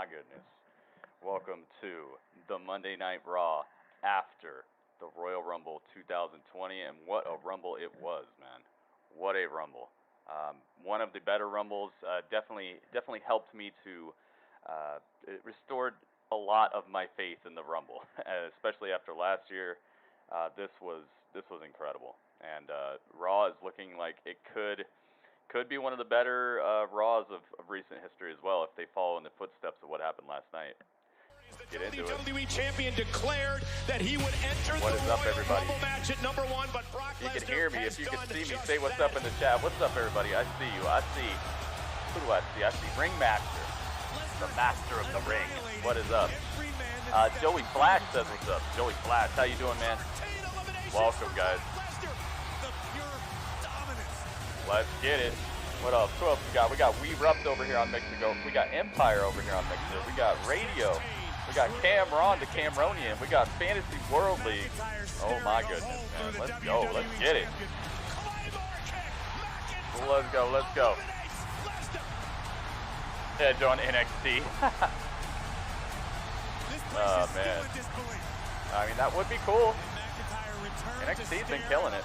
my goodness. Welcome to the Monday Night Raw after the Royal Rumble 2020, and what a Rumble it was, man. What a Rumble. One of the better Rumbles. Definitely helped me to, it restored a lot of my faith in the Rumble, especially after last year. This was incredible, and Raw is looking like it could be one of the better Raws of recent history as well, if they follow in the footsteps of what happened last night. The WWE champion declared that he would enter what the is up, Royal everybody? Rumble match at #1, but Brock Lesnar you can hear me. If you can has see me, done say what's just up in the chat. What's up, everybody? I see you. I see. Who do I see? I see Ringmaster, the master of the ring. What is up? Joey Flash says what's up. Joey Flash, how you doing, man? Welcome, guys. Let's get it. What else? Who else we got? We got We Rupt over here on Mexico. We got Empire over here on Mexico. We got Radio. We got Cameron the Cameronian. We got Fantasy World League. Oh my goodness, man. Let's go. Let's get it. Let's go. Let's go. Edge on NXT. Oh, man. I mean, that would be cool. NXT's been killing it.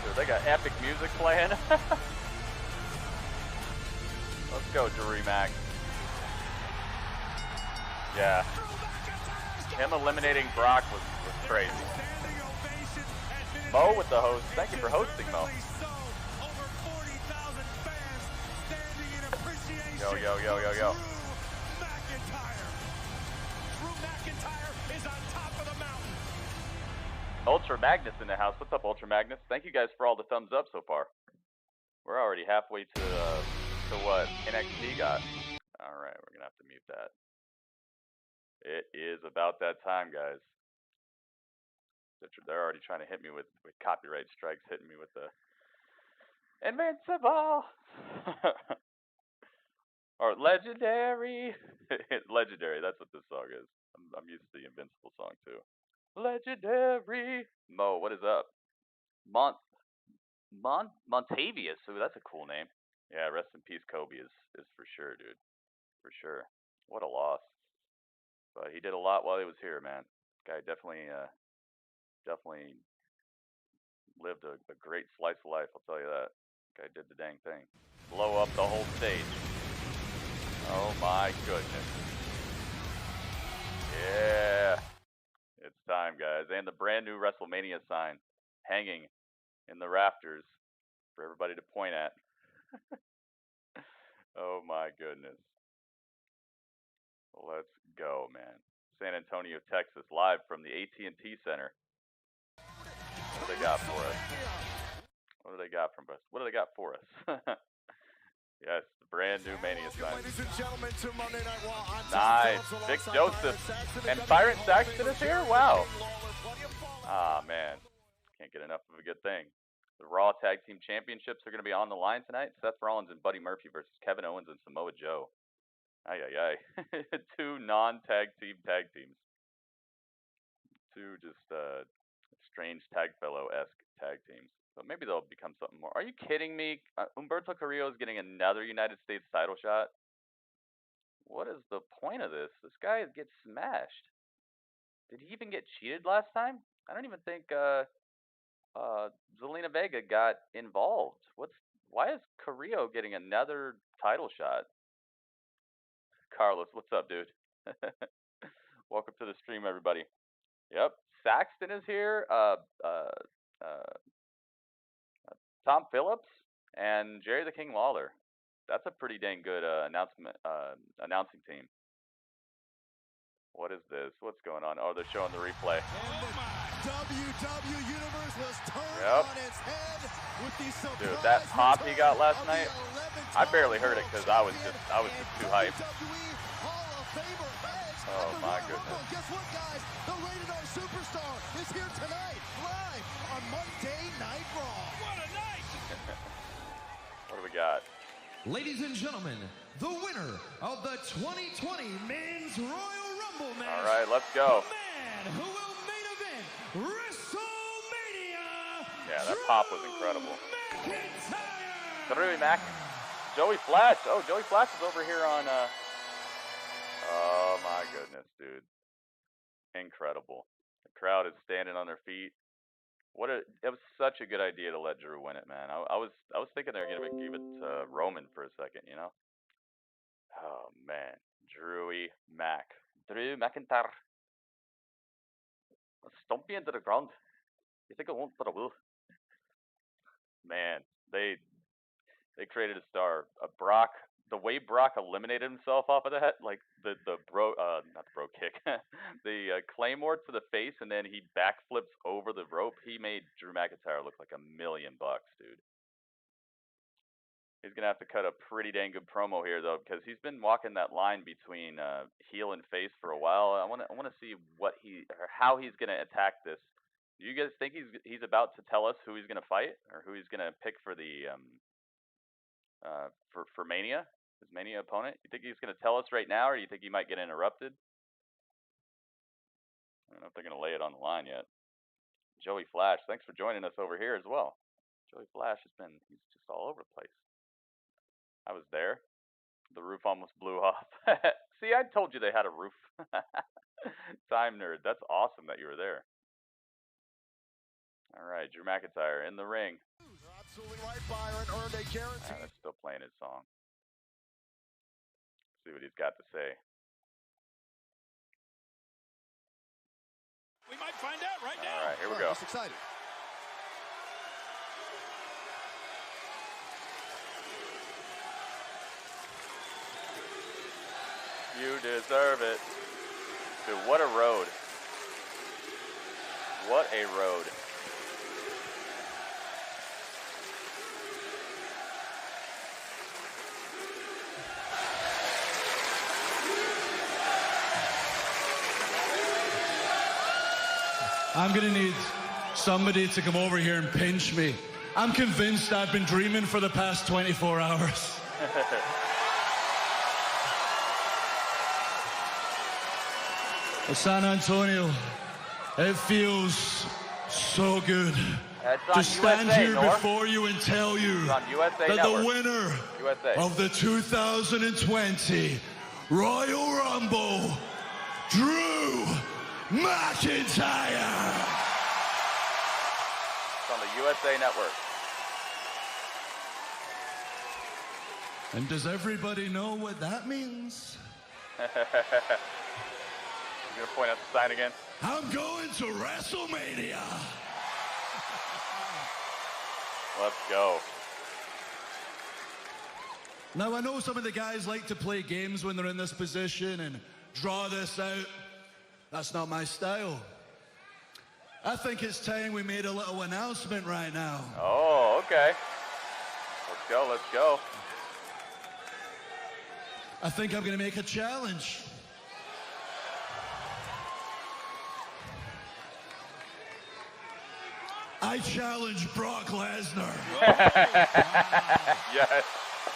Dude, they got epic music playing. Let's go, Drew Mac. Yeah. Him eliminating Brock was crazy. Mo with the host. Thank you for hosting, Mo. Yo, yo, yo, yo, yo. Drew McIntyre is on top of the mountain. Ultra Magnus in the house. What's up, Ultra Magnus? Thank you guys for all the thumbs up so far. We're already halfway to what NXT got. All right, we're gonna have to mute that. It is about that time, guys. They're already trying to hit me with copyright strikes, hitting me with the Invincible or Legendary. Legendary. That's what this song is. I'm used to the Invincible song too. Legendary. Mo, what is up? Montavious. Ooh, that's a cool name. Yeah, rest in peace, Kobe is for sure, dude. For sure. What a loss. But he did a lot while he was here, man. Guy definitely lived a great slice of life, I'll tell you that. Guy did the dang thing. Blow up the whole stage. Oh my goodness. Yeah. It's time, guys. And the brand new Wrestlemania sign hanging in the rafters for everybody to point at. Oh my goodness. Let's go, man. San Antonio, Texas, live from the AT&T Center. What do they got for us? What do they got from us? What do they got for us? Yes, the brand new Mania sign. Nice. Vic Joseph and Byron Saxton is here? Wow. Ah, man. Can't get enough of a good thing. The Raw Tag Team Championships are going to be on the line tonight. Seth Rollins and Buddy Murphy versus Kevin Owens and Samoa Joe. Ay, ay, ay. Two non-tag team tag teams. Two just strange tag fellow-esque tag teams. But maybe they'll become something more. Are you kidding me? Humberto Carrillo is getting another United States title shot. What is the point of this? This guy gets smashed. Did he even get cheated last time? I don't even think Zelina Vega got involved. Why is Carrillo getting another title shot? Carlos, what's up, dude? Welcome to the stream, everybody. Yep, Saxton is here. Tom Phillips and Jerry the King Lawler. That's a pretty dang good announcing team. What is this? What's going on? Oh, they're showing the replay. WWE Universe was turned on its head with the surprise. Dude, that pop he got last night, I barely heard it because I was just too hyped. Oh my goodness. Guess what, guys? The Rated R Superstar is here tonight, live on Monday Night Raw. What a night! What do we got? Ladies and gentlemen, the winner of the 2020 Men's Royal Rumble match. All right, let's go. The man who will main event WrestleMania. Yeah, that pop was incredible. Drew Mac. Joey Flash. Oh, Joey Flash is over here on, oh my goodness, dude. Incredible. The crowd is standing on their feet. It was such a good idea to let Drew win it, man. I was thinking they were going to give it to Roman for a second, you know? Oh, man. Drew McIntyre. Stomp me into the ground. You think I won't, but I will. Man, they created a star. Brock, the way Brock eliminated himself off of that, like not the bro kick, the claymore to the face, and then he backflips over the rope. He made Drew McIntyre look like $1 million, dude. He's gonna have to cut a pretty dang good promo here though, because he's been walking that line between heel and face for a while. I wanna see how he's gonna attack this. Do you guys think he's about to tell us who he's gonna fight or who he's gonna pick for the for Mania, his Mania opponent? You think he's gonna tell us right now, or do you think he might get interrupted? I don't know if they're gonna lay it on the line yet. Joey Flash, thanks for joining us over here as well. Joey Flash he's just all over the place. I was there. The roof almost blew off. See, I told you they had a roof. Time nerd. That's awesome that you were there. All right, Drew McIntyre in the ring. Absolutely right, Byron. Earned a guarantee. They're still playing his song. See what he's got to say. We might find out right now. All right, here we go. Just excited. You deserve it. Dude, what a road. What a road. I'm gonna need somebody to come over here and pinch me. I'm convinced I've been dreaming for the past 24 hours. San Antonio, it feels so good to stand USA, here before you and tell you that the winner of the 2020 Royal Rumble, Drew McIntyre. It's on the USA Network. And does everybody know what that means? You gonna point out the sign again? I'm going to WrestleMania. Let's go. Now, I know some of the guys like to play games when they're in this position and draw this out. That's not my style. I think it's time we made a little announcement right now. Oh, okay. Let's go, let's go. I think I'm going to make a challenge. I challenge Brock Lesnar. Yes.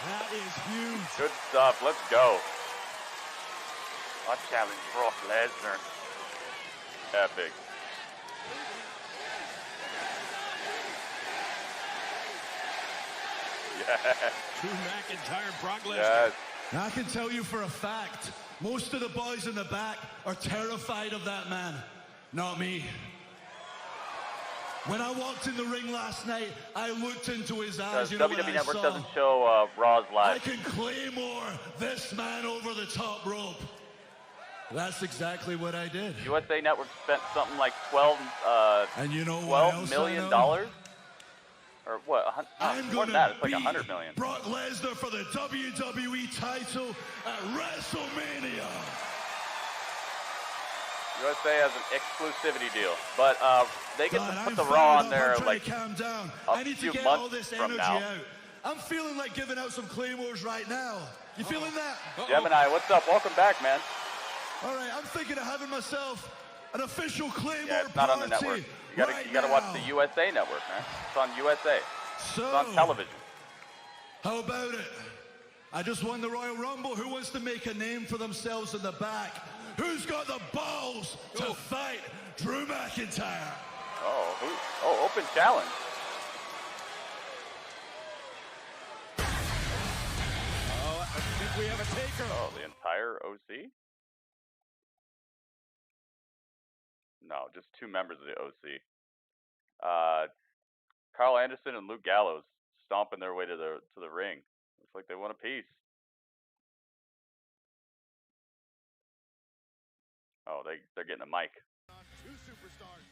That is huge. Good stuff. Let's go. I challenge Brock Lesnar. Epic. Yes. Drew McIntyre, Brock Lesnar. Yes. Now, I can tell you for a fact, most of the boys in the back are terrified of that man. Not me. When I walked in the ring last night, I looked into his eyes. You know what WWE I Network saw? doesn't show Raw's I live. can claymore this man over the top rope. That's exactly what I did. USA Network spent something like $12 And you know what else million I know? dollars? Or what? I'm More gonna than that. It's like beat $100 million. Brock Lesnar for the WWE title at WrestleMania. USA has an exclusivity deal, but they get God, to I'm put the fired Raw up. on there I'm trying like to calm down. a I need to few get all months this from energy now. out. I'm feeling like giving out some claymores right now. You feeling that? Gemini, what's up? Welcome back, man. All right, I'm thinking of having myself an official claymore Yeah, it's not on the party network. You gotta right watch now. the USA Network, man. It's on USA. So, It's on television. how about it? I just won the Royal Rumble. Who wants to make a name for themselves in the back? Who's got the balls to fight Drew McIntyre? Oh, open challenge. we have a taker. Oh, the entire OC? No, just 2 members of the OC. Carl Anderson and Luke Gallows stomping their way to the ring. Looks like they want a piece. Oh, they're getting a mic. 2 superstars.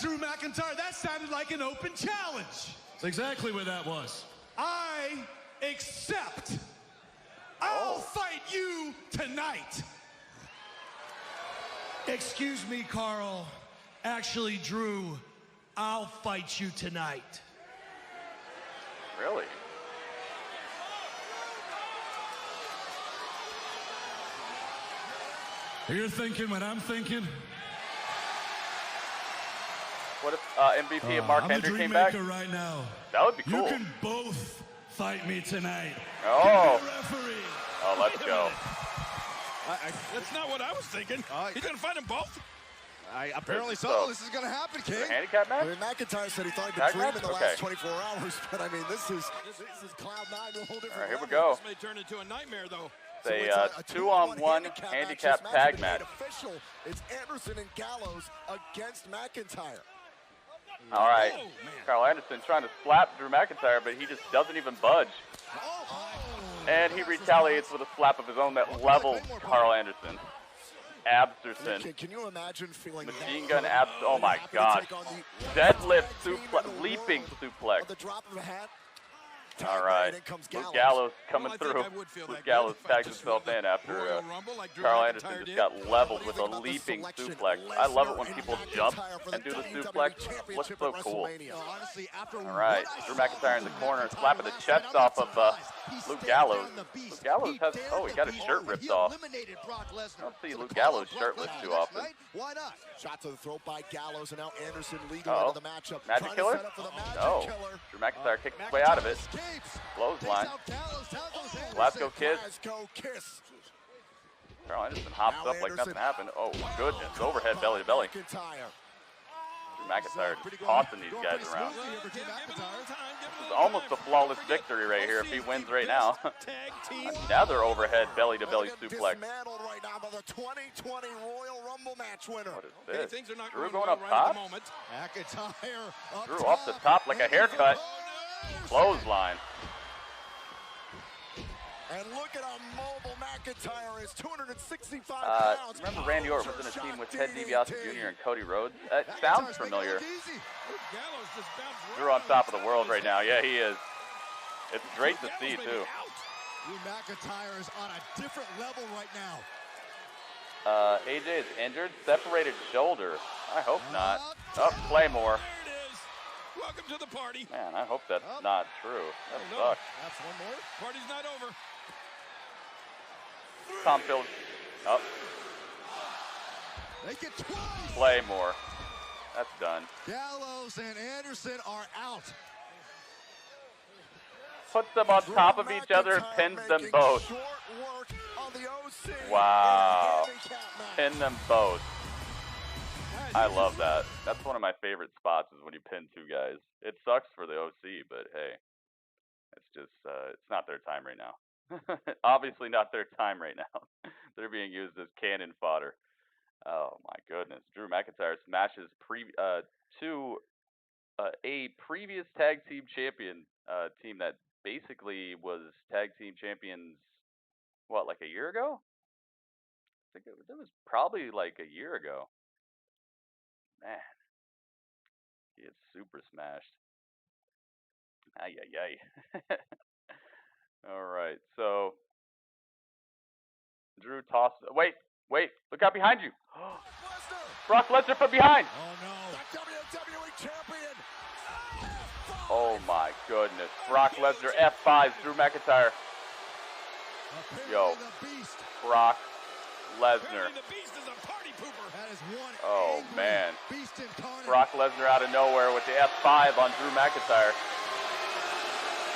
Drew McIntyre, that sounded like an open challenge. That's exactly what that was. I accept. I'll fight you tonight. Excuse me, Carl. Actually, Drew, I'll fight you tonight. Really? You're thinking what I'm thinking? What if MVP and Mark Henry came back? I'm the Dreammaker right now. That would be cool. You can both fight me tonight. Oh. Referee. Oh, let's go. That's not what I was thinking. He's going to fight them both? Apparently so. This is going to happen, King. A handicap match? I mean, McIntyre said he thought he'd Tag been dreaming match? the Okay. last 24 hours, but I mean, this is Cloud9 to a whole different All right, here we level. go. This may turn into a nightmare, though. It's a 2-on-1 handicap tag match. Official. It's Anderson and Gallows against McIntyre. All right. Oh, man. Carl Anderson trying to slap Drew McIntyre, but he just doesn't even budge. And he retaliates with a slap of his own that levels Carl Anderson. Absterson. Can you imagine feeling Machine gun abs. Oh my gosh. Deadlift suplex. Leaping suplex. the drop of a hat? All right. Luke Gallows coming Well, I think through. I would feel Luke that Gallows good if I tags just himself went in after Royal Rumble like Drew Carl McIntyre Anderson just did. got leveled with a leaping suplex. I love it when people jump and do the suplex. What's so cool? All right, Drew McIntyre in the corner, slapping the chest off of Luke Gallows. Luke Gallows has, oh, he got his shirt ripped off. I don't see Luke Gallows shirtless too often. Why not? Shot to the throat by Gallows, and now Anderson leading Uh-oh. into the matchup. Magic Killer? No. Drew McIntyre kicked his way out of it. Clothesline. Glasgow Kiss. Kiss. Carl Anderson hops up like nothing happened. Oh, goodness. Overhead belly to belly. Drew McIntyre just tossing these guys around. It's almost a flawless victory right here if he wins right now. Another overhead belly to belly suplex. Right now by the 2020 Royal Rumble match winner. What is this? Things are not Drew going going well up right at top? the moment. McIntyre Drew off the top like a haircut. Clothesline. And look at how mobile McIntyre is, 265 pounds. Remember Randy Orton was in a team with Ted DiBiase Jr. and Cody Rhodes? That sounds familiar. Gallows just bounced right Drew on top of the world right now. Yeah, he is. It's great to see, too. Drew McIntyre is on a different level right now. AJ is injured. Separated shoulder. I hope not. Oh, Claymore. There it is. Welcome to the party. Man, I hope that's not true. That no. sucks. That's one more. Party's not over. Tom Field. Up. Make it twice. Claymore. That's done. Gallows and Anderson are out. Puts them on top of each other and pins them both. Short work on the OC. Wow. Handicap match. Pin them both. I love that. That's one of my favorite spots is when you pin 2 guys. It sucks for the OC, but hey, it's just, it's not their time right now. Obviously not their time right now. They're being used as cannon fodder. Oh my goodness. Drew McIntyre smashes a previous tag team champion team that basically was tag team champions, what, like a year ago? I think it was probably like a year ago. Man, he is super smashed. Ay, ay, ay. All right, so Drew tossed. Wait, look out behind you. Brock Lesnar from behind. Oh no. WWE champion. Oh my goodness. Brock Lesnar F5s Drew McIntyre. Yo, Brock Lesnar. The Beast is a party pooper. That is one Oh angry man. beast incarnate. Brock Lesnar out of nowhere with the F5 on Drew McIntyre.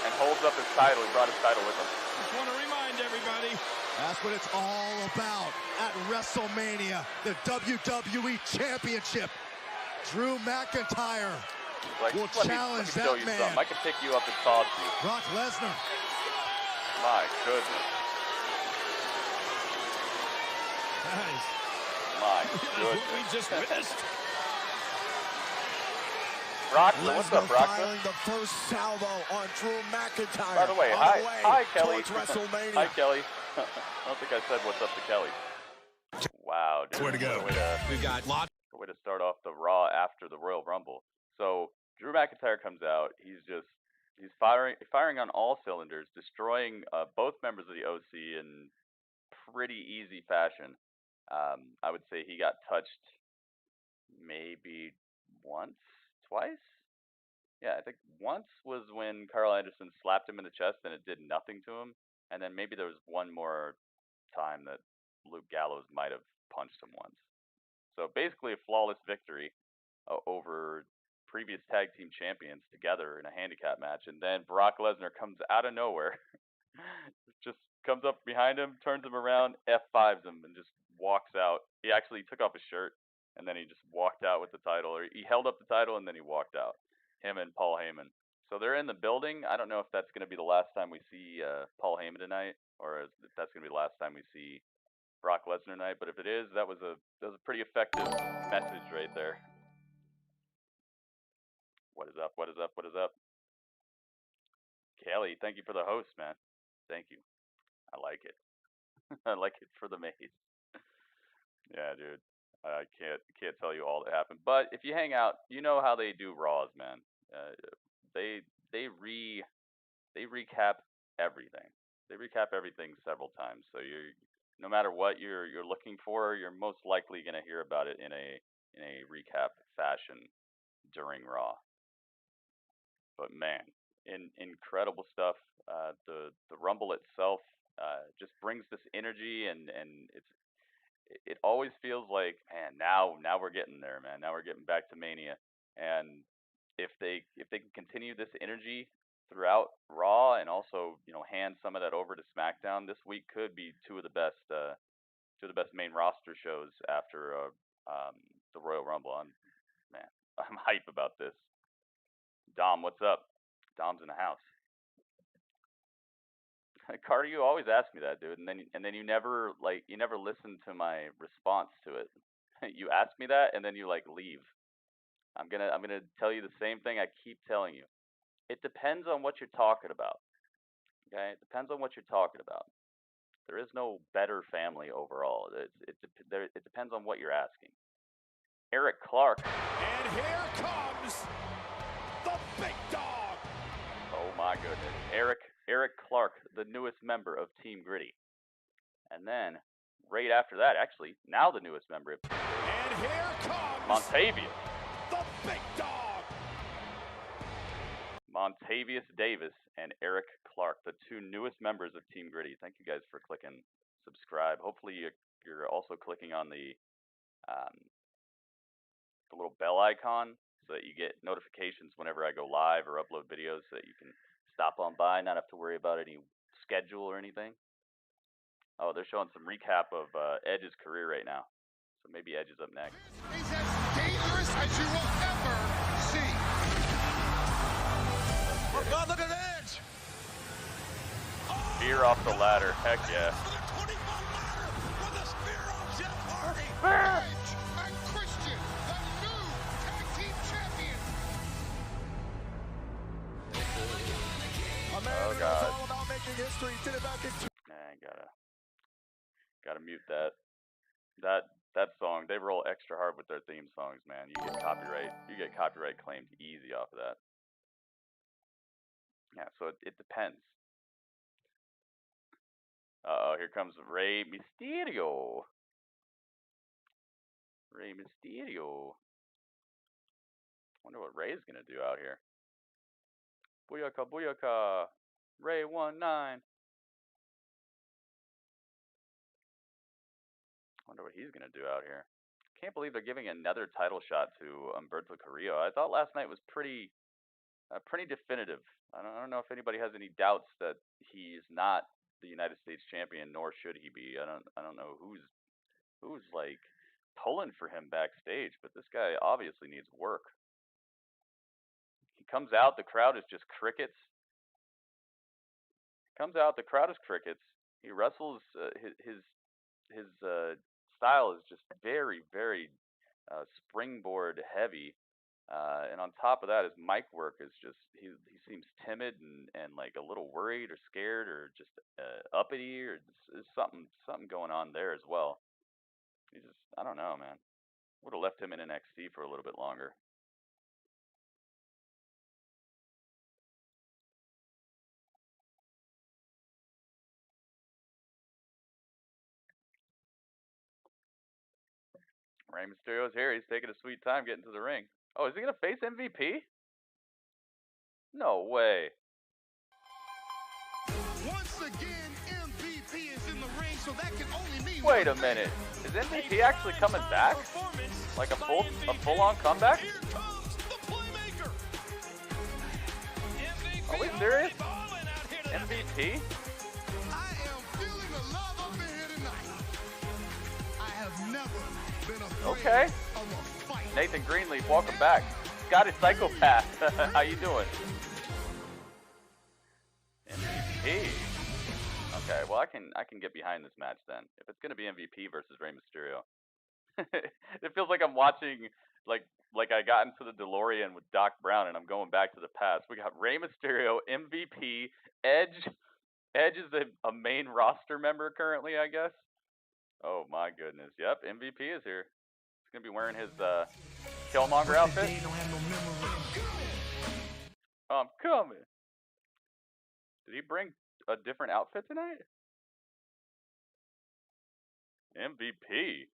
And holds up his title. He brought his title with him. Just want to remind everybody. That's what it's all about at WrestleMania, the WWE Championship. Drew McIntyre Like, will let challenge me show that you man. something. I can pick you up and toss you. Brock Lesnar. My goodness. Guys, My what we goodness. just witnessed. Brockson, what's up, Brockson? firing the first salvo on Drew McIntyre. By the way, on hi Kelly. towards WrestleMania. Hi, Kelly. I don't think I said what's up to Kelly. Wow, dude. Where to go? We've got lots. Way to start off the Raw after the Royal Rumble. So Drew McIntyre comes out. He's firing on all cylinders, destroying both members of the OC in pretty easy fashion. I would say he got touched maybe once, twice. Yeah, I think once was when Carl Anderson slapped him in the chest and it did nothing to him, and then maybe there was one more time that Luke Gallows might have punched him once. So basically a flawless victory over previous tag team champions together in a handicap match. And then Brock Lesnar comes out of nowhere, just comes up behind him, turns him around, F5s him, and just walks out. He actually took off his shirt, and then he just walked out with the title. Or he held up the title, and then he walked out. Him and Paul Heyman. So they're in the building. I don't know if that's going to be the last time we see Paul Heyman tonight, or if that's going to be the last time we see Brock Lesnar tonight. But if it is, that was a pretty effective message right there. What is up? What is up? What is up? Kelly, thank you for the host, man. Thank you. I like it. I like it for the maze. Yeah, dude. I can't tell you all that happened. But if you hang out, you know how they do Raws, man. They recap everything. They recap everything several times. So no matter what you're looking for, you're most likely gonna hear about it in a recap fashion during Raw. But man, incredible stuff. The Rumble itself just brings this energy, and it always feels like, man, now we're getting there, man. Now we're getting back to Mania, and if they can continue this energy throughout Raw and also hand some of that over to SmackDown, this week could be two of the best main roster shows after the Royal Rumble. I'm hype about this. Dom, what's up? Dom's in the house. Carter, you always ask me that, dude, and then you never listen to my response to it. You ask me that, and then you leave. I'm gonna tell you the same thing I keep telling you. It depends on what you're talking about. Okay, it depends on what you're talking about. There is no better family overall. It depends on what you're asking. Eric Clark. And here comes the big dog. Oh my goodness, Eric Clark, the newest member of Team Gritty. And then, right after that, actually, now the newest member of Team Gritty. And here comes Montavious. the big dog. Montavious Davis and Eric Clark, the two newest members of Team Gritty. Thank you guys for clicking subscribe. Hopefully you're also clicking on the little bell icon so that you get notifications whenever I go live or upload videos, so that you can stop on by, not have to worry about any schedule or anything. Oh, they're showing some recap of Edge's career right now. So maybe Edge is up next. He's as dangerous as you will ever see. Oh, God, look at Edge! Spear off the ladder. Heck yeah. Edge and Christian, the new tag team champions. Oh, God. All about making history. Did it back in I gotta mute that. That song, they roll extra hard with their theme songs, man. You get copyright claimed easy off of that. Yeah, so it depends. Here comes Rey Mysterio. Rey Mysterio. Wonder what Rey's gonna do out here. Booyaka, booyaka. Rey 19. Wonder what he's gonna do out here. Can't believe they're giving another title shot to Humberto Carrillo. I thought last night was pretty definitive. I don't know if anybody has any doubts that he's not the United States champion, nor should he be. I don't know who's like pulling for him backstage, but this guy obviously needs work. He comes out, the crowd is just crickets. Comes out, the crowd is crickets. He wrestles. His style is just very, very springboard heavy. And on top of that, his mic work is just he seems timid and like a little worried or scared or just uppity or there's something going on there as well. He's just I don't know, man. Would have left him in NXT for a little bit longer. Rey Mysterio's here. He's taking a sweet time getting to the ring. Oh, is he gonna face MVP? No way. Once again, MVP is in the ring, so that can only mean Wait a minute. Is MVP actually coming back? Like a full-on comeback? Here comes the playmaker. Are we serious? MVP? I am feeling the love up in here tonight. I have never been afraid Okay. of a fight. Nathan Greenleaf, welcome back. 𝐿𝐿𝐲𝐶𝐵𝐶𝐵. How you doing? MVP. Okay, well I can get behind this match then. If it's gonna be MVP versus Rey Mysterio. It feels like I'm watching like I got into the DeLorean with Doc Brown and I'm going back to the past. We got Rey Mysterio, MVP, Edge. Edge is a main roster member currently, I guess. Oh my goodness. Yep, MVP is here. He's gonna be wearing his Killmonger outfit. I'm coming. Did he bring a different outfit tonight? MVP.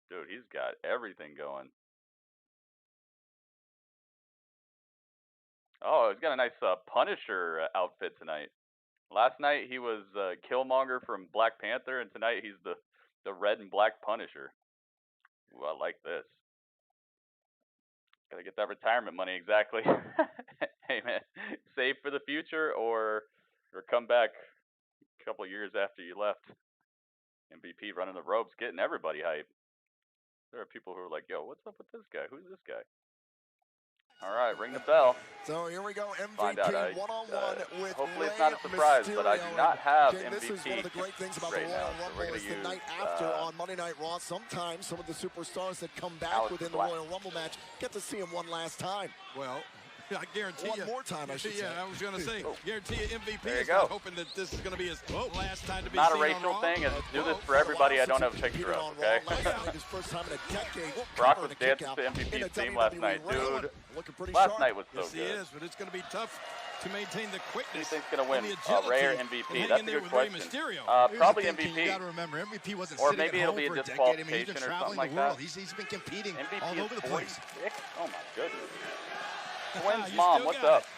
Dude, he's got everything going. Oh, he's got a nice Punisher outfit tonight. Last night he was Killmonger from Black Panther, and tonight he's the red and black Punisher. Ooh, I like this. Gotta get that retirement money, exactly. Hey man, save for the future or come back a couple of years after you left. MVP running the ropes, getting everybody hype. There are people who are like, yo, what's up with this guy? Who's this guy? All right, ring the bell. So here we go, Find out. MVP one-on-one with Hopefully it's Rey not a surprise, Mysterio. but I do not have Jay, MVP this is one of the great things about right the Royal now. So Rumble we're is gonna the night use, after on Monday Night Raw. Sometimes some of the superstars that come back Alex within Black. the Royal Rumble match get to see him one last time. Well, I guarantee One you. more time, I should say. Yeah, I was going to say, guarantee you MVP There you is go. not hoping that this is going to be his last time to be Not a seen on racial Raw. thing. I do this for everybody I don't have a picture of, okay? His first time in a decade. Brock was covering a dancing kickout to in MVP's a theme last WWE night, Raw. dude. Looking pretty Last sharp. night was so Yes, he good. is, but it's going to be tough to maintain the Who do you quickness. think's gonna win, and the agility Rey or and MVP? hang That's in a there good with Rey question. Mysterio. Probably Here's the thing, MVP. You got to remember, MVP wasn't Or sitting maybe at it'll home be a for a decade. I mean, he's disqualification been or traveling something the like world. that. He's been competing MVP all is over the place. 46? Oh my goodness. Twins You mom, still what's got up? it.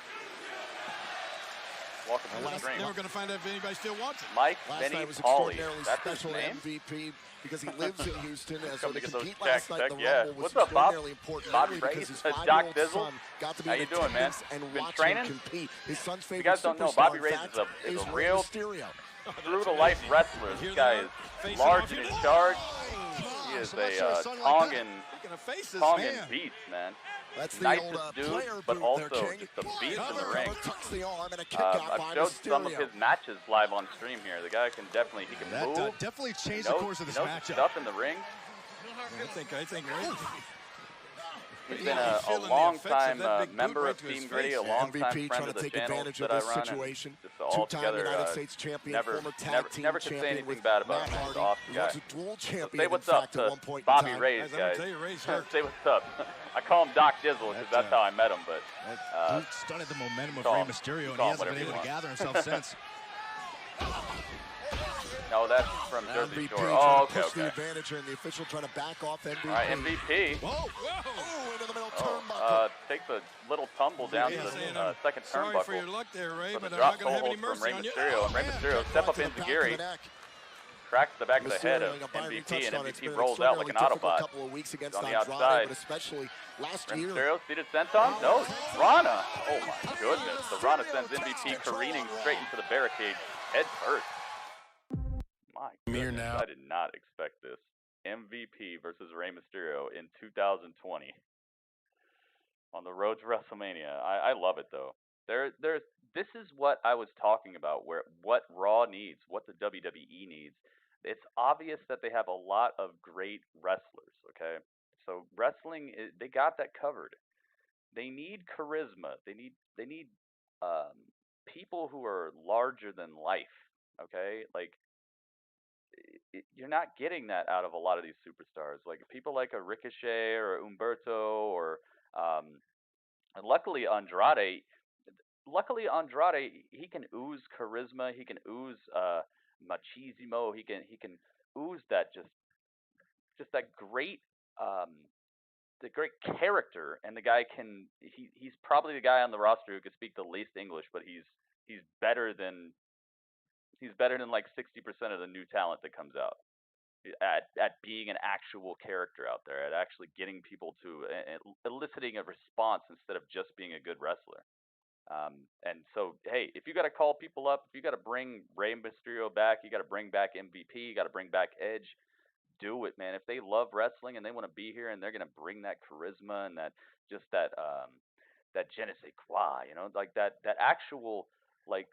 Welcome to the Last stream. night we're going to find out if anybody still wants it. Mike Last Benny night was Pauley. extraordinarily That's his special name? MVP because he lives in Houston. And so Come to to get those compete checks, last night in the heck yeah. Rumble was What's up, Bob? extraordinarily important. Bobby not only Ray, because his Doc 5-year-old Dizzle. son got to be How in you doing, man? attendance and Been watch training? him compete. His son's favorite guys don't know, superstar, Bobby in Ray fact, is a Rey real Mysterio. true to life wrestler. Here This they guy are, is facing large off and in here. charge. Oh, He is I'm not sure a a son like that. Tongan They're going to face this Tongan man. beast, man. That's the Nicest old dude, player but boot also there, King. just a beast in Cover, the ring. cover, tucks the arm and a kick out by I've showed some of Mysterio. his matches live on stream here. The guy can definitely he can That move. definitely He changed the knows, course of this he knows matchup. stuff in the ring. I think Ray. He's been Yeah, a feeling the long effects of time that big boot member right of to his Team Gritty, face. a long time MVP friend trying of to the take channel advantage that of I this run. situation. And just Two-time altogether, United States champion, never, former tag never, team never could say champion anything with bad about Matt him. He's Hardy. an awesome He guy. was a dual champion, Say in what's up fact, at to one point in Bobby time. Ray's Guys, I'm going guys. to tell you, Ray's hurt. Say what's up. I call him Doc Dizzle because that's how I met him, but Dude started the momentum of call Rey him- Mysterio, and call he him hasn't been whatever you able to want. gather himself since. no, that's from Jersey MVP Shore. trying Oh, to okay, push the okay. advantage, and the official trying to back off MVP. All right, MVP. Whoa! Oh, into the middle Oh, turnbuckle. takes a little tumble down Yeah, to saying, the second Sorry for your turnbuckle. luck there, Ray, From but the I'm drop not going to have any hold from mercy Rey on you. Mysterio. And Rey Mysterio step up into Gary, cracks the back of the head of MVP, and MVP rolls out like an Autobot. Couple of weeks against On the Andrade, outside. but especially last Rey year. Mysterio seated senton? No, Rana. Oh my goodness. The Rana sends MVP careening straight into the barricade head first. My goodness, now. I did not expect this. MVP versus Rey Mysterio in 2020 on the road to WrestleMania. I love it though. There's this is what I was talking about, what Raw needs, what the WWE needs. It's obvious that they have a lot of great wrestlers, okay? So wrestling, they got that covered. They need charisma. They need people who are larger than life, okay? Like, you're not getting that out of a lot of these superstars. Like, people like a Ricochet or Humberto or and luckily Andrade, he can ooze charisma. He can ooze machismo. He can ooze that just that great the great character. And the guy he's probably the guy on the roster who could speak the least English, but he's better than like 60% of the new talent that comes out at being an actual character out there, at actually getting people to eliciting a response instead of just being a good wrestler. And so, hey, if you got to call people up, if you got to bring Rey Mysterio back, you got to bring back MVP, you got to bring back Edge, do it, man. If they love wrestling and they want to be here and they're going to bring that charisma and that 𝐿𝐿𝐷𝐄𝐈𝐻𝐿𝐷, like that actual, like,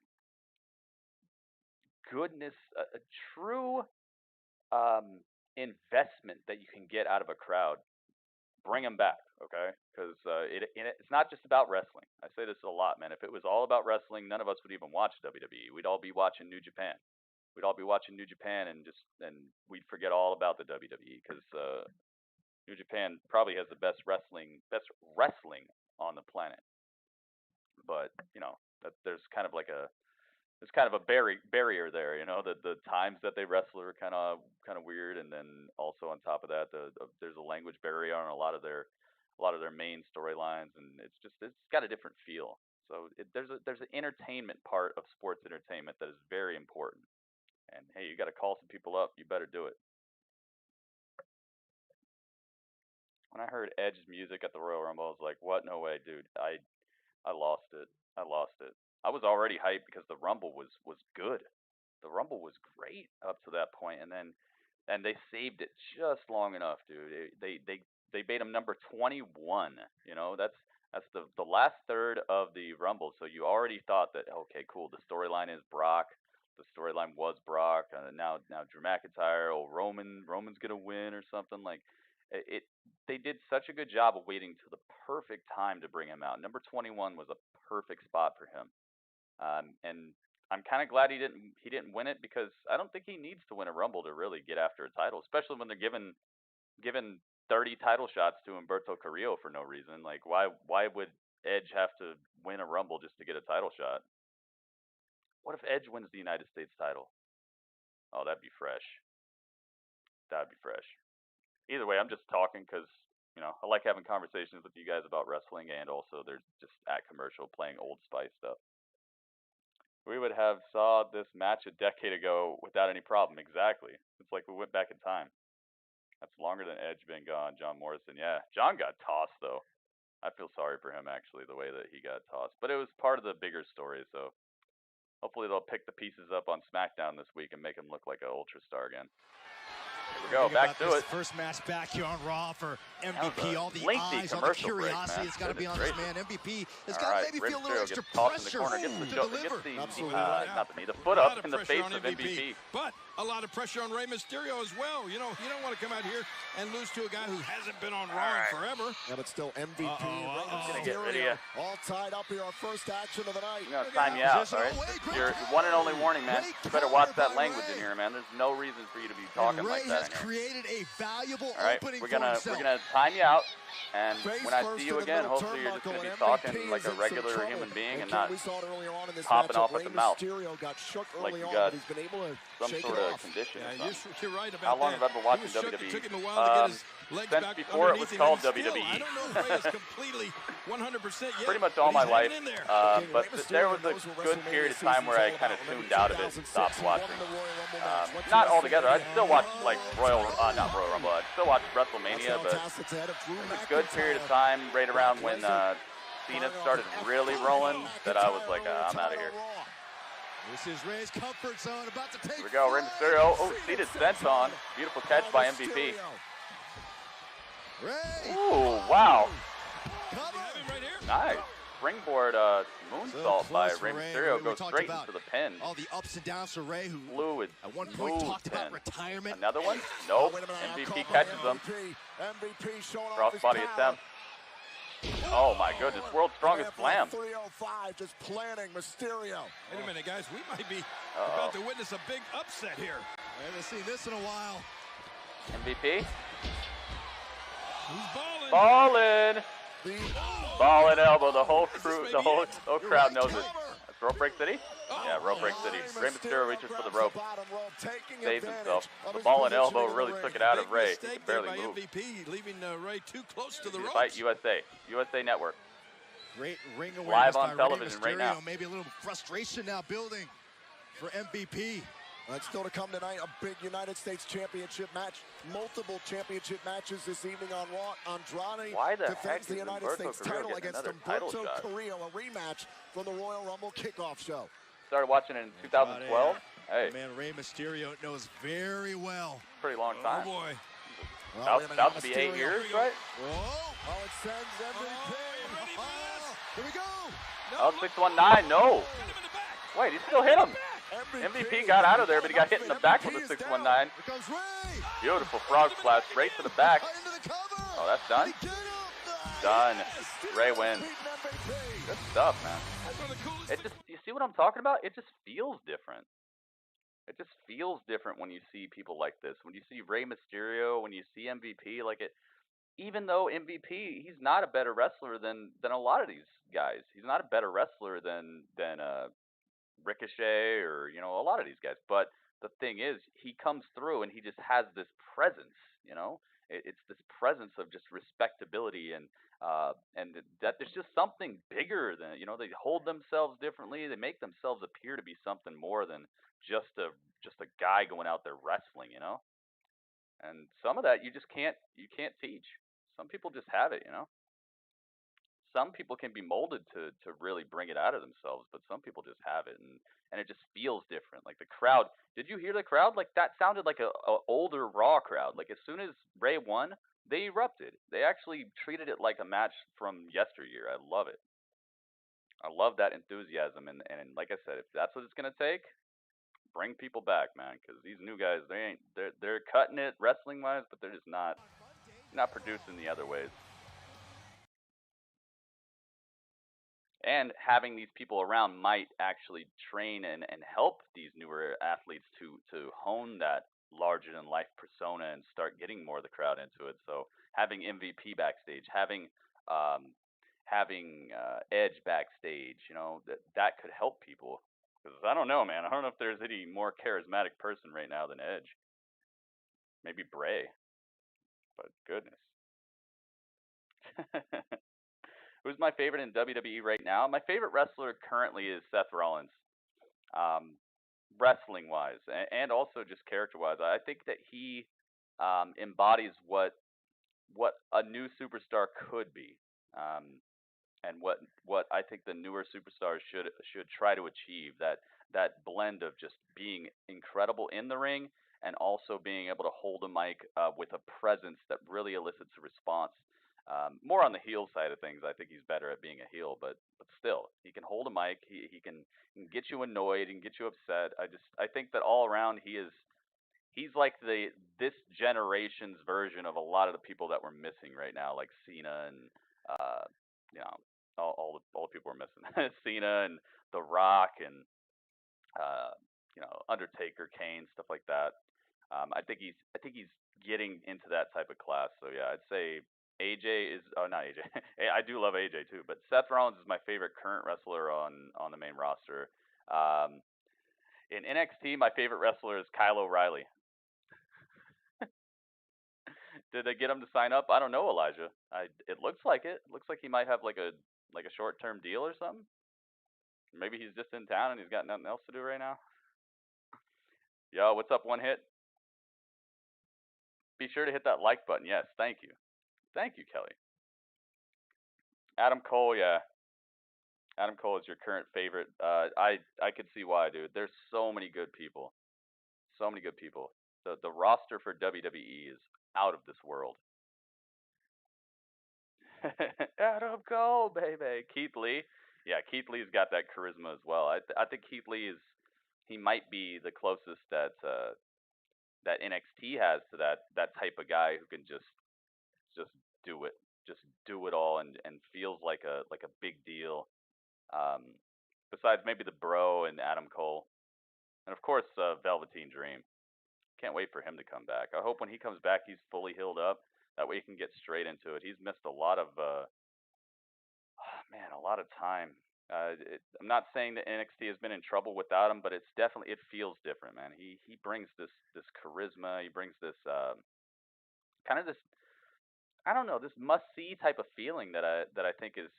goodness, a true investment that you can get out of a crowd, bring them back, okay? Because it's not just about wrestling. I say this a lot, man. If it was all about wrestling, none of us would even watch WWE. We'd all be watching New Japan. We'd all be watching New Japan and we'd forget all about the WWE, because New Japan probably has the best wrestling on the planet. But there's kind of a barrier there, the times that they wrestle are kind of weird, and then also on top of that, there's a language barrier on a lot of their main storylines, and it's got a different feel. So there's an entertainment part of sports entertainment that is very important. And hey, you got to call some people up. You better do it. When I heard Edge's music at the Royal Rumble, I was like, "What? No way, dude! I lost it. I was already hyped because the Rumble was good. The Rumble was great up to that point, and they saved it just long enough, dude. They made him number 21. That's the last third of the Rumble. So you already thought that, okay, cool. The storyline is Brock. The storyline was Brock. Now Drew McIntyre or Roman's gonna win or something like it. They did such a good job of waiting to the perfect time to bring him out. Number 21 was a perfect spot for him. And I'm kind of glad he didn't win it, because I don't think he needs to win a Rumble to really get after a title, especially when they're given 30 title shots to Humberto Carrillo for no reason. Like, why would Edge have to win a Rumble just to get a title shot? What if Edge wins the United States title? Oh, that'd be fresh. Either way, I'm just talking because I like having conversations with you guys about wrestling, and also there's just at commercial playing Old Spice stuff. We would have saw this match a decade ago without any problem. Exactly. It's like we went back in time. That's longer than Edge been gone. John Morrison. Yeah, John got tossed, though. I feel sorry for him, actually, the way that he got tossed. But it was part of the bigger story, so hopefully they'll pick the pieces up on SmackDown this week and make him look like an Ultra Star again. Here we go, back to it. First match back here on Raw for MVP. All the eyes, all the curiosity has got to be on this man. MVP has got to maybe feel a little extra pressure to deliver. The foot up in the face of MVP. But a lot of pressure on Rey Mysterio as well. You don't want to come out here and lose to a guy who hasn't been on Raw in forever. Yeah, but still MVP. All tied up here on first action of the night. I'm going to time you out, all right? Your one and only warning, man. You better watch that language in here, man. There's no reason for you to be talking like that in here. Created a valuable opening we're gonna time you out, and when I see you again, hopefully you're just gonna be talking like a regular human being and not popping off at the mouth like you got some sort of condition. Yeah, you're right about How long that. have I been watching WWE? Took him a while to get his legs since back before it was called WWE. I don't know if Rey is completely 100% yet. Pretty much all my life, but there was a good WrestleMania period of time where I kind of tuned out of it and stopped watching. Not altogether. I'd still watch like not Royal Rumble. I'd still watch WrestleMania, but a good period of time right around when Cena started really rolling that I was like, I'm out of here. This is Rey's comfort zone, about to take. Here we go, Rey Mysterio. Oh, seated senton. Beautiful catch by MVP. Ooh, wow. Nice. springboard moonsault by Rey Mysterio goes straight into the pin. All the ups and downs for Rey, who Fluid. at one point talked about retirement. Another one? Nope. MVP catches him. Crossbody attempt. Oh my goodness, world's strongest slam. 305 just planning Mysterio. Wait a minute, guys, we might be about to witness a big upset here. We haven't seen this in a while. MVP. Who's balling? Ballin'. Ballin' elbow. The whole crew, the whole crowd knows it. That's rope break city? Yeah, rope break city. Rey Mysterio reaches for the rope. Saves himself. The ballin' elbow really took it out of Rey. He could barely move. MVP, leaving Rey too close to the ropes. Fight USA. USA Network. Great ring awareness live on by television Rey Mysterio. right now. Maybe a little frustration now building for MVP. Still to come tonight, a big United States Championship match. Multiple championship matches this evening on Raw. Andrade defends the United States title against 𝐒𝐵𝐴𝐿𝐼𝐼 Carrillo, a rematch from the Royal Rumble kickoff show. Started watching it in 2012. Hey. Man, Rey Mysterio knows very well. Pretty long time. Oh boy. About to be 8 years, right? Whoa. Oh, it sends MVP. Here we go. Oh, 619, no. Wait, he still hit him. MVP got out of there, but he got hit in the back with a 619. Beautiful frog splash right to the back. Oh, that's done? Done. Rey wins. Good stuff, man. It just, you see what I'm talking about? It just feels different. It just feels different when you see people like this. When you see Rey Mysterio, when you see MVP, like it, even though MVP, he's not a better wrestler than a lot of these guys. He's not a better wrestler than Ricochet or, you know, a lot of these guys. But the thing is, he comes through and he just has this presence, you know. It's this presence of just respectability and that there's just something bigger than, you know, they hold themselves differently. They make themselves appear to be something more than just a guy going out there wrestling, you know. And some of that you can't teach. Some people just have it, you know. Some people can be molded to really bring it out of themselves, but some people just have it, and it just feels different. Like the crowd, did you hear the crowd? Like that sounded like a older Raw crowd. Like as soon as Rey won, they erupted. They actually treated it like a match from yesteryear. I love it. I love that enthusiasm, and like I said, if that's what it's gonna take, bring people back, man, because these new guys, they're cutting it wrestling wise, but they're just not producing the other ways. And having these people around might actually train and help these newer athletes to hone that larger than life persona and start getting more of the crowd into it. So having MVP backstage, having Edge backstage, you know, that could help people. Because I don't know, man. I don't know if there's any more charismatic person right now than Edge. Maybe Bray. But goodness. Who's my favorite in WWE right now? My favorite wrestler currently is Seth Rollins. Wrestling-wise, and also just character-wise. I think that he embodies what a new superstar could be. And what I think the newer superstars should try to achieve, that blend of just being incredible in the ring and also being able to hold a mic with a presence that really elicits a response. More on the heel side of things, I think he's better at being a heel, but still, he can hold a mic. He can get you annoyed and get you upset. I think that all around he's like this generation's version of a lot of the people that we're missing right now, like Cena and you know, all the people we're missing. Cena and The Rock and you know, Undertaker, Kane, stuff like that. I think he's getting into that type of class. So yeah, I'd say AJ is not AJ. I do love AJ too, but Seth Rollins is my favorite current wrestler on the main roster. In NXT, my favorite wrestler is Kyle O'Reilly. Did they get him to sign up? I don't know, Elijah. It looks like it. Looks like he might have like a short-term deal or something. Maybe he's just in town and he's got nothing else to do right now. Yo, what's up, One Hit? Be sure to hit that like button. Yes, thank you. Thank you, Kelly. Adam Cole, yeah. Adam Cole is your current favorite. I could see why, dude. There's so many good people. So many good people. The roster for WWE is out of this world. Adam Cole, baby. Keith Lee. Yeah, Keith Lee's got that charisma as well. I think Keith Lee he might be the closest that NXT has to that type of guy who can just do it. Just do it all and feels like a big deal. Besides maybe the Bro and Adam Cole. And of course Velveteen Dream. Can't wait for him to come back. I hope when he comes back he's fully healed up. That way he can get straight into it. He's missed a lot of a lot of time. I'm not saying that NXT has been in trouble without him, but it feels different, man. He brings this charisma. He brings this kind of this, I don't know, this must-see type of feeling that I think is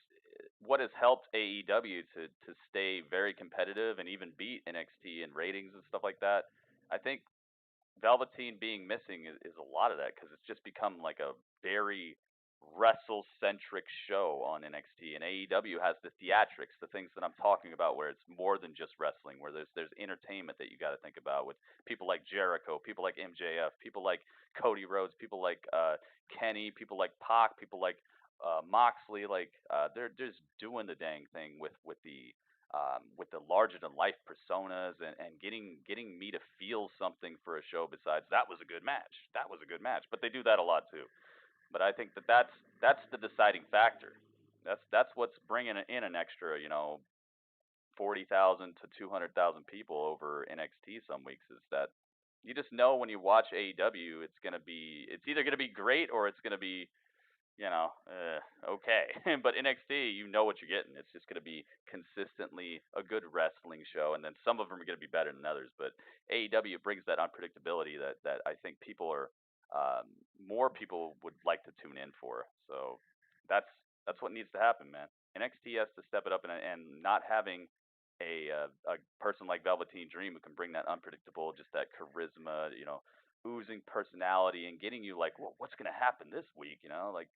what has helped AEW to stay very competitive and even beat NXT in ratings and stuff like that. I think Velveteen being missing is a lot of that, because it's just become like a very wrestle-centric show on NXT, and AEW has the theatrics, the things that I'm talking about, where it's more than just wrestling, where there's entertainment that you got to think about with people like Jericho, people like MJF, people like Cody Rhodes, people like Kenny, people like Pac, people like Moxley, like they're just doing the dang thing with the larger than life personas and getting me to feel something for a show besides that was a good match. But they do that a lot too. But I think that's the deciding factor. That's what's bringing in an extra 40,000 to 200,000 people over NXT some weeks, is that you just know when you watch AEW it's either gonna be great or it's gonna be okay. But NXT, you know what you're getting. It's just going to be consistently a good wrestling show, and then some of them are going to be better than others. But AEW brings that unpredictability that I think more people would like to tune in for. So that's what needs to happen, man. NXT has to step it up, and not having a person like Velveteen Dream who can bring that unpredictable, just that charisma, oozing personality, and getting you like, well, what's going to happen this week? Like.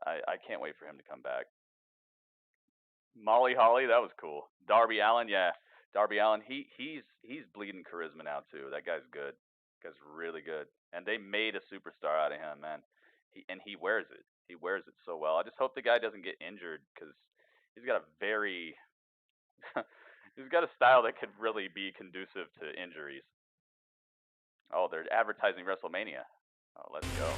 I can't wait for him to come back. Molly Holly, that was cool. Darby Allin, yeah. Darby Allin, he's bleeding charisma now too. That guy's good. That guy's really good. And they made a superstar out of him, man. He wears it. He wears it so well. I just hope the guy doesn't get injured, because he's got he's got a style that could really be conducive to injuries. Oh, they're advertising WrestleMania. Oh, let's go.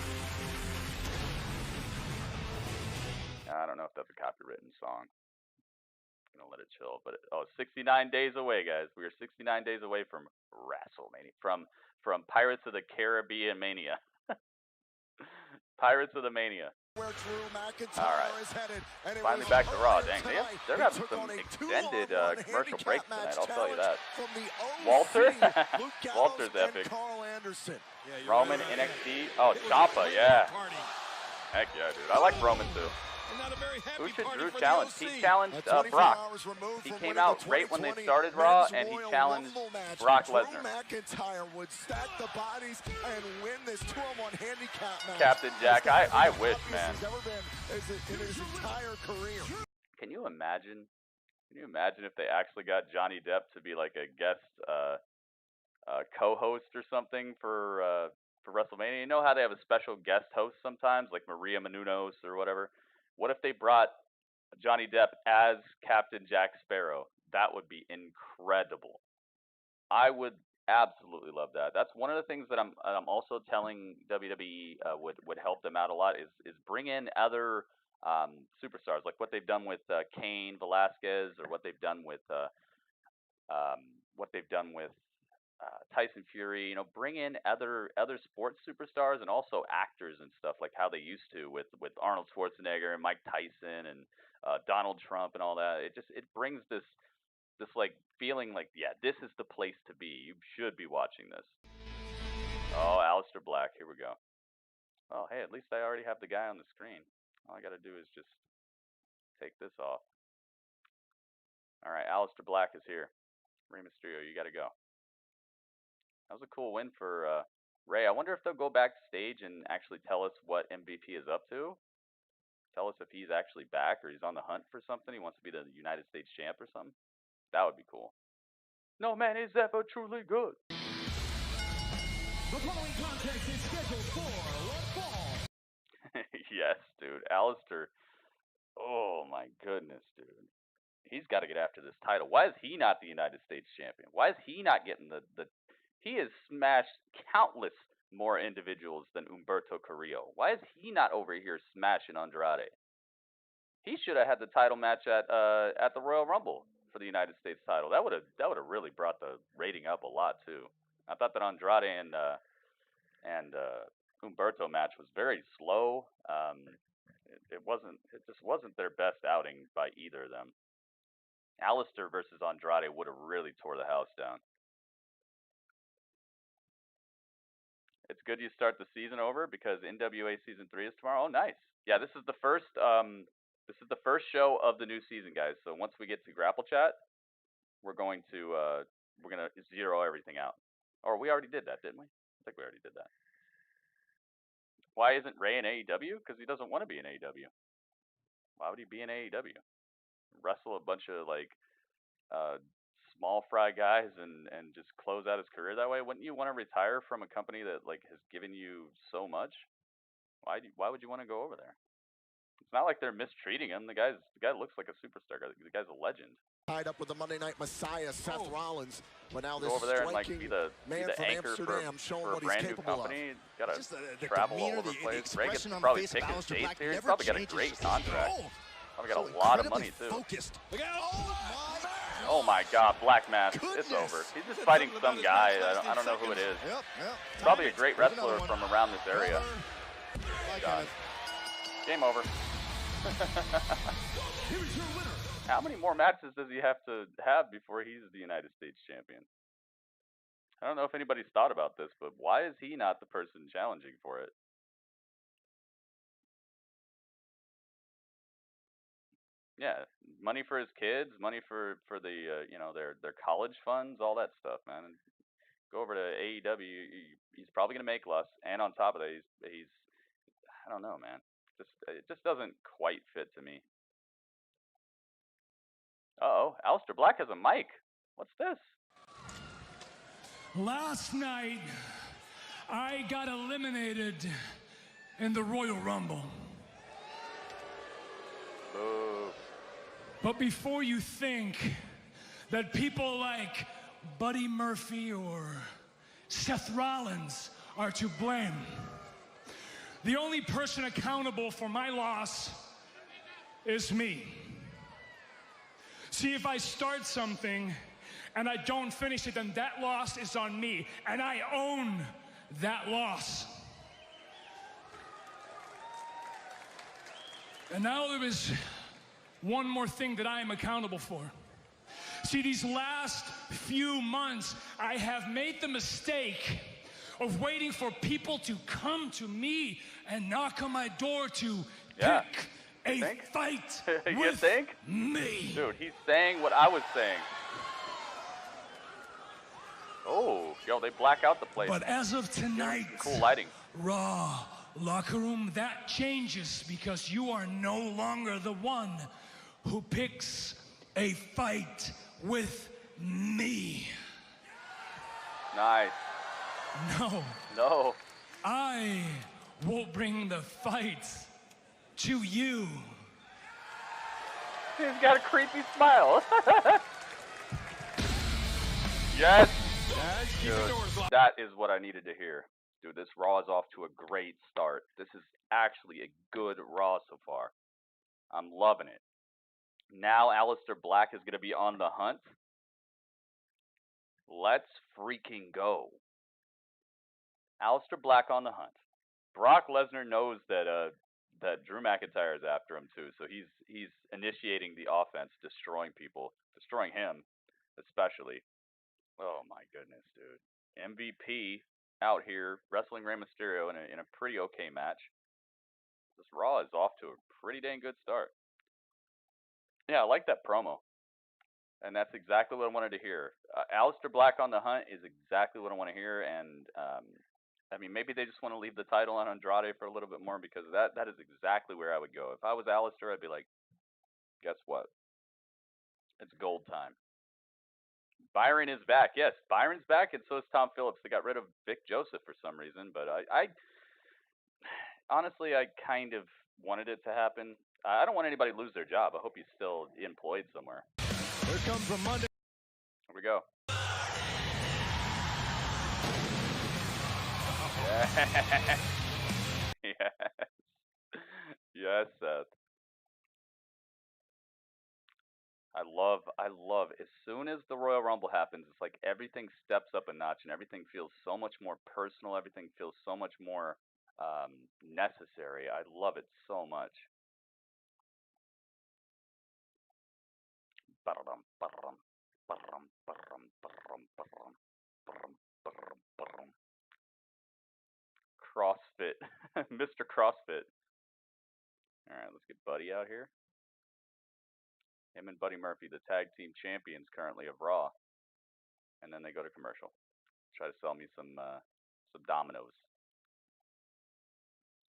I don't know if that's a copywritten song. I'm gonna let it chill. But 69 days away, guys. We are 69 days away from WrestleMania. From Pirates of the Caribbean Mania. Pirates of the Mania. All right. Finally back to Raw. Dang, they're having some extended commercial breaks tonight. I'll tell you that. Walter? Walter's epic. Roman, NXT. Oh, Ciampa, yeah. Heck yeah, dude. I like Roman too. Who should Drew challenge? He challenged Brock. He came out right when they started Raw, and he challenged Brock Lesnar. McIntyre would stack the bodies and win this 2-on-1 handicap match. Captain Jack, I wish, man. In his entire career. Can you imagine? If they actually got Johnny Depp to be like a guest co-host or something for WrestleMania? You know how they have a special guest host sometimes, like Maria Menounos or whatever? What if they brought Johnny Depp as Captain Jack Sparrow? That would be incredible. I would absolutely love that. That's one of the things that I'm also telling WWE would help them out a lot is bring in other superstars, like what they've done with Cain Velasquez, or what they've done with Tyson Fury. Bring in other sports superstars and also actors and stuff, like how they used to with Arnold Schwarzenegger and Mike Tyson and Donald Trump and all that. It brings this like feeling like, yeah, this is the place to be. You should be watching this. Oh, Aleister Black, here we go. Oh, hey, at least I already have the guy on the screen. All I got to do is just take this off. All right, Aleister Black is here. Rey Mysterio, you got to go. That was a cool win for Rey. I wonder if they'll go backstage and actually tell us what MVP is up to. Tell us if he's actually back or he's on the hunt for something. He wants to be the United States champ or something. That would be cool. No man is ever truly good. The following contest is scheduled for one fall. Yes, dude. Aleister. Oh, my goodness, dude. He's got to get after this title. Why is he not the United States champion? Why is he not getting the He has smashed countless more individuals than 𝐿berto Carrillo. Why is he not over here smashing Andrade? He should have had the title match at the Royal Rumble for the United States title. That would have really brought the rating up a lot too. I thought that Andrade and 𝐿berto match was very slow. It just wasn't their best outing by either of them. Aleister versus Andrade would have really tore the house down. It's good you start the season over because NWA season 3 is tomorrow. Oh, nice. Yeah, this is the first show of the new season, guys. So once we get to Grapple Chat, we're gonna zero everything out. Or we already did that, didn't we? I think we already did that. Why isn't Rey in AEW? Because he doesn't want to be in AEW. Why would he be in AEW? Wrestle a bunch of small fry guys and just close out his career that way? Wouldn't you want to retire from a company that has given you so much? Why would you want to go over there? It's not like they're mistreating him. The guy looks like a superstar. The guy's a legend. Tied up with the Monday Night Messiah, Seth Rollins, but now this go over there and be the man from anchor Amsterdam, showing for a what brand he's new capable company. of. Got to the travel all demeanor, over the place. Ray gets expression on the probably face of pick his Aleister dates Black here. He's never probably got a changes. great Just contract. so Probably got a lot of money too. Focused. Oh my God, Black Mask, it's over. He's just fighting some guy. I don't know who it is. Probably a great wrestler from around this area. God. Game over. How many more matches does he have to have before he's the United States champion? I don't know if anybody's thought about this, but why is he not the person challenging for it? Yeah, money for his kids, money for the their college funds, all that stuff, man. And go over to AEW, he's probably gonna make less, and on top of that, he's I don't know, man. It just doesn't quite fit to me. Uh-oh, Aleister Black has a mic. What's this? Last night, I got eliminated in the Royal Rumble. Boo. But before you think that people like Buddy Murphy or Seth Rollins are to blame, the only person accountable for my loss is me. See, if I start something and I don't finish it, then that loss is on me, and I own that loss. And now there is one more thing that I am accountable for. See, these last few months, I have made the mistake of waiting for people to come to me and knock on my door to pick a fight with me. Dude, he's saying what I was saying. Oh, yo, they black out the place. But as of tonight, cool lighting. Raw locker room, that changes because you are no longer the one who picks a fight with me. Nice. No. I will bring the fight to you. He's got a creepy smile. Yes. Dude, that is what I needed to hear. Dude, this Raw is off to a great start. This is actually a good Raw so far. I'm loving it. Now Aleister Black is going to be on the hunt. Let's freaking go. Aleister Black on the hunt. Brock Lesnar knows that Drew McIntyre is after him too, so he's initiating the offense, destroying people, destroying him especially. Oh my goodness, dude. MVP out here wrestling Rey Mysterio in a pretty okay match. This Raw is off to a pretty dang good start. Yeah, I like that promo. And that's exactly what I wanted to hear. Aleister Black on the hunt is exactly what I want to hear, and I mean, maybe they just want to leave the title on Andrade for a little bit more, because that is exactly where I would go. If I was Aleister, I'd be like, guess what? It's gold time. Byron is back. Yes, Byron's back, and so is Tom Phillips. They got rid of Vic Joseph for some reason, but I honestly, I kind of wanted it to happen. I don't want anybody to lose their job. I hope he's still employed somewhere. Here comes the Monday. Here we go. Yes. Yes, Seth. I love, as soon as the Royal Rumble happens, it's like everything steps up a notch and everything feels so much more personal. Everything feels so much more necessary. I love it so much. CrossFit. Mr. CrossFit. Alright, let's get Buddy out here. Him and Buddy Murphy, the tag team champions currently of Raw. And then they go to commercial. Try to sell me some dominoes.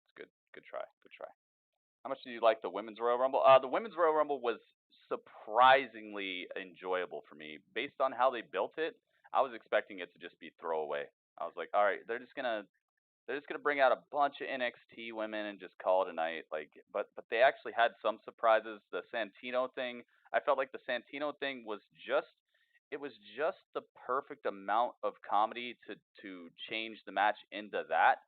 It's good. Good try. Good try. How much do you like the Women's Royal Rumble? The Women's Royal Rumble was surprisingly enjoyable for me. Based on how they built it, I was expecting it to just be throwaway. I was like, all right, they're just gonna bring out a bunch of NXT women and just call it a night. Like, but they actually had some surprises. The Santino thing, I felt like the Santino thing was just the perfect amount of comedy to change the match into that,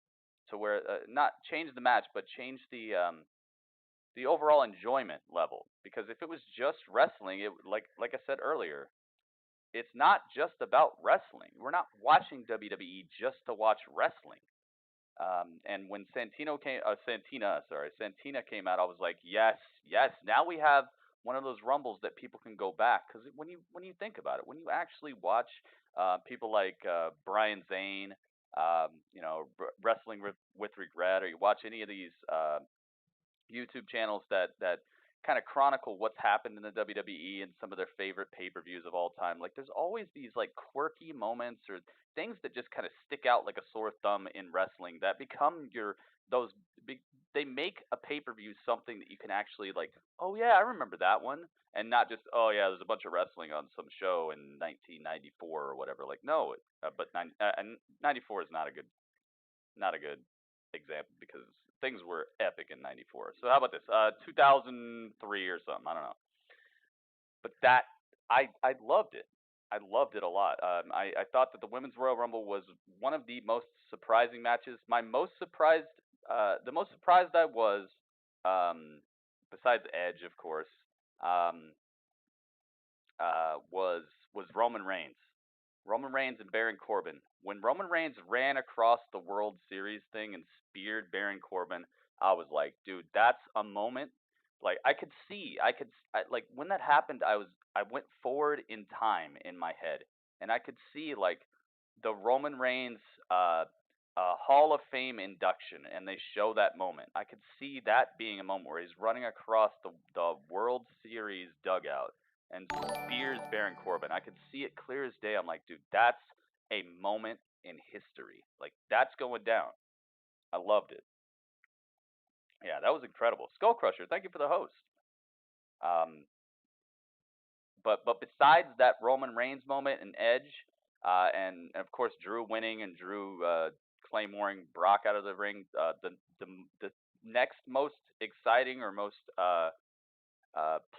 to where not change the match, but change the overall enjoyment level. Because if it was just wrestling, it like I said earlier, it's not just about wrestling. We're not watching WWE just to watch wrestling. And when Santina came out, I was like, yes. Now we have one of those Rumbles that people can go back. Because when you think about it, when you actually watch people like Brian Zane, Wrestling with Regret, or you watch any of these YouTube channels that kind of chronicle what's happened in the WWE and some of their favorite pay-per-views of all time. Like, there's always these like quirky moments or things that just kind of stick out like a sore thumb in wrestling that become they make a pay-per-view something that you can actually like, oh yeah, I remember that one, and not just, oh yeah, there's a bunch of wrestling on some show in 1994 or whatever. Like, no, but 94 is not a good example because things were epic in 94. So how about this? 2003 or something. I don't know. But that, I loved it. I loved it a lot. I thought that the Women's Royal Rumble was one of the most surprising matches. The most surprised I was, besides Edge, of course, was Roman Reigns. Roman Reigns and Baron Corbin. When Roman Reigns ran across the World Series thing and speared Baron Corbin, I was like, dude, that's a moment. Like, like when that happened, I went forward in time in my head, and I could see like the Roman Reigns Hall of Fame induction, and they show that moment. I could see that being a moment where he's running across the World Series dugout and spears Baron Corbin. I could see it clear as day. I'm like, dude, that's a moment in history. Like, that's going down. I loved it. Yeah, that was incredible. Skull Crusher, thank you for the host. But besides that Roman Reigns moment and Edge, and of course Drew winning and Drew claymoring Brock out of the ring, the next most exciting or most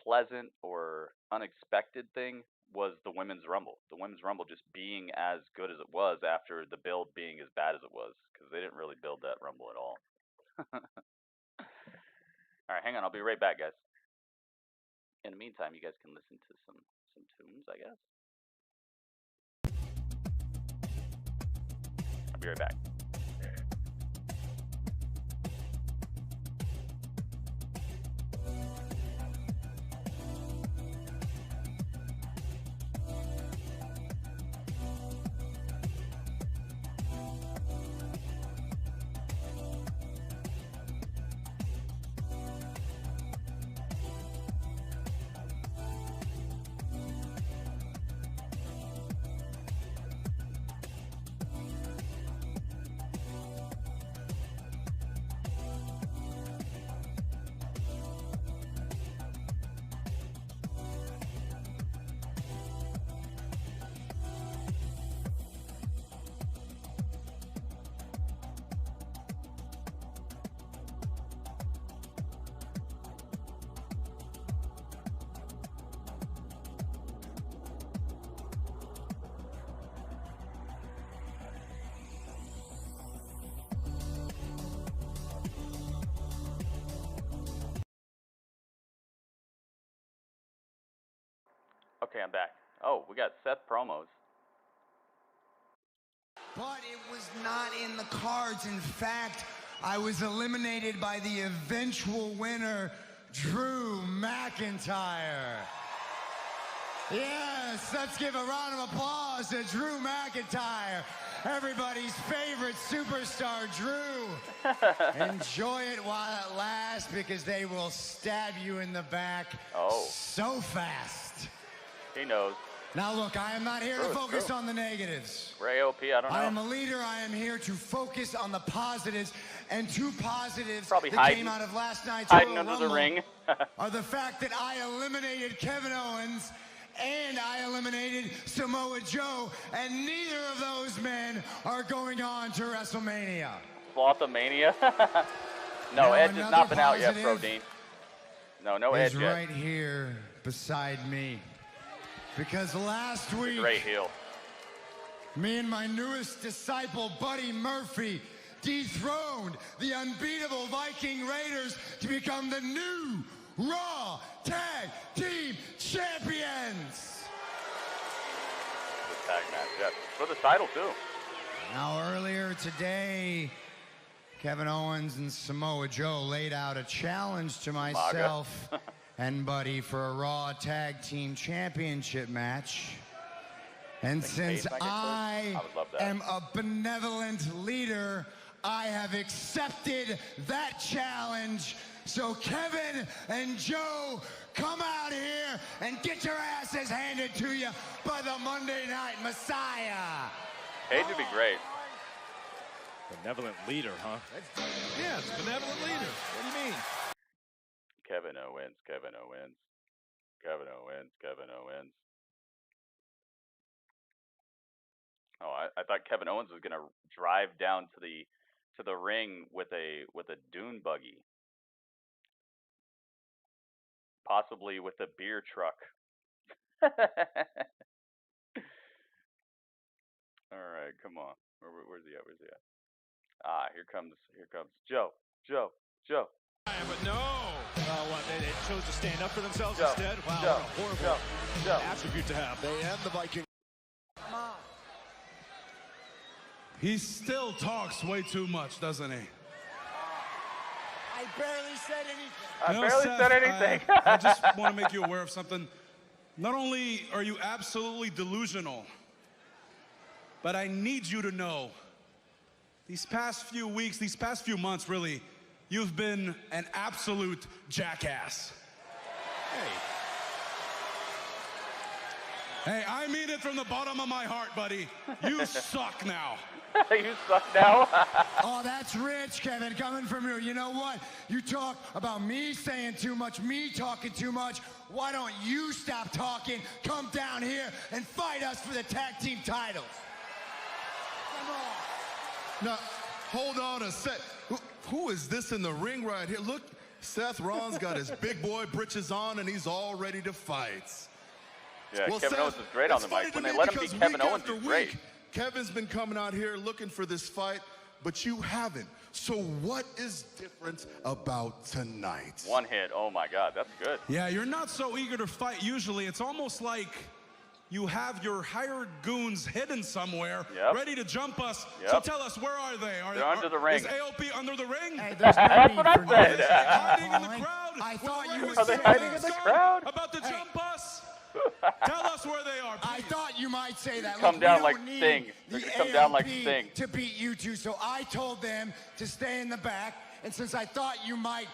pleasant or unexpected thing was the Women's Rumble. The Women's Rumble just being as good as it was after the build being as bad as it was, because they didn't really build that Rumble at all. All right, hang on. I'll be right back, guys. In the meantime, you guys can listen to some tunes, I guess. I'll be right back. Okay, I'm back. Oh, we got Seth promos. But it was not in the cards. In fact, I was eliminated by the eventual winner, Drew McIntyre. Yes, let's give a round of applause to Drew McIntyre, everybody's favorite superstar, Drew. Enjoy it while it lasts, because they will stab you in the back so fast. He knows. Now look, I am not here to focus on the negatives. Ray OP, I don't know. I am a leader. I am here to focus on the positives. And two positives Probably that came out of last night's hiding Royal under Rumble the ring. are the fact that I eliminated Kevin Owens and I eliminated Samoa Joe, and neither of those men are going on to WrestleMania. Slothamania? No, Edge has not been out yet, Pro Dean. No Edge yet. Right here beside me. Because last week, great heel. Me and my newest disciple, Buddy Murphy, dethroned the unbeatable Viking Raiders to become the new Raw Tag Team Champions. The tag match, yeah. For the title, too. Now, earlier today, Kevin Owens and Samoa Joe laid out a challenge to myself and Buddy for a Raw Tag Team Championship match. And since I am a benevolent leader, I have accepted that challenge. So Kevin and Joe, come out here and get your asses handed to you by the Monday Night Messiah. Paige would be great. Benevolent leader, huh? Yeah, it's benevolent leader. What do you mean? Kevin Owens, Kevin Owens, Kevin Owens, Kevin Owens. Oh, I thought Kevin Owens was gonna drive down to the ring with a dune buggy, possibly with a beer truck. All right, come on. Where's he at? Where's he at? Ah, here comes Joe. But no. What, they chose to stand up for themselves Joe, instead? Wow, Joe, what a horrible attribute to have. They end the Viking. He still talks way too much, doesn't he? I barely said anything. I barely said anything. I just want to make you aware of something. Not only are you absolutely delusional, but I need you to know, these past few weeks, these past few months, really, you've been an absolute jackass. Hey, I mean it from the bottom of my heart, buddy. You suck now. You suck now? Oh, that's rich, Kevin, coming from you. You know what? You talk about me saying too much, me talking too much. Why don't you stop talking, come down here, and fight us for the tag team titles? Come on. Now, hold on a sec. Who is this in the ring right here? Look, Seth Rollins got his big boy britches on, and he's all ready to fight. Yeah, well, Kevin Seth, Owens is great on the mic. When they let him be Kevin Owens, he's great. Kevin's been coming out here looking for this fight, but you haven't. So what is different about tonight? One hit. Oh, my God. That's good. Yeah, you're not so eager to fight usually. It's almost like you have your hired goons hidden somewhere, ready to jump us. So tell us, where are they? They're under the ring. Is AOP under the ring? Hey, that's what I said. Hiding in the crowd? I thought you Are they hiding in the crowd? About to jump us? Tell us where they are, please. I thought you might say that. Come down like Sting. They're going to come down like Sting. To beat you two, so I told them to stay in the back, and since I thought you might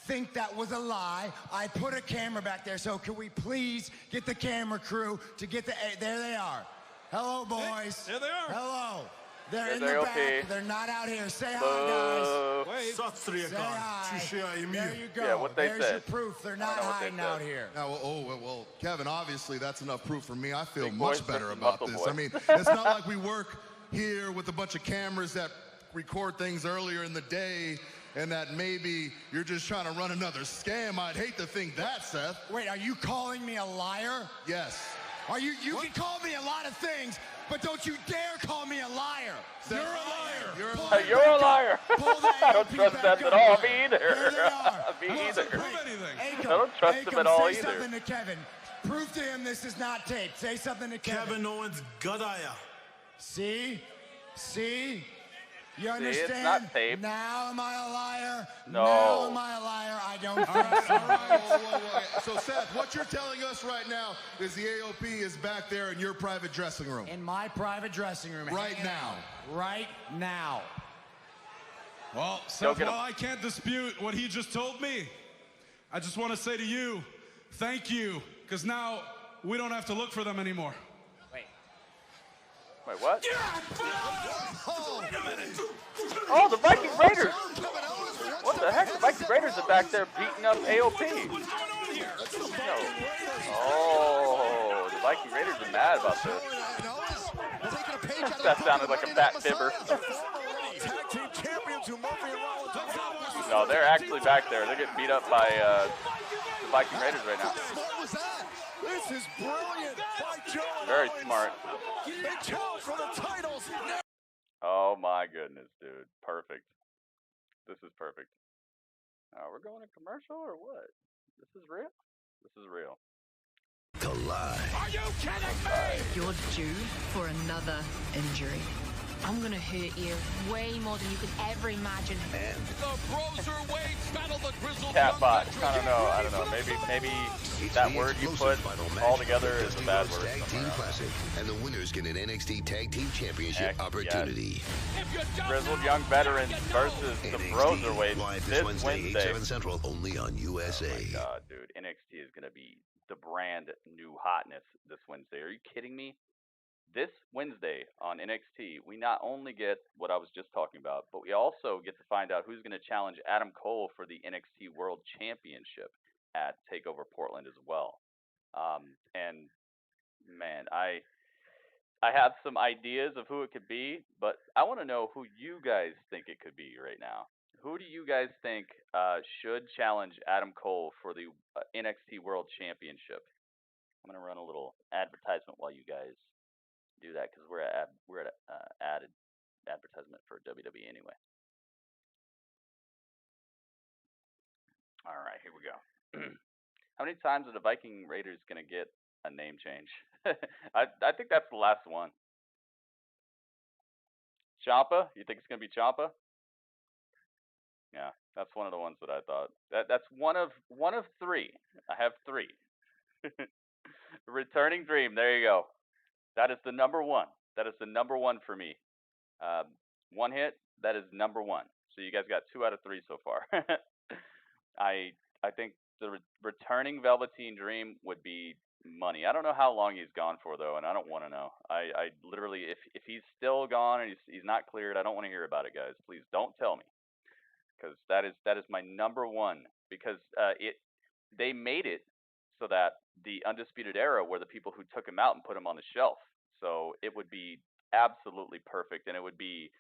think that was a lie, I put a camera back there. So could we please get the camera crew to get the... There they are. Hello, boys. There they are. Hello. They're in There's the AOP. back. They're not out here. Say hi, guys. Wait. Say hi. There you go. Yeah, what they There's said. your proof. They're not hiding out here. Now, well, Kevin, obviously that's enough proof for me. I feel Big much boys better versus about muscle this. boys. I mean, it's not like we work here with a bunch of cameras that record things earlier in the day and that maybe you're just trying to run another scam. I'd hate to think that, Seth. Wait, are you calling me a liar? Yes. Are you can call me a lot of things, but don't you dare call me a liar. Seth, You're a liar. You're a liar. I don't trust Seth at all. Me either. There they are. Me either. Prove anything. A'Kam, I don't trust him at all say either. something to Kevin. Prove to him this is not taped. Say something to Kevin. Kevin Owens, 𝐿𝐼𝐼𝐼. See? See? You understand? It's not taped. Now am I a liar? No. Now am I a liar? I don't think so. All right. Whoa. So, Seth, what you're telling us right now is the AOP is back there in your private dressing room. In my private dressing room. Right now. Right now. Well, Seth, while I can't dispute what he just told me, I just want to say to you, thank you, because now we don't have to look for them anymore. Wait, what? Oh, Oh, the Viking Raiders! What the heck? The Viking Raiders are back there beating up AOP. Oh, the Viking Raiders are mad about this. That sounded like a fat fibber. No, they're actually back there. They're getting beat up by the Viking Raiders right now. What was that? This is brilliant by Joe. Very smart. They challenge for the titles. Oh my goodness, dude. Perfect. This is perfect. We're going to commercial or what? This is real? This is real. Collide. Are you kidding me? You're due for another injury. I'm gonna hurt you way more than you could ever imagine. And the Broserweights battle the grizzled Catbot. I don't know. Maybe that word you put all together is a bad word. Tag Team Classic, and the winners get an NXT Tag Team Championship opportunity. Grizzled Young Veterans versus the Broserweights live this Wednesday, 8, 7 Central, only on USA. Oh my God, dude. NXT is gonna be the brand new hotness this Wednesday. Are you kidding me? This Wednesday on NXT, we not only get what I was just talking about, but we also get to find out who's going to challenge Adam Cole for the NXT World Championship at TakeOver Portland as well. And man, I have some ideas of who it could be, but I want to know who you guys think it could be right now. Who do you guys think should challenge Adam Cole for the NXT World Championship? I'm going to run a little advertisement while you guys do that, because we're at added advertisement for WWE anyway. All right, here we go. How many times are the Viking Raiders gonna get a name change? I think that's the last one. Ciampa? You think it's gonna be Ciampa? Yeah, that's one of the ones that I thought. That's one of three. I have three. Returning Dream. There you go. That is the number one. That is the number one for me. One hit, that is number one. So you guys got 2 out of 3 so far. I think the returning Velveteen Dream would be money. I don't know how long he's gone for though, and I don't want to know. I literally, if he's still gone and he's not cleared, I don't want to hear about it, guys. Please don't tell me, because that is my number one. Because they made it so that the Undisputed Era were the people who took him out and put him on the shelf. So it would be absolutely perfect, and it would be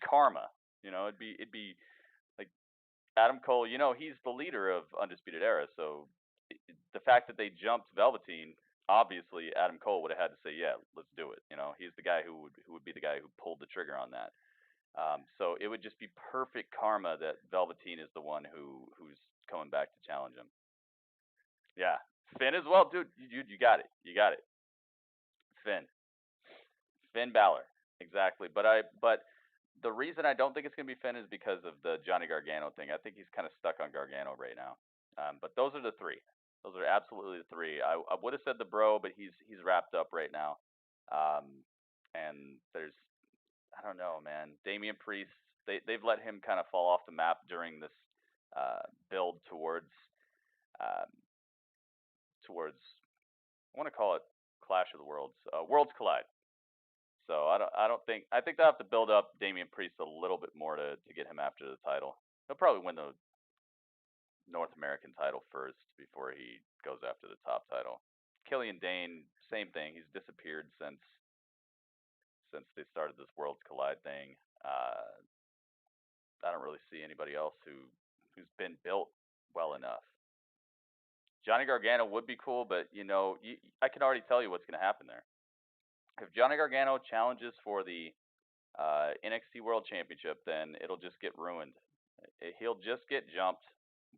karma. You know, it'd be like Adam Cole. You know, he's the leader of Undisputed Era. So the fact that they jumped Velveteen, obviously Adam Cole would have had to say, yeah, let's do it. You know, he's the guy who would be the guy who pulled the trigger on that. So it would just be perfect karma that Velveteen is the one who's coming back to challenge him. Yeah. Finn as well, dude. You got it. You got it. Finn Balor, exactly. But the reason I don't think it's gonna be Finn is because of the Johnny Gargano thing. I think he's kind of stuck on Gargano right now. But those are the 3. Those are absolutely the 3. I would have said the Bro, but he's wrapped up right now. And there's, I don't know, man. Damian Priest. They've let him kind of fall off the map during this build towards. I want to call it Clash of the Worlds, Worlds Collide. So I think they'll have to build up Damian Priest a little bit more to get him after the title. He'll probably win the North American title first before he goes after the top title. Killian Dane, same thing. He's disappeared since they started this Worlds Collide thing. I don't really see anybody else who's been built well enough. Johnny Gargano would be cool, but you know, I can already tell you what's going to happen there. If Johnny Gargano challenges for the NXT World Championship, then it'll just get ruined. He'll just get jumped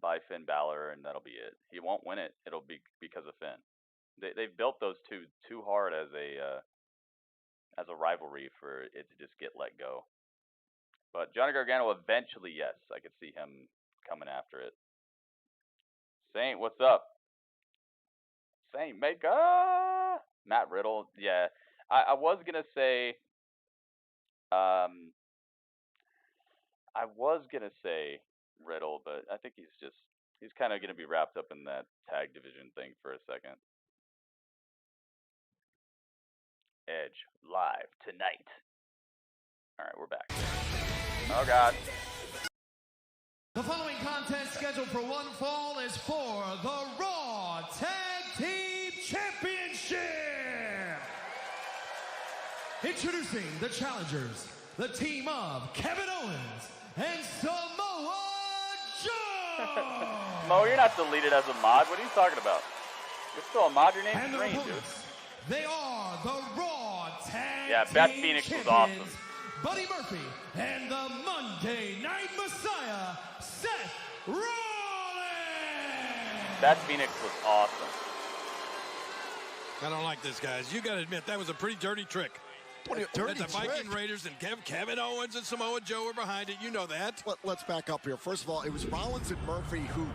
by Finn Balor, and that'll be it. He won't win it. It'll be because of Finn. They've built those two too hard as a rivalry for it to just get let go. But Johnny Gargano eventually, yes, I could see him coming after it. Saint, what's up? Saint Maker, Matt Riddle, yeah. I was gonna say, Riddle, but I think he's kind of gonna be wrapped up in that tag division thing for a second. Edge live tonight. All right, we're back. Oh God. The following contest scheduled for one fall is for the Raw Tag Team Championship. Introducing the challengers, the team of Kevin Owens and Samoa Joe. Mo, you're not deleted as a mod. What are you talking about? You're still a mod. Your name's And their Strange, dude. opponents, they are the Raw Tag Yeah, Team Beth Phoenix was Champions, awesome. Buddy Murphy and the Monday Night Messiah, Seth Rollins. Beth Phoenix was awesome. I don't like this, guys. You got to admit, that was a pretty dirty trick. Dirty the Viking Raiders and Kevin Owens and Samoa Joe were behind it. You know that. Let's back up here. First of all, it was Rollins and Murphy who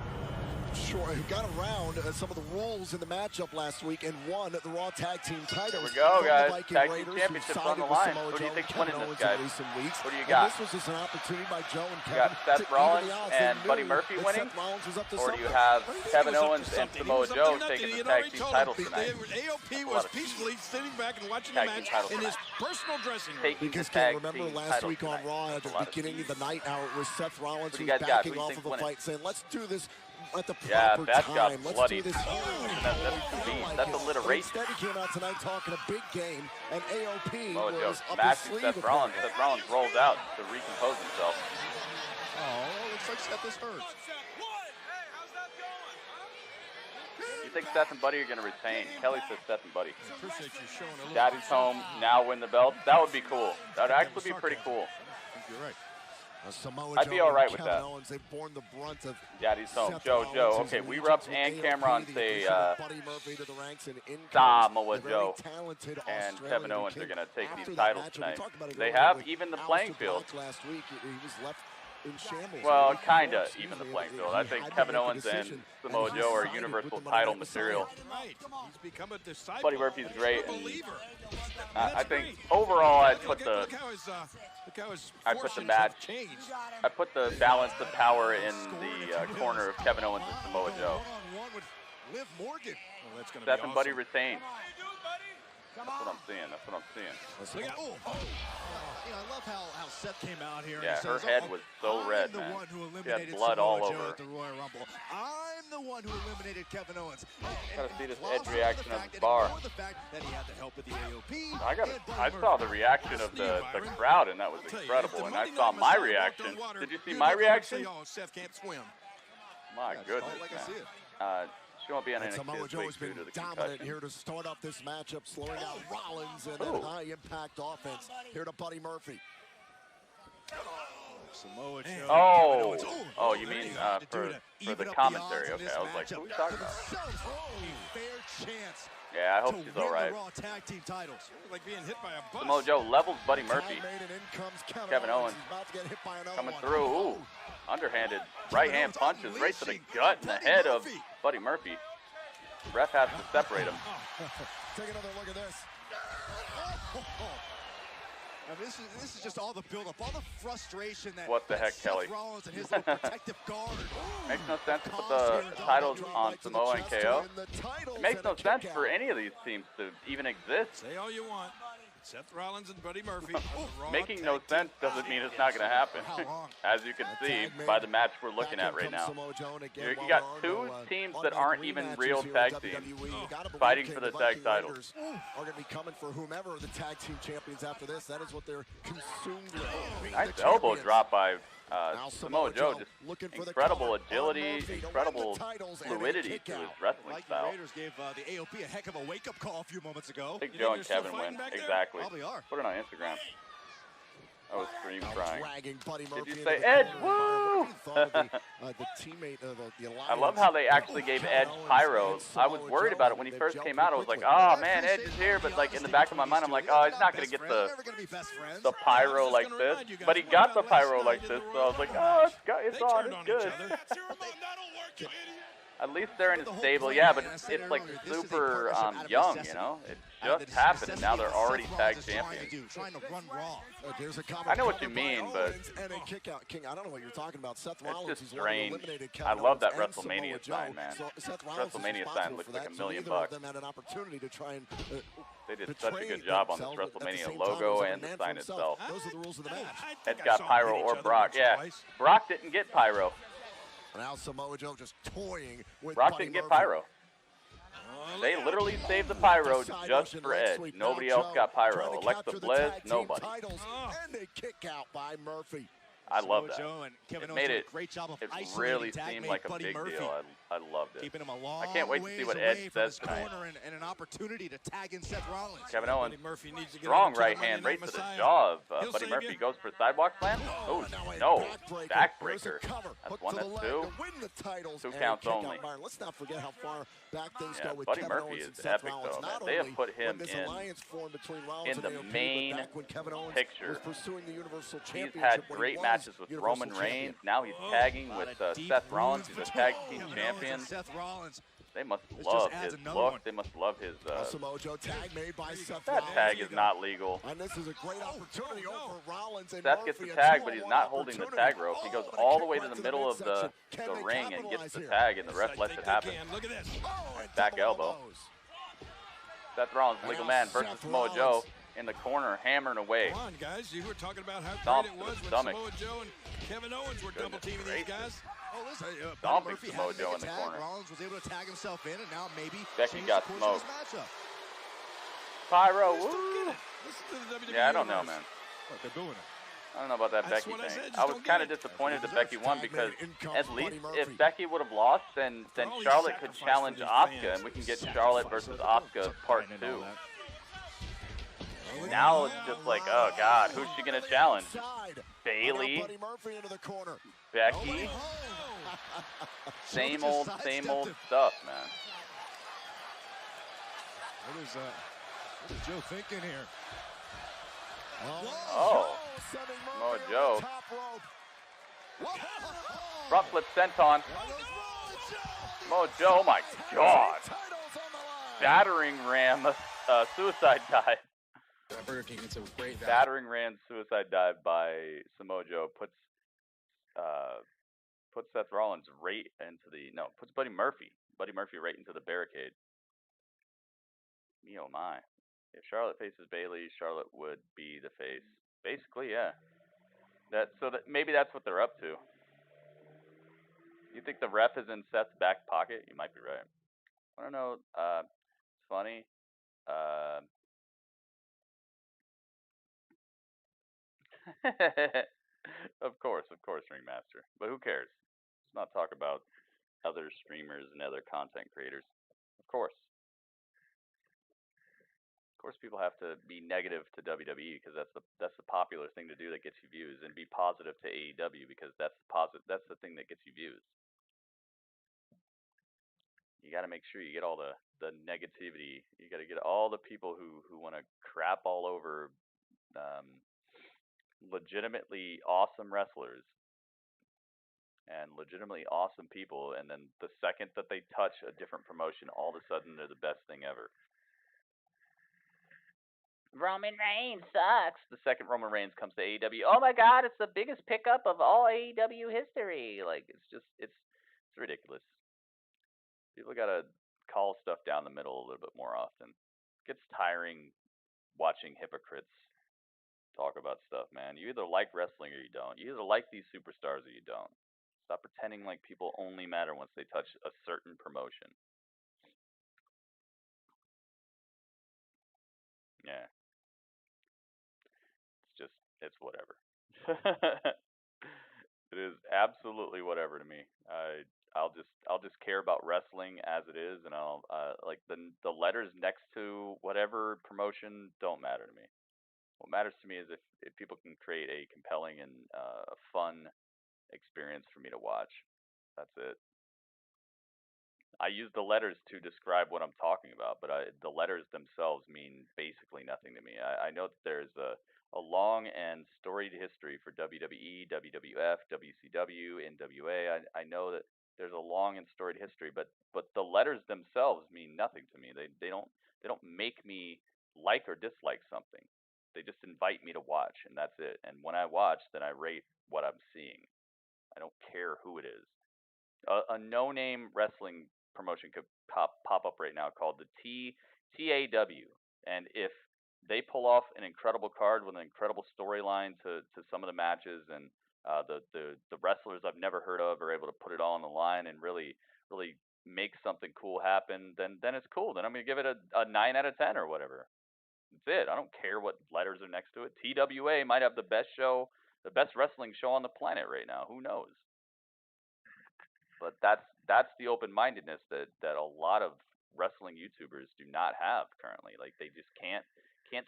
got around some of the rules in the matchup last week and won the Raw Tag Team title. Here we go, guys. Tag Team Championship's on the line. Who do you think's winning this, guys? Who do you got? This was just an opportunity by Joe and You Kevin. got Seth Rollins and Buddy Murphy winning? Or do you have Kevin Owens and Samoa Joe taking the tag team titles tonight? AOP was peacefully sitting back and watching the match in his personal dressing room. Because can't remember last week on Raw at the beginning of the night how it was Seth Rollins who was backing off of a fight saying, let's do this at the proper Beth time. got Let's bloody. do this here. That's alliteration. Instead, he came out tonight talking a big game, and AOP Samoa Joe was up his smashing sleeve. Seth Rollins. Seth Rollins rolls out to recompose himself. Oh, looks like Seth is hurt. You think Seth and Buddy are going to retain? Kelly says Seth and Buddy. Appreciate you showing a little. Daddy's home, now win the belt. That would be cool. That would actually be pretty cool. You're right. I'd be all right with that. Owens, they've borne the brunt of Daddy's home. Seth Joe. Rollins, Okay, who's we in rubbed touch with and AOP, Cameron the say addition of Buddy Murphy to the ranks, and in comes Samoa the very Joe talented and Australian Kevin who Owens came are going to take after these that titles match, and we tonight. talked about it They earlier have with even the Aleister playing field. Black last week, he was left in shambles. Well, He kind of refused even the it. playing He field. I had think to Kevin make a Owens and decision, Samoa and he Joe are sided with universal the title Monday Night material. Right. He's become a disciple. Buddy Murphy's great. A And, believer. I think overall I'd put the Look how his I put the fortunes match. have changed. I put the balance of power in the corner of Kevin Owens and Samoa Joe. One-on-one with Liv Morgan. Well, that's gonna Seth be and Buddy awesome. retain. That's what I'm seeing. That's what I'm seeing. You know, I love how Seth came out here. Yeah, and her says, head was so red, I'm the man. one who She had eliminated blood Samoa all Joe over her. at the Royal Rumble. I'm the one who eliminated Kevin Owens. Gotta see this glossed Edge over reaction the of fact the and bar. ignored the fact that he had the help of the AOP. I saw the reaction of the crowd, and that was incredible. And I saw my reaction. Did you see my reaction? Seth can't swim. My goodness, man. She won't be on NXT Samoa this Joe week has been due to the dominant concussion. here to start off this matchup, slowing out Rollins and that high-impact offense. Here to Buddy Murphy. Samoa Joe. Oh, you mean for the commentary? Okay, I was like, who are we talking about? Fair chance. Yeah, I hope she's all right. Raw tag team titles. Like being hit by a bus. Samoa Joe levels Buddy Murphy. Kevin Owens He's about to get hit by another coming one. through. Ooh, underhanded right hand punches right to the gut and the head of Buddy Murphy. Ref has to separate him. Take another look at this. Now this is just all the buildup, all the frustration that. What the heck, Seth Kelly? Rollins and his little protective guard. Makes no sense to put the titles on Samoa and KO. It makes no sense for any of these teams to even exist. Say all you want. Seth Rollins and Buddy Murphy. Making no sense doesn't mean it's not going to happen. As you can see by the match we're looking at right now. You got two teams that aren't even real tag teams fighting for the tag titles. Are going to be coming for whomever the tag team champions after this. That is what they're consumed with. Nice elbow drop by Samoa Joe. Just incredible agility, incredible fluidity to his wrestling style. Raiders gave the AOP a heck of a wake-up call a few moments ago. I think Joe and Kevin win. Exactly. Probably are. Put it on Instagram. Oh, scream crying. Did you say Edge? Woo! I love how they actually gave Edge pyro. I was worried about it when he first came out. I was like, oh man, Edge is here. But like in the back of my mind, I'm like, oh, he's not gonna get the pyro like this. But he got the pyro like this, so I was like, oh, it's on, it's good. At least they're in a stable, yeah, but it's like super young, you know? It just happened, and now they're already tag champions. I know what you mean, but I don't know what you're talking about. Seth Rollins, it's just strange. I love that WrestleMania sign, man. WrestleMania sign looks like $1 million. They did such a good job on this WrestleMania logo and the sign itself. Edge got pyro or Brock. Yeah, Brock didn't get pyro. Now Samoa Joe just toying with Brock didn't get pyro. They literally saved the pyro just for Edge. Nobody else got pyro. Alexa Bliss, nobody. And a kick out by Murphy. I love that. It made it really seemed like a big deal. I loved it. I can't wait to see what Edge says tonight. And an opportunity to tag in Seth Rollins. Kevin Owens, strong right hand right to the jaw of Buddy Murphy. Goes for sidewalk slam. Oh, no. Backbreaker. That's one, that's two. 2 counts only. Let's not forget how far back things go with Buddy Murphy is epic, though, man. They have put him in the main picture. He's had great matches with Roman Reigns. Now he's tagging with Seth Rollins. He's a tag team champion. They must love his look. They must love his. That tag is not legal. And this is a great opportunity over Rollins. Seth gets the tag, but he's not holding the tag rope. He goes all the way to the middle of the ring and gets the tag, and the ref lets it happen. Back elbow. Seth Rollins, legal man versus Samoa Joe. In the corner, hammering away. Come on, guys. You were talking about how great it was when stomach. Samoa Joe and Kevin Owens were double teaming these guys. Oh, listen, Stomping Samoa Joe in the corner. Rollins was able to tag himself in, and now maybe Becky got smoked. Pyro, woo! Yeah, I don't know, man. They're doing it. I don't know about that Becky thing. I was kind of disappointed that Becky won because at least if Becky would have lost, then Charlotte could challenge Asuka, and we can get Charlotte versus Asuka part 2. Now it's just like, oh God, who's she gonna challenge? Bayley, Becky, same old stuff, man. What is Joe thinking here? Oh, Samoa Joe. Front flip senton. Samoa Joe, oh my God. Battering ram, suicide dive. Burger King, it's a great value. Battering ram suicide dive by Samoa Joe puts Seth Rollins right into puts Buddy Murphy right into the barricade. Oh my. If Charlotte faces Bayley, Charlotte would be the face. Basically, yeah. Maybe that's what they're up to. You think the ref is in Seth's back pocket? You might be right. I don't know. It's funny. Of course, Ringmaster. But who cares? Let's not talk about other streamers and other content creators. Of course, people have to be negative to WWE because that's the popular thing to do that gets you views, and be positive to AEW because that's the thing that gets you views. You got to make sure you get all the negativity. You got to get all the people who want to crap all over legitimately awesome wrestlers and legitimately awesome people, and then the second that they touch a different promotion, all of a sudden they're the best thing ever. Roman Reigns sucks. The second Roman Reigns comes to AEW, oh my God, it's the biggest pickup of all AEW history. Like, it's ridiculous. People gotta call stuff down the middle a little bit more often. It gets tiring watching hypocrites talk about stuff, man. You either like wrestling or you don't. You either like these superstars or you don't. Stop pretending like people only matter once they touch a certain promotion. Yeah. It's whatever. It is absolutely whatever to me. I'll just care about wrestling as it is, and I'll like the letters next to whatever promotion don't matter to me. What matters to me is if people can create a compelling and fun experience for me to watch. That's it. I use the letters to describe what I'm talking about, but the letters themselves mean basically nothing to me. I know that there's a long and storied history for WWE, WWF, WCW, NWA. I know that there's a long and storied history, but the letters themselves mean nothing to me. They don't make me like or dislike something. They just invite me to watch, and that's it. And when I watch, then I rate what I'm seeing. I don't care who it is. A no-name wrestling promotion could pop up right now called the TAW, and if they pull off an incredible card with an incredible storyline to some of the matches, and the wrestlers I've never heard of are able to put it all on the line and really make something cool happen, then it's cool. Then I'm gonna give it a 9 out of 10 or whatever. That's it. I don't care what letters are next to it. TWA might have the best wrestling show on the planet right now. Who knows? But that's the open-mindedness that a lot of wrestling YouTubers do not have currently. Like, they just can't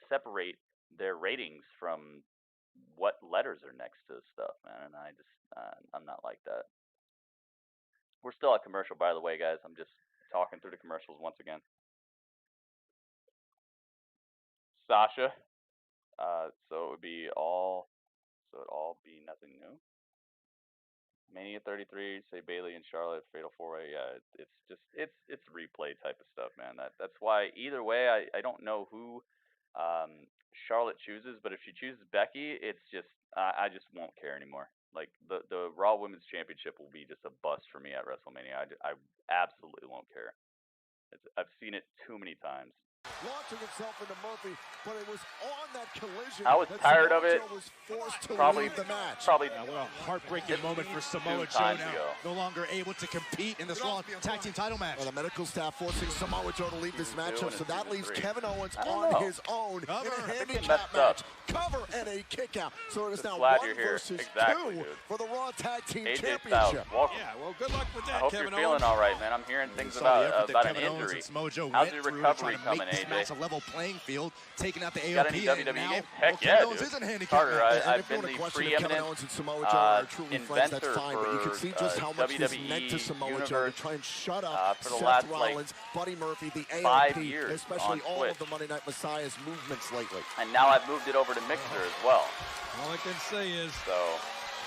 separate their ratings from what letters are next to stuff, man. And I'm not like that. We're still at commercial, by the way, guys. I'm just talking through the commercials once again. Sasha. So it'd all be nothing new. Mania 33, say Bayley and Charlotte, Fatal 4-Way. Yeah, it's replay type of stuff, man. That's why either way, I don't know who Charlotte chooses, but if she chooses Becky, it's just I just won't care anymore. Like the Raw Women's Championship will be just a bust for me at WrestleMania. I absolutely won't care. I've seen it too many times. Launching himself into Murphy, but it was on that collision. I was tired of it. Was forced to Probably leave the match. Probably what a heartbreaking moment for Samoa Joe now. No longer able to compete in this Raw Tag Team title match. Well, the medical staff forcing Samoa Joe to leave this matchup, so that leaves Kevin Owens on his own in a handicap match. Cover and a kick out. So it is now 1 versus 2 for the Raw Tag Team Championship. Yeah, well, good luck with that, I hope Kevin you're feeling all right, man. I'm hearing things about an injury. How's your recovery coming, AJ? A level playing field, taking out the AOP. Got any WWE games? Heck yeah, dude. Carter, I've been the preeminent inventor for you can see just how much this meant to Samoa Joe to try and shut up for the Seth last Rollins, Buddy Murphy, the 5 AOP, years, especially all of the Monday Night Messiah's movements lately. And now I've moved it over to Mixer as well. All I can say is,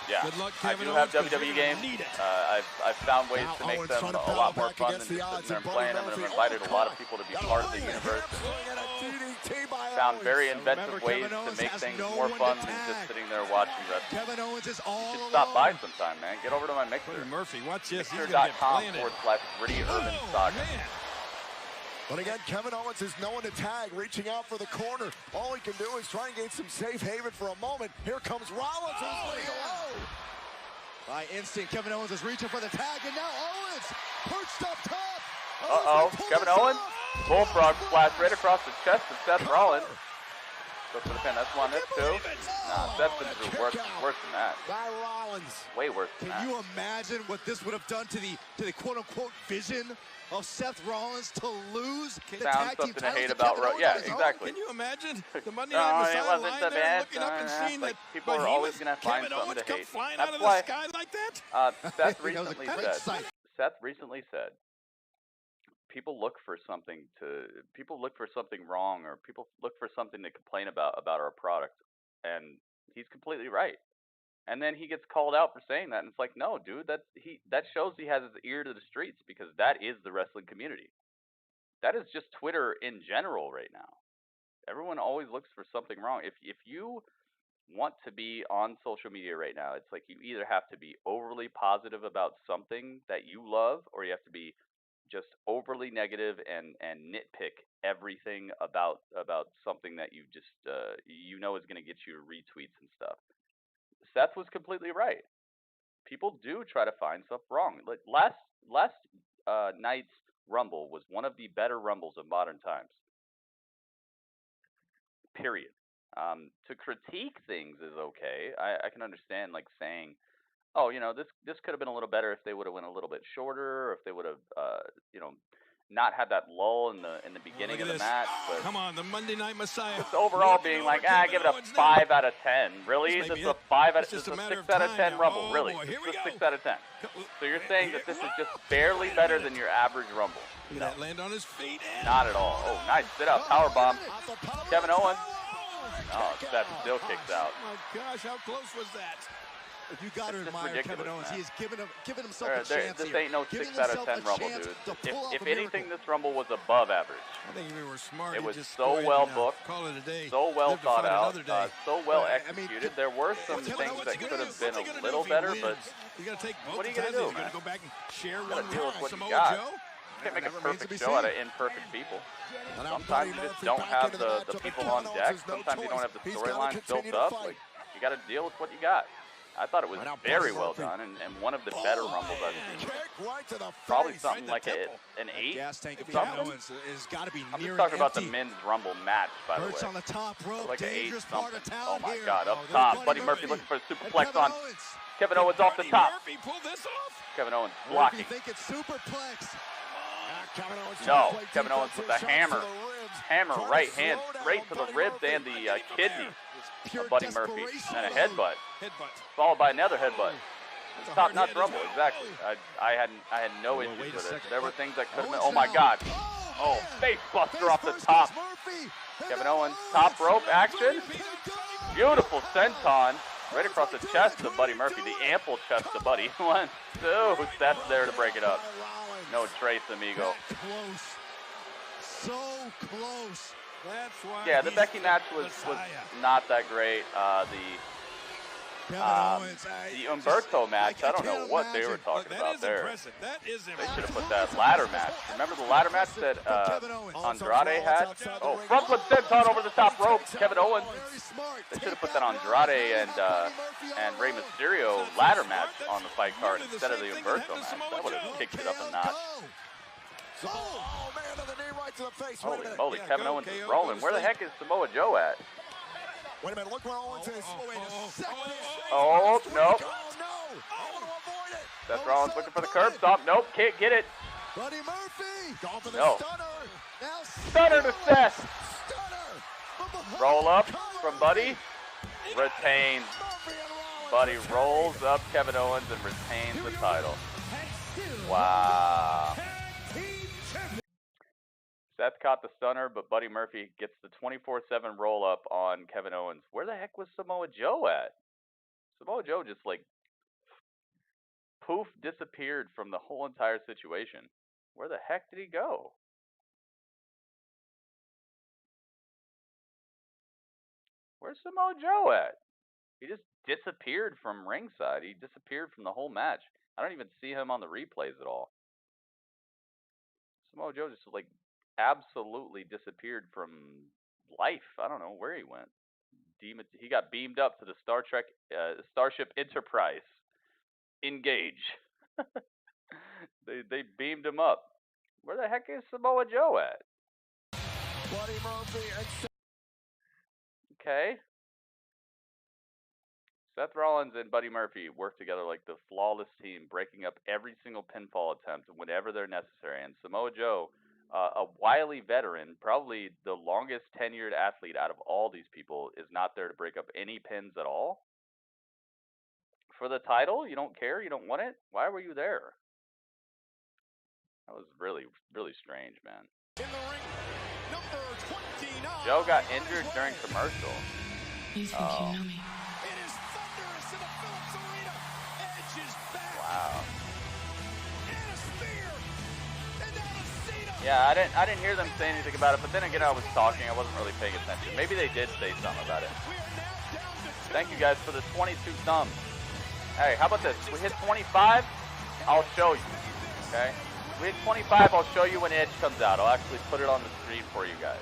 yeah, good luck, I Kevin do Owens, have WWE games. I've found ways to make them a lot more fun than just sitting there and playing them, and I've invited a lot of people to be part of the universe. Found very inventive ways to make things more fun than just sitting there watching wrestling. Kevin Owens is all You should stop by sometime, man. Get over to my Mixer. Murphy, watch this. Mixer.com/grittyurbansaga. But again, Kevin Owens is no one to tag, reaching out for the corner. All he can do is try and gain some safe haven for a moment. Here comes Rollins, who's laying low. By instinct, Kevin Owens is reaching for the tag, and now Owens perched up top. Kevin Owens, bullfrog splash right across the chest of Seth Rollins. Go for the pin. That's one. That's two. Nah, Seth's been through worse than that. By Rollins. Way worse than that. Can you imagine what this would have done to the quote-unquote vision of Seth Rollins to lose the tag team title? Hate about yeah, exactly. Can you imagine the Monday Night Messiah lying there looking up and seeing that people are always going to find Kevin Owens something to come hate. flying That's out of why, the sky like that? Seth recently said people look for something wrong, or people look for something to complain about our product, and he's completely right. And then he gets called out for saying that, and it's like, no, dude, that shows he has his ear to the streets, because that is the wrestling community. That is just Twitter in general right now. Everyone always looks for something wrong. If you want to be on social media right now, it's like you either have to be overly positive about something that you love, or you have to be just overly negative and nitpick everything about something that you just is going to get you retweets and stuff. Seth was completely right. People do try to find stuff wrong. Like last night's Rumble was one of the better Rumbles of modern times. Period. To critique things is okay. I can understand, like, saying, oh, this could have been a little better if they would have went a little bit shorter, or if they would have not had that lull in the beginning of the match, but come on, the Monday Night Messiah. Just overall being like, give it a 5 out of 10. Really? This is a 5 out of 6 out of 10 Rumble. Really? This is a 6 out of 10. So you're saying that this is just barely better than your average Rumble? Look at that, land on his feet. Not at all. Oh, nice sit up, power bomb. Kevin Owens. Oh, Seth still kicks out. Oh my gosh, how close was that? You got to admire Kevin Owens. Man. He has given himself a chance This here. ain't no 6 out of 10 Rumble, dude. If anything, this Rumble was above average. I think we were smart. It was so well booked, so well thought out, so well executed. There were some things that could have been a little better, but what are you going to do, man? Go back and share you got to deal with what you Samoa got. Joe? You can't make a perfect show out of imperfect people. Sometimes you just don't have the people on deck. Sometimes you don't have the storylines built up. Like, you got to deal with what you got. I thought it was very well done and one of the better Rumbles I've seen. Probably something like an 8. Gas tank of Kevin Owens is got to be I'm near just talking about the empty. men's Rumble match, by the way. On the top rope, like an 8 something. Oh my here. God, up top. Buddy Murphy looking for a superplex on Kevin Owens off the top. Kevin Owens blocking. No, Kevin Owens with the hammer. Hammer right hand straight to the ribs and the kidney of Buddy Murphy. And a headbutt. Followed by another headbutt. Top-notch Rumble, exactly. I had no issues with it. There were things that could have been. Oh my God. Oh, face buster off the top. Kevin Owens, top rope action. Beautiful senton. Right across the chest of Buddy Murphy. The ample chest of Buddy. 1, 2. That's there to break it up. No trace, amigo. So close. That's why yeah, the Becky match was not that great. The Umberto match, I don't know what they were talking about there. They should have put that ladder match. Remember the ladder match that Andrade had? Oh, front foot senton over the top rope. Kevin Owens. They should have put that Andrade and Rey Mysterio ladder match on the fight card instead of the Umberto match. That would have kicked it up a notch. Oh man, to the knee right to the face. Holy moly, Kevin Owens is rolling. Where the heck is Samoa Joe at? Wait a minute, look where Owens is. Oh, nope. Oh no! I want to avoid it. Seth Rollins looking for the curb stop. Nope, can't get it. Buddy Murphy. Going for the stunner. Now stunner to Seth. Stunner. Roll up from Buddy. Retains. Buddy rolls up Kevin Owens and retains the title. Wow. Seth caught the stunner, but Buddy Murphy gets the 24/7 roll-up on Kevin Owens. Where the heck was Samoa Joe at? Samoa Joe just, like, poof, disappeared from the whole entire situation. Where the heck did he go? Where's Samoa Joe at? He just disappeared from ringside. He disappeared from the whole match. I don't even see him on the replays at all. Samoa Joe just, like, absolutely disappeared from life. I don't know where he went. He got beamed up to the Starship Enterprise. Engage. They beamed him up. Where the heck is Samoa Joe at? Buddy Murphy and okay. Seth Rollins and Buddy Murphy work together like the flawless team, breaking up every single pinfall attempt whenever they're necessary. And Samoa Joe, a wily veteran, probably the longest tenured athlete out of all these people, is not there to break up any pins at all. For the title, you don't care? You don't want it? Why were you there? That was really, really strange, man. in the ring, number 29. Joe got injured during commercial. You think you know me? It is thunderous in the Phillips Arena. Edge is back. Wow. And a spear. And now a Cena. Yeah, I didn't hear them say anything about it, but then again, I was talking. I wasn't really paying attention. Maybe they did say something about it. We are now down to 2. Thank you guys for the 22 thumbs. Hey, how about this? We hit 25, I'll show you. Okay? We hit 25, I'll show you when Edge comes out. I'll actually put it on the screen for you guys.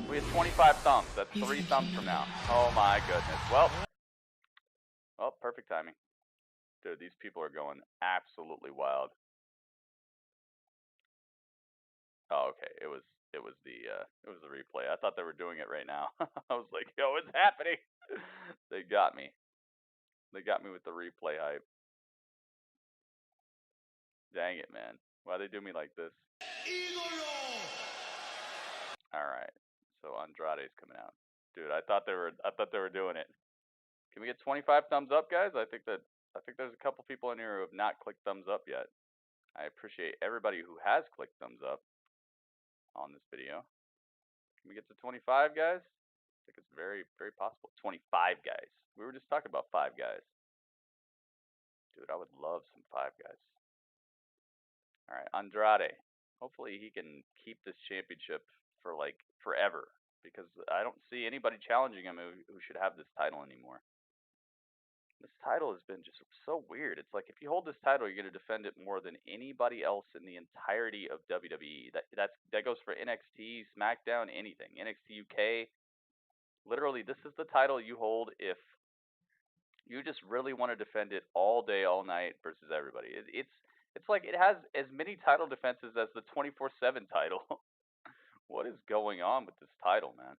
We hit 25 thumbs. That's 3 thumbs from now. Oh my goodness. Well, perfect timing. Dude, these people are going absolutely wild. Oh, okay. It was the replay. I thought they were doing it right now. I was like, yo, it's happening. They got me. They got me with the replay hype. Dang it, man. Why they do me like this? All right. So Andrade's coming out. Dude, I thought they were doing it. Can we get 25 thumbs up, guys? I think there's a couple people in here who have not clicked thumbs up yet. I appreciate everybody who has clicked thumbs up on this video. Can we get to 25, guys? I think it's very, very possible. 25 guys. We were just talking about 5 guys. Dude, I would love some 5 guys. All right, Andrade. Hopefully he can keep this championship for like forever, because I don't see anybody challenging him who should have this title anymore. This title has been just so weird. It's like if you hold this title, you're going to defend it more than anybody else in the entirety of WWE. That goes for NXT, SmackDown, anything. NXT UK. Literally, this is the title you hold if you just really want to defend it all day, all night versus everybody. It's like it has as many title defenses as the 24/7 title. What is going on with this title, man?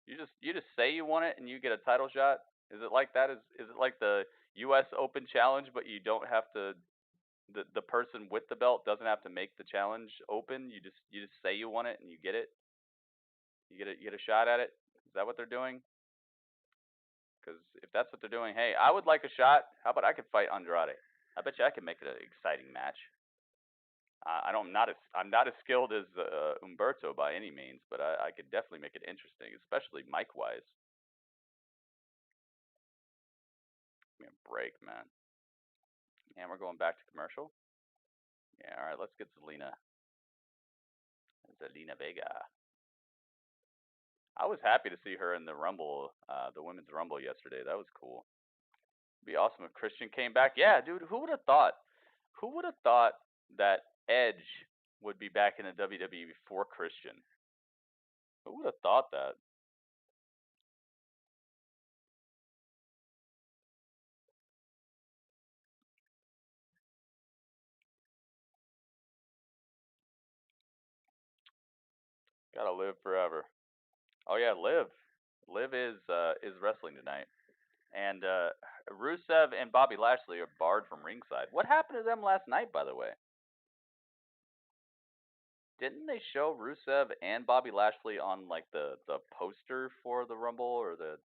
You just say you want it and you get a title shot. Is it like that? Is it like the U.S. Open Challenge, but you don't have to? The person with the belt doesn't have to make the challenge open. You just say you want it and you get it. You get a shot at it. Is that what they're doing? Because if that's what they're doing, hey, I would like a shot. How about I could fight Andrade? I bet you I can make it an exciting match. I'm not as skilled as 𝐒𝐿𝐵𝐵𝐿 by any means, but I could definitely make it interesting, especially mic-wise. Give me a break, man. And we're going back to commercial. Yeah, all right, let's get Zelina Vega. I was happy to see her in the Rumble, the Women's Rumble yesterday. That was cool. It'd be awesome if Christian came back. Yeah, dude, who would have thought? Who would have thought that Edge would be back in the WWE before Christian? Who would have thought that? Gotta live forever. Oh yeah, Liv. Liv is wrestling tonight, and Rusev and Bobby Lashley are barred from ringside. What happened to them last night, by the way? Didn't they show Rusev and Bobby Lashley on like the poster for the Rumble, or the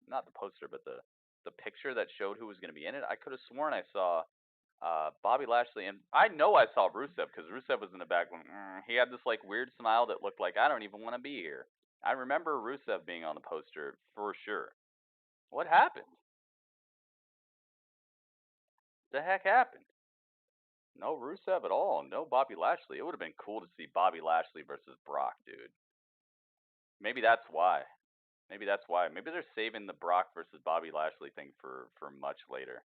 not the poster, but the picture that showed who was going to be in it? I could have sworn I saw Bobby Lashley, and I know I saw Rusev because Rusev was in the back when he had this like weird smile that looked like I don't even want to be here. I remember Rusev being on the poster for sure. What happened? The heck happened? No Rusev at all. No Bobby Lashley. It would have been cool to see Bobby Lashley versus Brock, dude. Maybe that's why. Maybe that's why. Maybe they're saving the Brock versus Bobby Lashley thing for much later.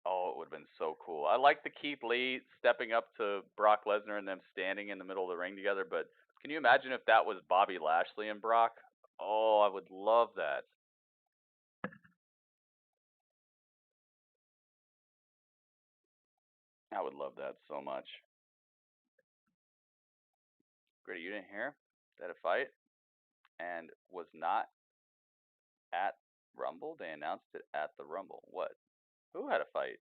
Oh, it would have been so cool. I like the 𝐒𝐿 stepping up to Brock Lesnar and them standing in the middle of the ring together, but can you imagine if that was Bobby Lashley and Brock? Oh, I would love that. I would love that so much. Gritty, you didn't hear? They had a fight and was not at Rumble. They announced it at the Rumble. What? Who had a fight?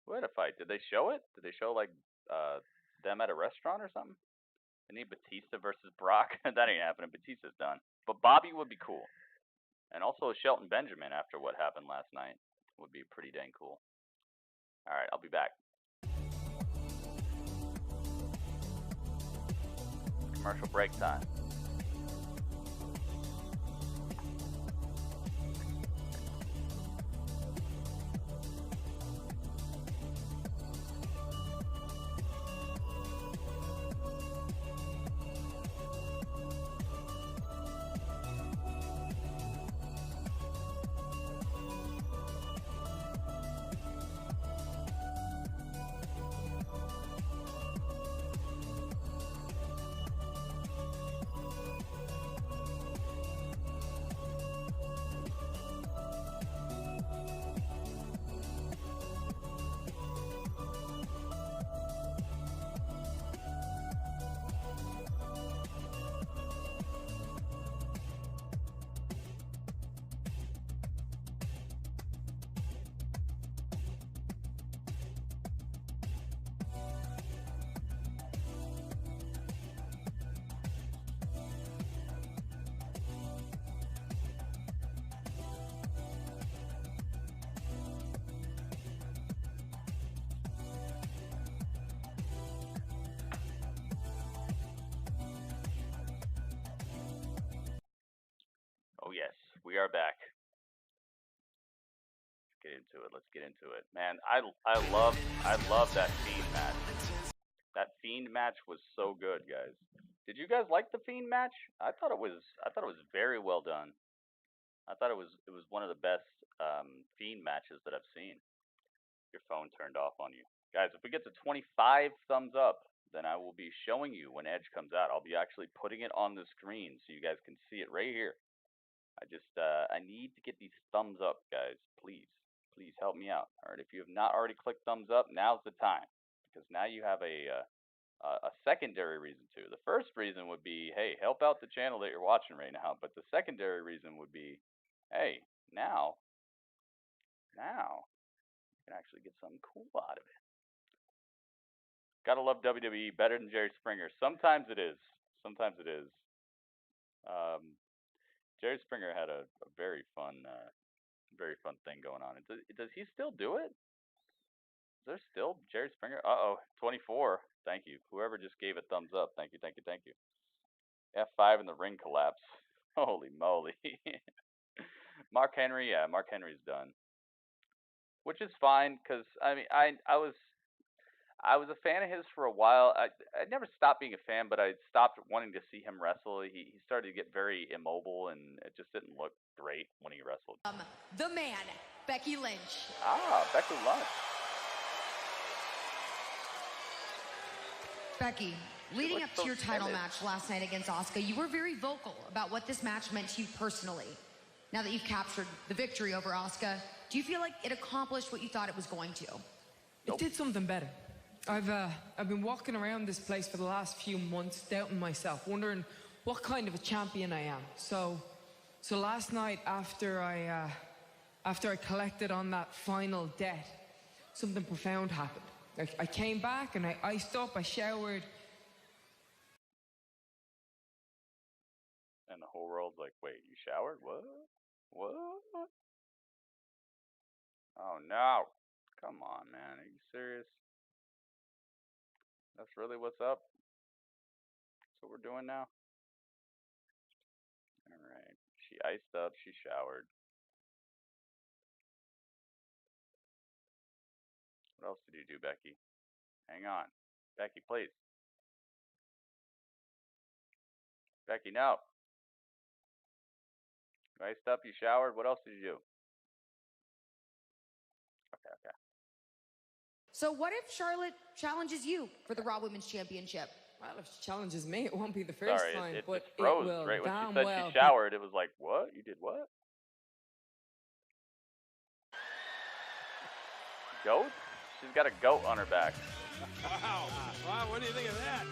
Who had a fight? Did they show it? Did they show like them at a restaurant or something? They need Batista versus Brock. That ain't happening. Batista's done. But Bobby would be cool. And also Shelton Benjamin after what happened last night would be pretty dang cool. All right, I'll be back. Commercial break time. We are back. Let's get into it. Let's get into it, man. I love that Fiend match. That Fiend match was so good, guys. Did you guys like the Fiend match? I thought it was very well done. I thought it was one of the best Fiend matches that I've seen. Your phone turned off on you, guys. If we get to 25 thumbs up, then I will be showing you when Edge comes out. I'll be actually putting it on the screen so you guys can see it right here. I need to get these thumbs up, guys. Please help me out. All right, if you have not already clicked thumbs up, now's the time, because now you have a secondary reason to. The first reason would be, hey, help out the channel that you're watching right now. But the secondary reason would be, hey, now you can actually get something cool out of it. Gotta love WWE better than Jerry Springer. Sometimes it is. Sometimes it is. Jerry Springer had a very fun thing going on. Does he still do it? Is there still Jerry Springer? 24. Thank you. Whoever just gave a thumbs up. Thank you. F5 in the ring collapse. Holy moly. Mark Henry, yeah, Mark Henry's done. Which is fine, because I mean I was a fan of his for a while. I never stopped being a fan, but I stopped wanting to see him wrestle. He started to get very immobile, and it just didn't look great when he wrestled. The man, Becky Lynch. Becky Lynch. Becky, leading up to your title match last night against Asuka, you were very vocal about what this match meant to you personally. Now that you've captured the victory over Asuka, do you feel like it accomplished what you thought it was going to? It did something better. I've been walking around this place for the last few months, doubting myself, wondering what kind of a champion I am. So last night, after I collected on that final debt, something profound happened. I came back and I iced up, I showered. And the whole world's like, wait, you showered? What? Oh no. Come on, man. Are you serious? That's really what's up? That's what we're doing now? Alright. She iced up, she showered. What else did you do, Becky? Hang on. Becky, please. Becky, no. You iced up, you showered. What else did you do? Okay. So what if Charlotte challenges you for the Raw Women's Championship? Well, if she challenges me, it won't be the first time, but it froze, will right? When damn she said well she showered, it was like, what? You did what? Goat? She's got a goat on her back. Wow, what do you think of that?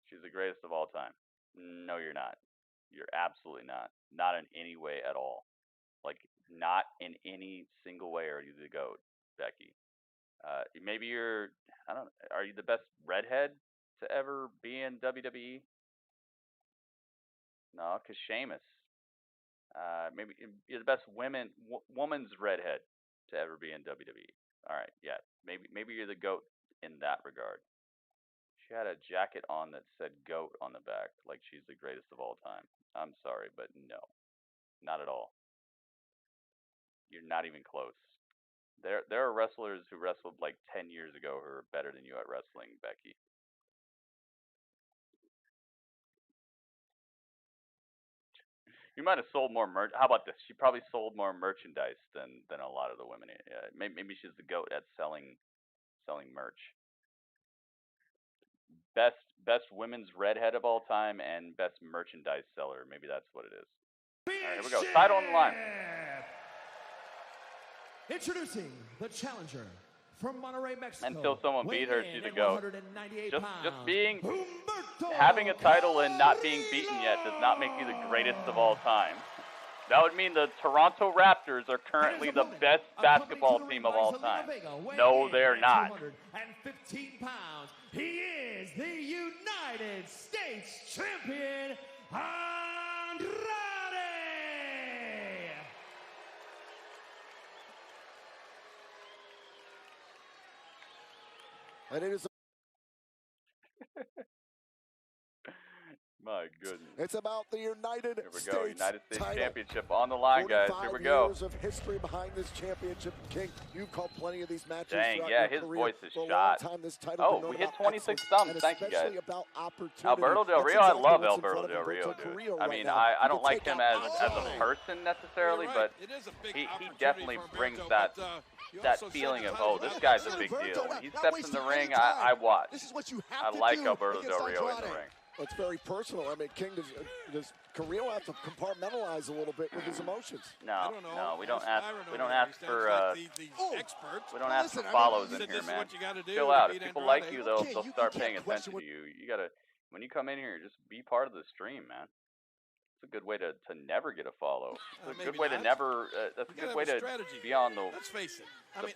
She's the greatest of all time. No, you're not. You're absolutely not. Not in any way at all. Like, not in any single way are you the GOAT, Becky. Maybe you're, I don't know, are you the best redhead to ever be in WWE? No, because Sheamus. Maybe you're the best woman's redhead to ever be in WWE. All right, yeah. Maybe you're the GOAT in that regard. She had a jacket on that said GOAT on the back, like she's the greatest of all time. I'm sorry, but no. Not at all. You're not even close. There are wrestlers who wrestled like 10 years ago who are better than you at wrestling, Becky. You might have sold more merch. How about this? She probably sold more merchandise than a lot of the women. Yeah, maybe she's the GOAT at selling merch. Best women's redhead of all time and best merchandise seller. Maybe that's what it is. All right, here we go. Title on the line. Introducing the challenger from Monterrey, Mexico. Until someone beat her, she's a GOAT. Just having a title and not being beaten yet does not make you the greatest of all time. That would mean the Toronto Raptors are currently the best basketball team of all time. No, they're not. 215 pounds. He is the United States Champion, Andrade. And it is My goodness. It's about the United States. Here we go. United States title. Championship on the line, guys. Here we go. Years of history behind this championship, King. You've called plenty of these matches. Dang, yeah, his voice is shot. Oh, we hit 26 thumbs. Thank you, guys. Alberto Del Rio, I love Alberto Del Rio, dude. I mean, I don't like him as a person necessarily, but he definitely brings that feeling of, oh, this guy's a big deal. When he steps in the ring, I watch. I like Alberto Del Rio in the ring. It's very personal. I mean, King, does Carrillo have to compartmentalize a little bit with his emotions? No, we don't ask for we don't ask for follows in here, man. Chill out. If people like you, they'll start paying attention to you. You gotta, when you come in here, just be part of the stream, man. It's a good way to never get a follow. It's a good way to never. That's a good way to be on the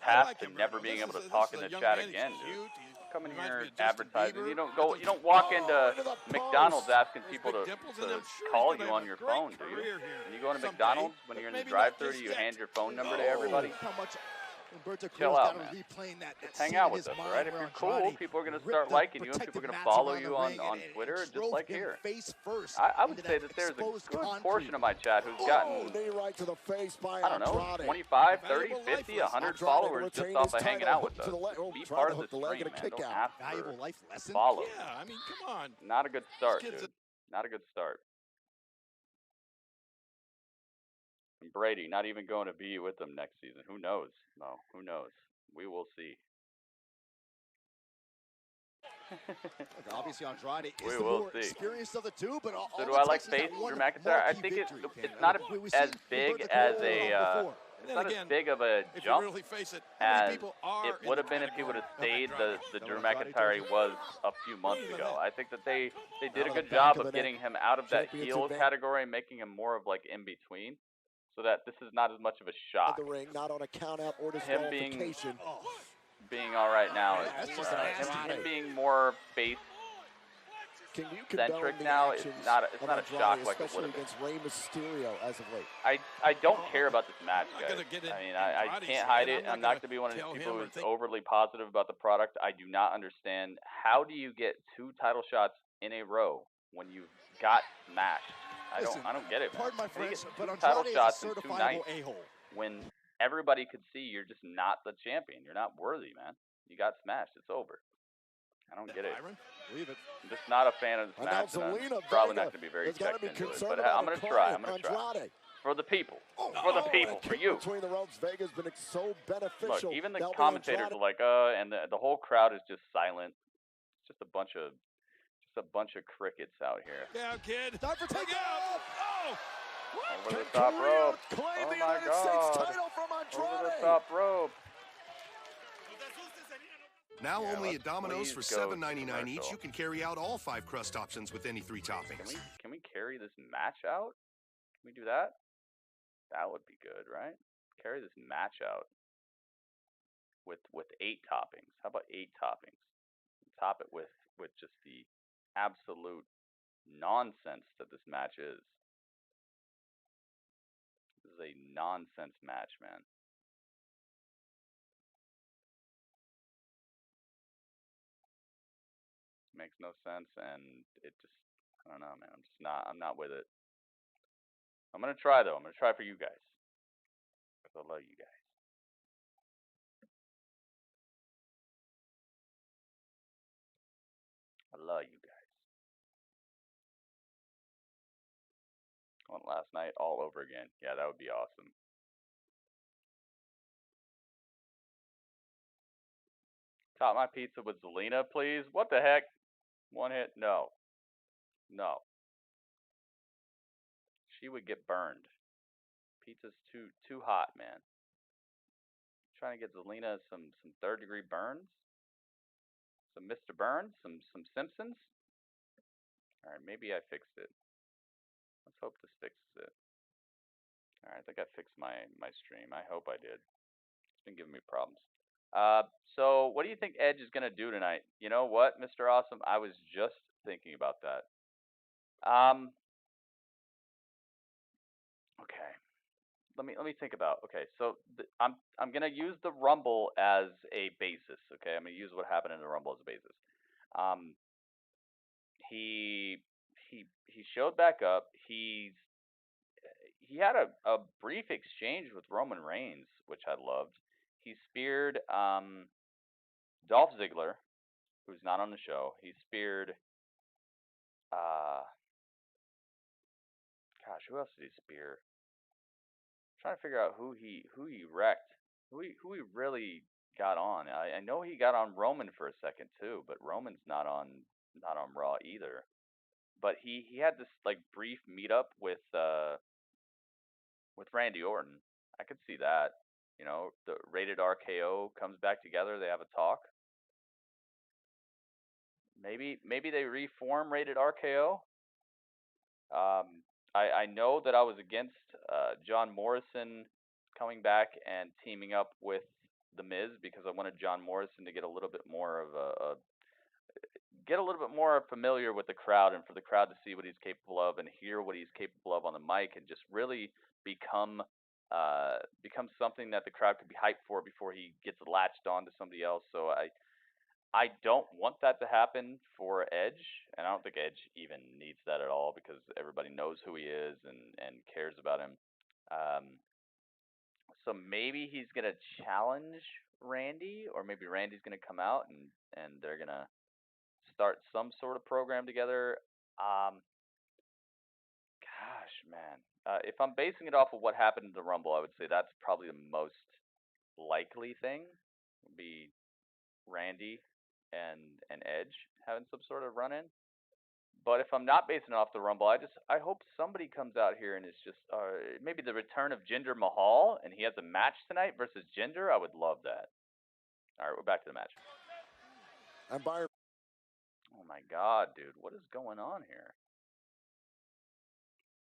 path to never being able to talk in the chat again, dude. Come in here advertising. You don't walk into McDonald's asking people to call you on your phone, do you? When you go into McDonald's, when you're in the drive-thru, do you hand your phone number to everybody? Chill out, man. Just hang out with us, all right? If you're cool, people are going to start liking you, and people are going to follow you on Twitter, just like here. I would say that there's a good portion of my chat who's gotten, I don't know, 25, 30, 50, 100 followers just off of hanging out with us. Be part of the stream, man. Don't ask for follows. Yeah, I mean, come on. Not a good start, dude. Not a good start. Brady not even going to be with them next season. Who knows? No, who knows? We will see. Obviously, Andrade is we the will more see. Experienced of the two, but so do I like face Drew McIntyre? I think it's not as big as a it's not as big of a jump as it would have been if he would have stayed the Drew McIntyre he was a few months ago. I think that they did a good job of getting him out of that heel category and making him more of like in between. So that this is not as much of a shock. The ring, not on a count out or him being all right now, him being more face centric now, it's not a shock like it would have been. Against Rey Mysterio as of late. I don't care about this match, guys. I mean, I can't hide it. I'm not going to be one of these people who's overly positive about the product. I do not understand, how do you get 2 title shots in a row when you've got smashed? I don't get it, man. Pardon my French, but title Andrade shots is a in 2 certifiable nights a-hole. when everybody could see you're just not the champion. You're not worthy, man. You got smashed. It's over. I don't get it. Leave it. I'm just not a fan of this match. And I'm probably not going to be very checked into it. But I'm going to try. I'm going to try. For the people. For the people. For you. Between the ropes, Vega's been so beneficial. Look, even the commentators are like, and the whole crowd is just silent. It's just a bunch of crickets out here. Yeah, kid. Time for takeoff. Oh! Over the top rope. Oh my God. Over the top rope. Now only at Domino's for $7.99 each, you can carry out all 5 crust options with any 3 toppings. Can we carry this match out? Can we do that? That would be good, right? Carry this match out with 8 toppings. How about 8 toppings? Top it with just the absolute nonsense that this match is. This is a nonsense match, man. Makes no sense, and it just, I don't know, man. I'm not with it. I'm gonna try though. I'm gonna try for you guys, because I love you guys. I love you guys. I want last night all over again. Yeah, that would be awesome. Top my pizza with Zelina, please. What the heck? One hit? No. No. She would get burned. Pizza's too hot, man. Trying to get Zelina some 3rd-degree burns. Some Mr. Burns, some Simpsons. All right, maybe I fixed it. Let's hope this fixes it. All right, I think I fixed my stream. I hope I did. It's been giving me problems. So what do you think Edge is gonna do tonight? You know what, Mr. Awesome? I was just thinking about that. Okay. Let me think about. Okay, so I'm gonna use the Rumble as a basis. Okay, I'm gonna use what happened in the Rumble as a basis. He he showed back up. He had a brief exchange with Roman Reigns, which I loved. He speared Dolph Ziggler, who's not on the show. He speared gosh, who else did he spear? I'm trying to figure out who he wrecked. Who he really got on. I know he got on Roman for a second too, but Roman's not on Raw either. But he had this like brief meetup with Randy Orton. I could see that. You know, the Rated RKO comes back together. They have a talk. Maybe they reform Rated RKO. I know that I was against John Morrison coming back and teaming up with The Miz because I wanted John Morrison to get a little bit more of more familiar with the crowd, and for the crowd to see what he's capable of and hear what he's capable of on the mic, and just really become something that the crowd could be hyped for before he gets latched on to somebody else. So I don't want that to happen for Edge, and I don't think Edge even needs that at all because everybody knows who he is and cares about him. So maybe he's going to challenge Randy, or maybe Randy's going to come out and they're going to start some sort of program together. Gosh, man. If I'm basing it off of what happened in the Rumble, I would say that's probably the most likely thing, would be Randy and Edge having some sort of run-in. But if I'm not basing it off the Rumble, I hope somebody comes out here and it's just maybe the return of Jinder Mahal, and he has a match tonight versus Jinder. I would love that. All right, we're back to the match. And Byron. Oh my God, dude, what is going on here?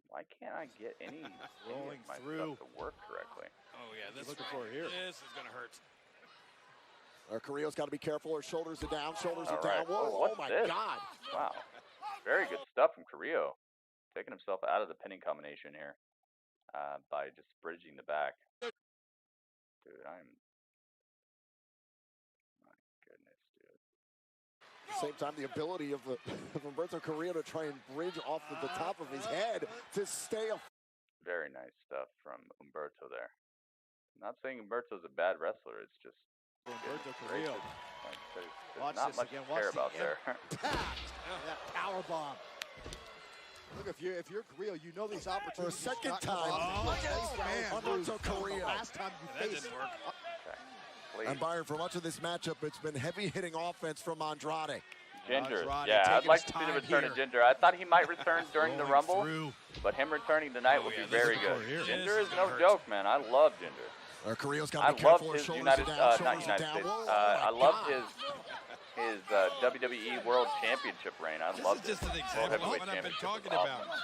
Why can't I get any rolling of my through stuff to work correctly? Oh yeah, this looking for here. This is gonna hurt. Carrillo's got to be careful. Her shoulders are down. Shoulders are right. down. Whoa! Oh my this? God! Wow, very good stuff from Carrillo, taking himself out of the pinning combination here by just bridging the back. Dude, my goodness, dude. At the same time, the ability of Humberto Carrillo to try and bridge off of the top of his head to stay up. Very nice stuff from Humberto there. I'm not saying Humberto's a bad wrestler. It's just Humberto Carrillo. There's Watch not this much again. to care about there. That power bomb. Look, if you're Carrillo, you know these opportunities. For a second time. Humberto Carrillo. Last time you faced. Didn't work. Please. And Byron, for much of this matchup, it's been heavy-hitting offense from Andrade. Jinder, Andrade yeah, I'd like to see the time return here. of Jinder. I thought he might return during the Rumble, Through. but him returning tonight would be very good. here. Jinder is no joke, man. I love Jinder. Carrillo's got I to be loved careful. his Shoulders United, are down. not Shoulders United are down. States. Whoa, I my loved God. his WWE World Championship reign. I loved This is just it. an example of Heavyweight what I've been Championship talking was about. awesome. I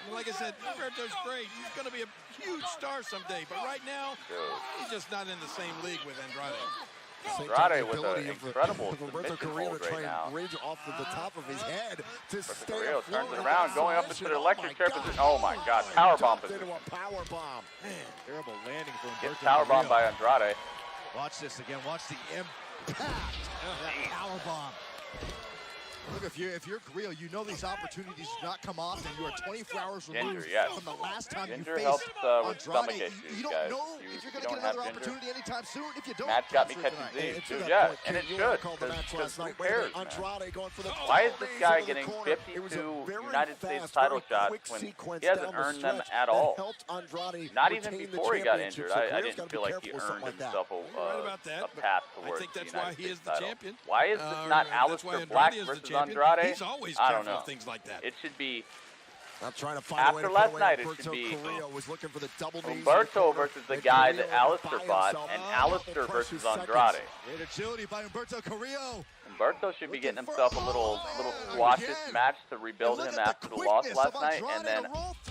mean, like I said, Humberto's great. He's going to be a huge star someday. But right now, he's just not in the same league with Andrade. Andrade with an incredible Humberto submission Carrillo hold to try right now. and bridge off of the top of his head to stay Carrillo afloat turns it with around, that going up into submission. the electric chair Oh my position. God. Oh my God, powerbomb Into position. a power bomb. Terrible landing from Gets Humberto powerbombed Carrillo. by Andrade. Watch this again. Watch the impact. That power bomb. Look, if you're Carrillo, you know these opportunities do not come often. You are 24 hours removed from the last time you faced helps with stomach Andrade. issues, You don't guys. know if you're going to get another opportunity anytime soon. If you don't, Match got me capture it catching tonight. disease, dude. Yeah, and it should. Because who cares, man? Why is this guy getting 52 United States title shots when he hasn't earned them at all? Not even before he got injured. I didn't feel like he earned himself a path towards the United States title. Why is this not Aleister Black versus Andrade? He's always I don't careful know. of things like that. It should be I'm trying to find after last night. It should be Humberto versus the guy that Aleister fought, and Aleister versus Andrade. Great agility by Humberto Carrillo. Humberto should be getting himself a little squashes match to rebuild him after the loss last night,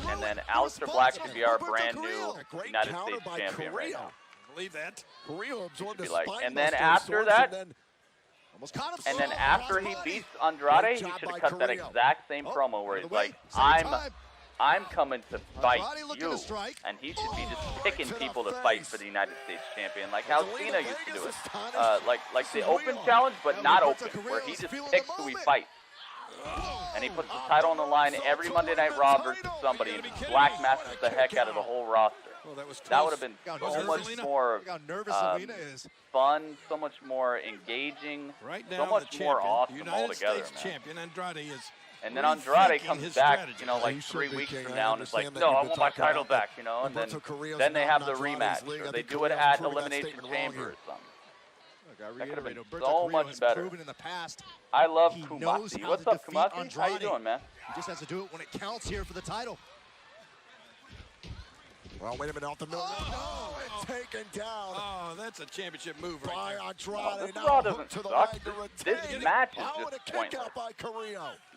and then Aleister Black should be our brand new United States champion right now. Believe that. Carrillo absorbed a Like, spine and then buster after of that, sorts, and then after he beats Andrade, he should have cut that exact same promo where he's like, I'm coming to fight you, and he should be just picking people to fight for the United States champion, like how Cena used to do it, like the open challenge, but not open, where he just picks who he fights. And he puts the title on the line every Monday Night Raw versus somebody and black masses the heck out of the whole roster. That would have been so much more fun, so much more engaging, so much more awesome altogether, man. Champion Andrade is. And then Andrade comes back, you know, like 3 weeks from now, and it's like, no, I want my title back, you know. And then they have the rematch, or they do it at Elimination Chamber or something. That could have been so much better. I love 𝐿𝐿𝐿𝐿𝐿. What's up, 𝐿𝐿𝐿𝐿? How you doing, man? He just has to do it when it counts here for the title. Well, wait a minute, off the middle. Oh, and taken down. Oh, that's a championship move by Andrade. This Raw doesn't suck. This match is just pointless.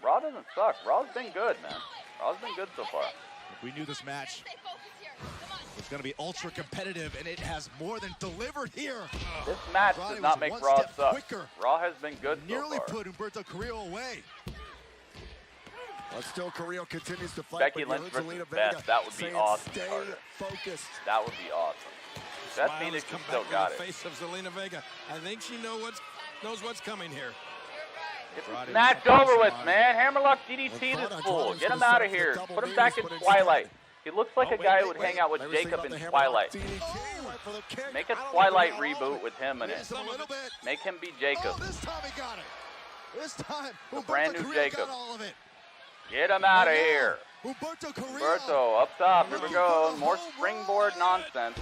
Raw doesn't suck. Raw's been good, man. Raw's been good so far. We knew this match was going to be ultra competitive, and it has more than delivered here. This match does not make Raw suck. Raw has been good so far. Nearly put humberto Carrillo away. But still, Carrillo continues to fight. Becky Lynch versus Beth. That would be awesome. Focused. That would be awesome. Beth Phoenix has still got it. Face of Zelina Vega. I think she knows what's coming here. Get this match over with, man. Hammerlock DDT this fool. Get him out of here. Put him back in Twilight. He looks like a guy who would hang out with Jacob in Twilight. Make a Twilight reboot with him in it. Make him be Jacob. This time he got it. This time, a brand new Jacob. Get him out of here. Humberto up top. Here we go. More springboard nonsense.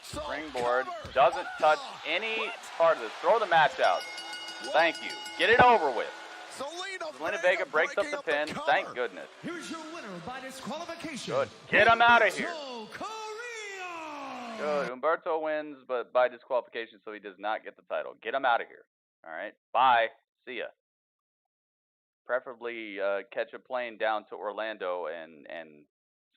Springboard doesn't touch any part of this. Throw the match out. Thank you. Get it over with. Zelina Vega breaks up the pin. Thank goodness. Here's your winner by disqualification. Good. Get him out of here. Good. Humberto wins, but by disqualification, so he does not get the title. Get him out of here. All right. Bye. See ya. Preferably catch a plane down to Orlando and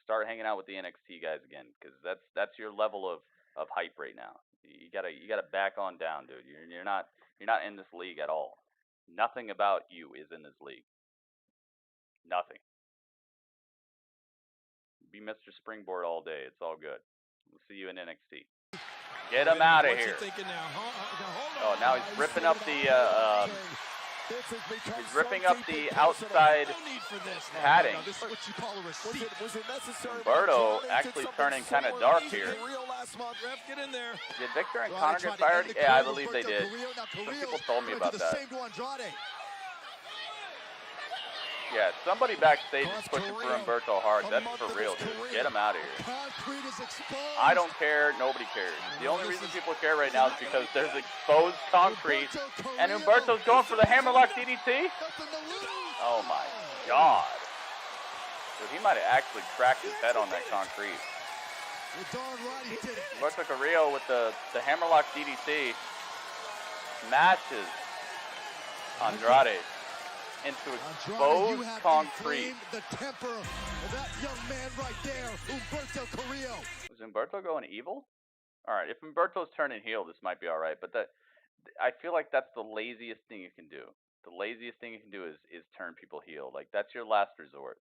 start hanging out with the NXT guys again, because that's your level of hype right now. You gotta back on down, dude. You're not in this league at all. Nothing about you is in this league. Nothing. Be Mr. Springboard all day. It's all good. We'll see you in NXT. Get him out of here. Oh, now he's ripping up the he's ripping up the outside padding. Humberto actually turning kind of dark here. Did Victor and Connor get fired? Yeah, I believe they did. Some people told me about that. Yeah, somebody backstage is pushing for Humberto hard. That's for real, dude. Get him out of here. I don't care. Nobody cares. The only reason people care right now is because there's exposed concrete, and Humberto's going for the hammerlock DDT. Oh my God. Dude, he might have actually cracked his head on that concrete. Humberto Carrillo with the hammerlock DDT smashes Andrade into exposed concrete. The temper of that young man right there, Humberto Carrillo. Was Humberto going evil? All right, if Humberto's turning heel, this might be all right. But I feel like that's the laziest thing you can do. The laziest thing you can do is turn people heel. Like, that's your last resort.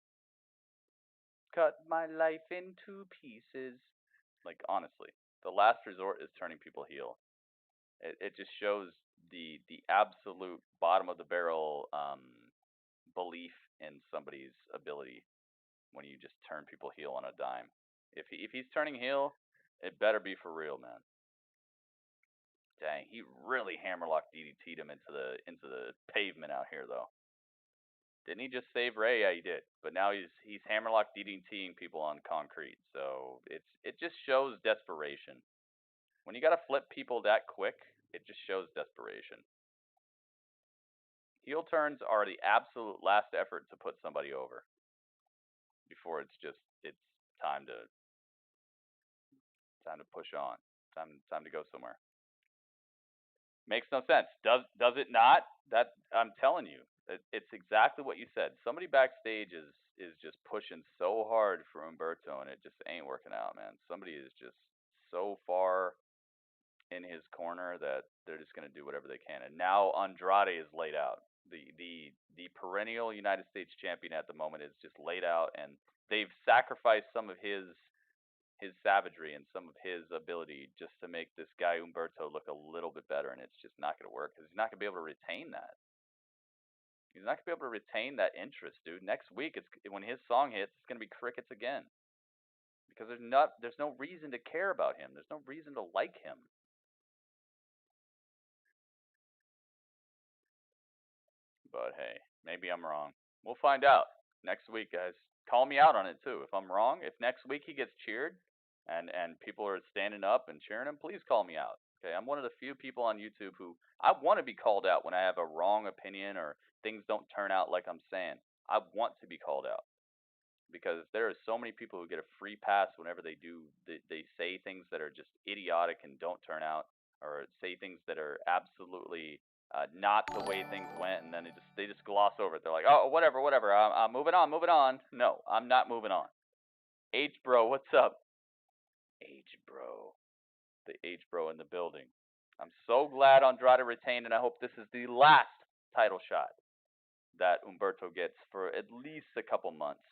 Cut my life into pieces. Like, honestly, the last resort is turning people heel. It just shows the absolute bottom of the barrel belief in somebody's ability when you just turn people heel on a dime. If he's turning heel, it better be for real, man. Dang, he really hammerlock DDT'd him into the pavement out here, though. Didn't he just save Rey? Yeah, he did. But now he's hammerlock DDTing people on concrete. So it just shows desperation. When you gotta flip people that quick, it just shows desperation. Heel turns are the absolute last effort to put somebody over. Before it's time to push on. Time to go somewhere. Makes no sense. Does it not? That I'm telling you, it's exactly what you said. Somebody backstage is just pushing so hard for Humberto, and it just ain't working out, man. Somebody is just so far in his corner that they're just going to do whatever they can. And now Andrade is laid out. The perennial United States champion at the moment is just laid out, and they've sacrificed some of his savagery and some of his ability just to make this guy Humberto look a little bit better, and it's just not going to work because he's not going to be able to retain that. He's not gonna be able to retain that interest, dude. Next week, when his song hits, it's gonna be crickets again. Because there's no reason to care about him. There's no reason to like him. But hey, maybe I'm wrong. We'll find out next week, guys. Call me out on it too. If I'm wrong, if next week he gets cheered and people are standing up and cheering him, please call me out. Okay, I'm one of the few people on YouTube who I want to be called out when I have a wrong opinion or things don't turn out like I'm saying. I want to be called out because there are so many people who get a free pass whenever they say things that are just idiotic and don't turn out, or say things that are absolutely not the way things went, and then they just gloss over it. They're like, oh, whatever. I'm moving on. No, I'm not moving on. H-Bro, what's up? H-Bro. The H-Bro in the building. I'm so glad Andrade retained, and I hope this is the last title shot that Humberto gets for at least a couple months.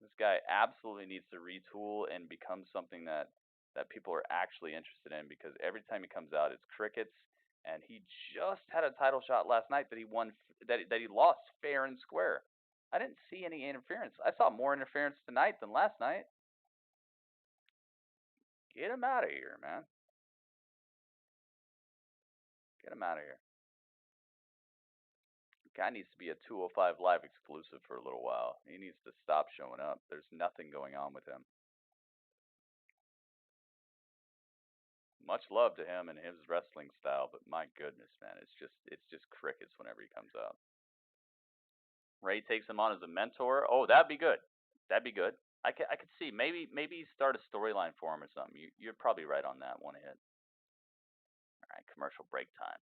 This guy absolutely needs to retool and become something that people are actually interested in, because every time he comes out, it's crickets. And he just had a title shot last night that he won, that he lost fair and square. I didn't see any interference. I saw more interference tonight than last night. Get him out of here, man. Get him out of here. The guy needs to be a 205 Live exclusive for a little while. He needs to stop showing up. There's nothing going on with him. Much love to him and his wrestling style, but my goodness, man, it's just crickets whenever he comes out. Rey takes him on as a mentor. Oh, that'd be good. That'd be good. I could see maybe start a storyline for him or something. You're probably right on that one hit. All right, commercial break time.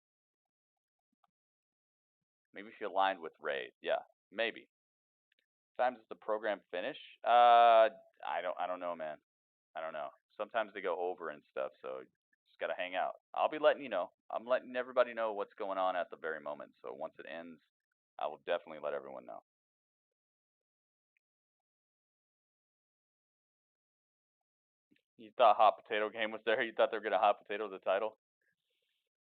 Maybe if you aligned with Rey, yeah, maybe. Sometimes does the program finish? I don't know, man. I don't know. Sometimes they go over and stuff, so just gotta hang out. I'll be letting you know. I'm letting everybody know what's going on at the very moment. So once it ends, I will definitely let everyone know. You thought Hot Potato Game was there? You thought they were gonna hot potato the title?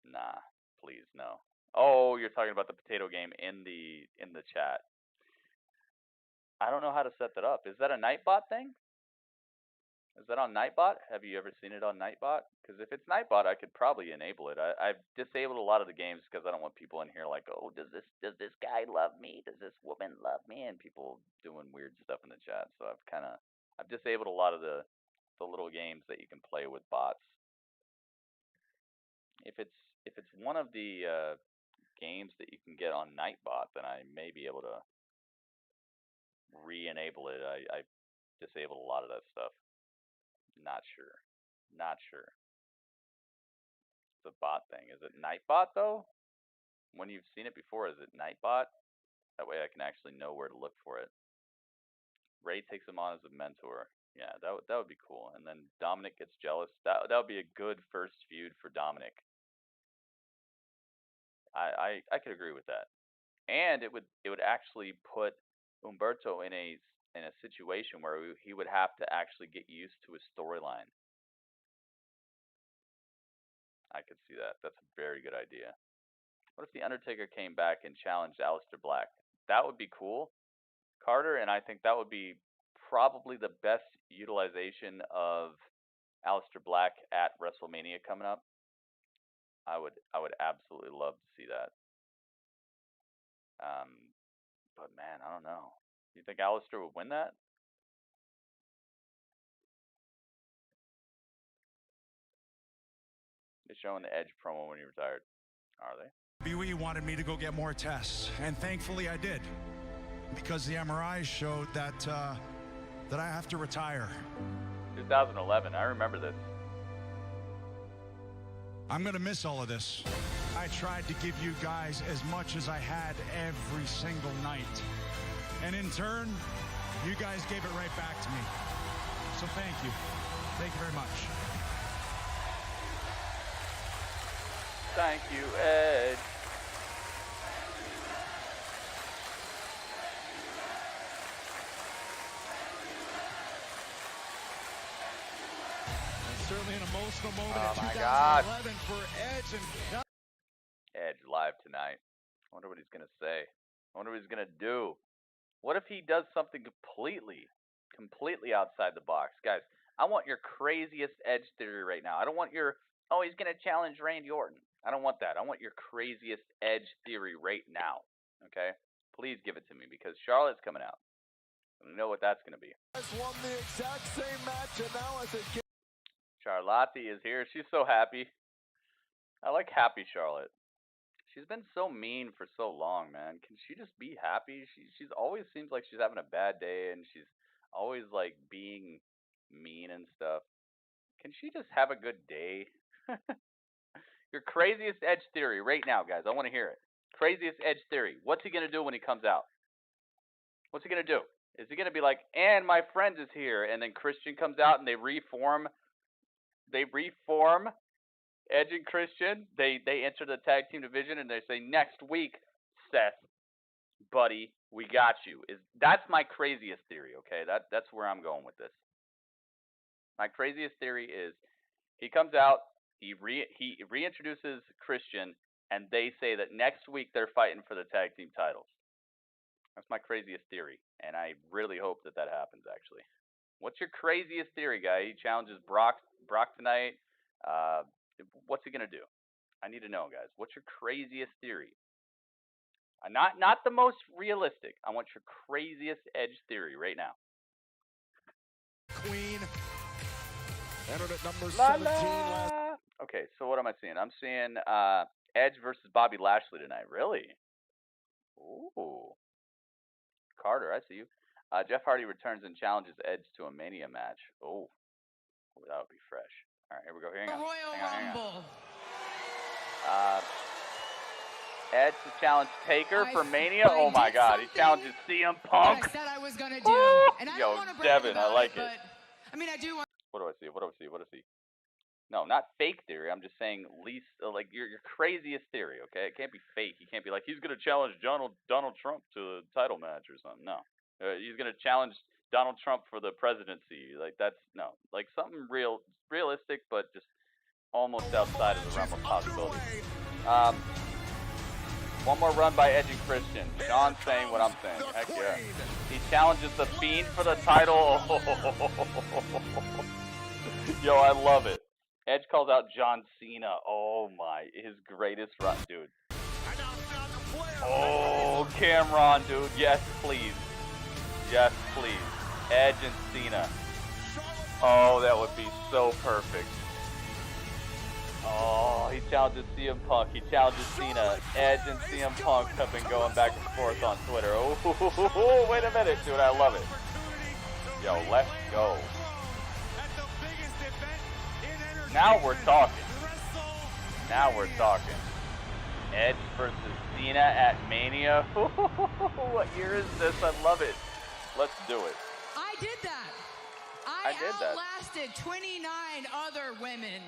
Nah, please no. Oh, you're talking about the potato game in the chat. I don't know how to set that up. Is that a Nightbot thing? Is that on Nightbot? Have you ever seen it on Nightbot? Because if it's Nightbot, I could probably enable it. I've disabled a lot of the games because I don't want people in here like, oh, does this guy love me? Does this woman love me? And people doing weird stuff in the chat. So I've disabled a lot of the little games that you can play with bots. If it's one of the games that you can get on Nightbot, then I may be able to re-enable it. I disabled a lot of that stuff. Not sure. It's a bot thing. Is it Nightbot though? When you've seen it before, is it Nightbot? That way I can actually know where to look for it. Rey takes him on as a mentor. Yeah, that would be cool. And then Dominic gets jealous. That would be a good first feud for Dominic. I could agree with that. And it would actually put Humberto in a situation where he would have to actually get used to his storyline. I could see that. That's a very good idea. What if The Undertaker came back and challenged Aleister Black? That would be cool, Carter, and I think that would be probably the best utilization of Aleister Black at WrestleMania coming up. I would absolutely love to see that. But man, I don't know. You think Aleister would win that? They're showing the Edge promo when he retired. Are they? WWE wanted me to go get more tests, and thankfully I did, because the MRIs showed that I have to retire. 2011, I remember this. I'm gonna miss all of this. I tried to give you guys as much as I had every single night. And in turn, you guys gave it right back to me. So thank you. Thank you very much. Thank you, Edge. And certainly an emotional moment Oh in my 2011 for Edge. And Edge live tonight. I wonder what he's going to say. I wonder what he's gonna do. What if he does something completely outside the box, guys? I want your craziest Edge theory right now. I don't want your, oh, he's gonna challenge Randy Orton. I don't want that. I want your craziest Edge theory right now. Okay, please give it to me because Charlotte's coming out. I know what that's gonna be. Won the exact same match, and now I think Charlotte is here. She's so happy. I like happy Charlotte. She's been so mean for so long, man. Can she just be happy? She's always seems like she's having a bad day, and she's always like being mean and stuff. Can she just have a good day? Your craziest Edge theory right now, guys. I want to hear it. Craziest Edge theory. What's he gonna do when he comes out? What's he gonna do? Is he gonna be like, and my friend is here, and then Christian comes out and they reform Edge and Christian, they enter the tag team division and they say, next week, Seth, buddy, we got you. That's my craziest theory, okay? That's where I'm going with this. My craziest theory is he comes out, he reintroduces Christian, and they say that next week they're fighting for the tag team titles. That's my craziest theory, and I really hope that happens, actually. What's your craziest theory, guy? He challenges Brock tonight. What's he gonna do? I need to know, guys. What's your craziest theory? Not the most realistic. I want your craziest Edge theory right now. Queen entered at number 17. Okay, so what am I seeing? I'm seeing Edge versus Bobby Lashley tonight. Really? Ooh. Carter, I see you. Jeff Hardy returns and challenges Edge to a Mania match. Oh, that would be fresh. All right, here we go. Hang on. Royal Rumble. Edge to challenge Taker for Mania. Oh my God, he challenges CM Punk. I said I was gonna do. And I don't want to brag Devin, about I like it. it. But, I mean, I do want. What do I see? What do I see? What do I see? No, not fake theory. I'm just saying least like your craziest theory. Okay, it can't be fake. You can't be like he's gonna challenge Donald Trump to a title match or something. No, he's gonna challenge Donald Trump for the presidency. Like that's no, like something realistic, but just almost outside of the realm of possibility. One more run by Edge and Christian. Sean's saying what I'm saying. Heck yeah. He challenges The Fiend for the title. Yo, I love it. Edge calls out John Cena. Oh my, his greatest run, dude. Oh, Cameron, dude. Yes, please. Yes, please. Edge and Cena. Oh, that would be so perfect. Oh, he challenges CM Punk. He challenges Cena. Edge and CM Punk have been going back and forth on Twitter. Oh, wait a minute, dude. I love it. Yo, let's go. Now we're talking. Now we're talking. Edge versus Cena at Mania. What year is this? I love it. Let's do it. I did that. I did outlasted 29 other women.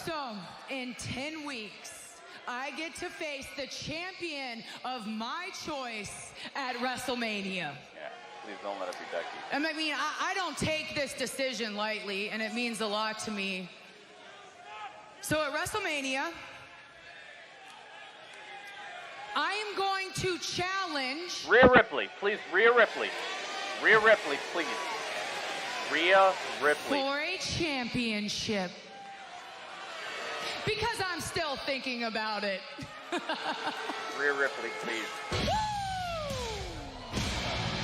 So, in 10 weeks, I get to face the champion of my choice at WrestleMania. Yeah, please don't let it be Becky. I mean, I don't take this decision lightly, and it means a lot to me. So at WrestleMania, I am going to challenge... Rhea Ripley, please, Rhea Ripley. Rhea Ripley, please. Rhea Ripley. For a championship. Because I'm still thinking about it. Rhea Ripley, please.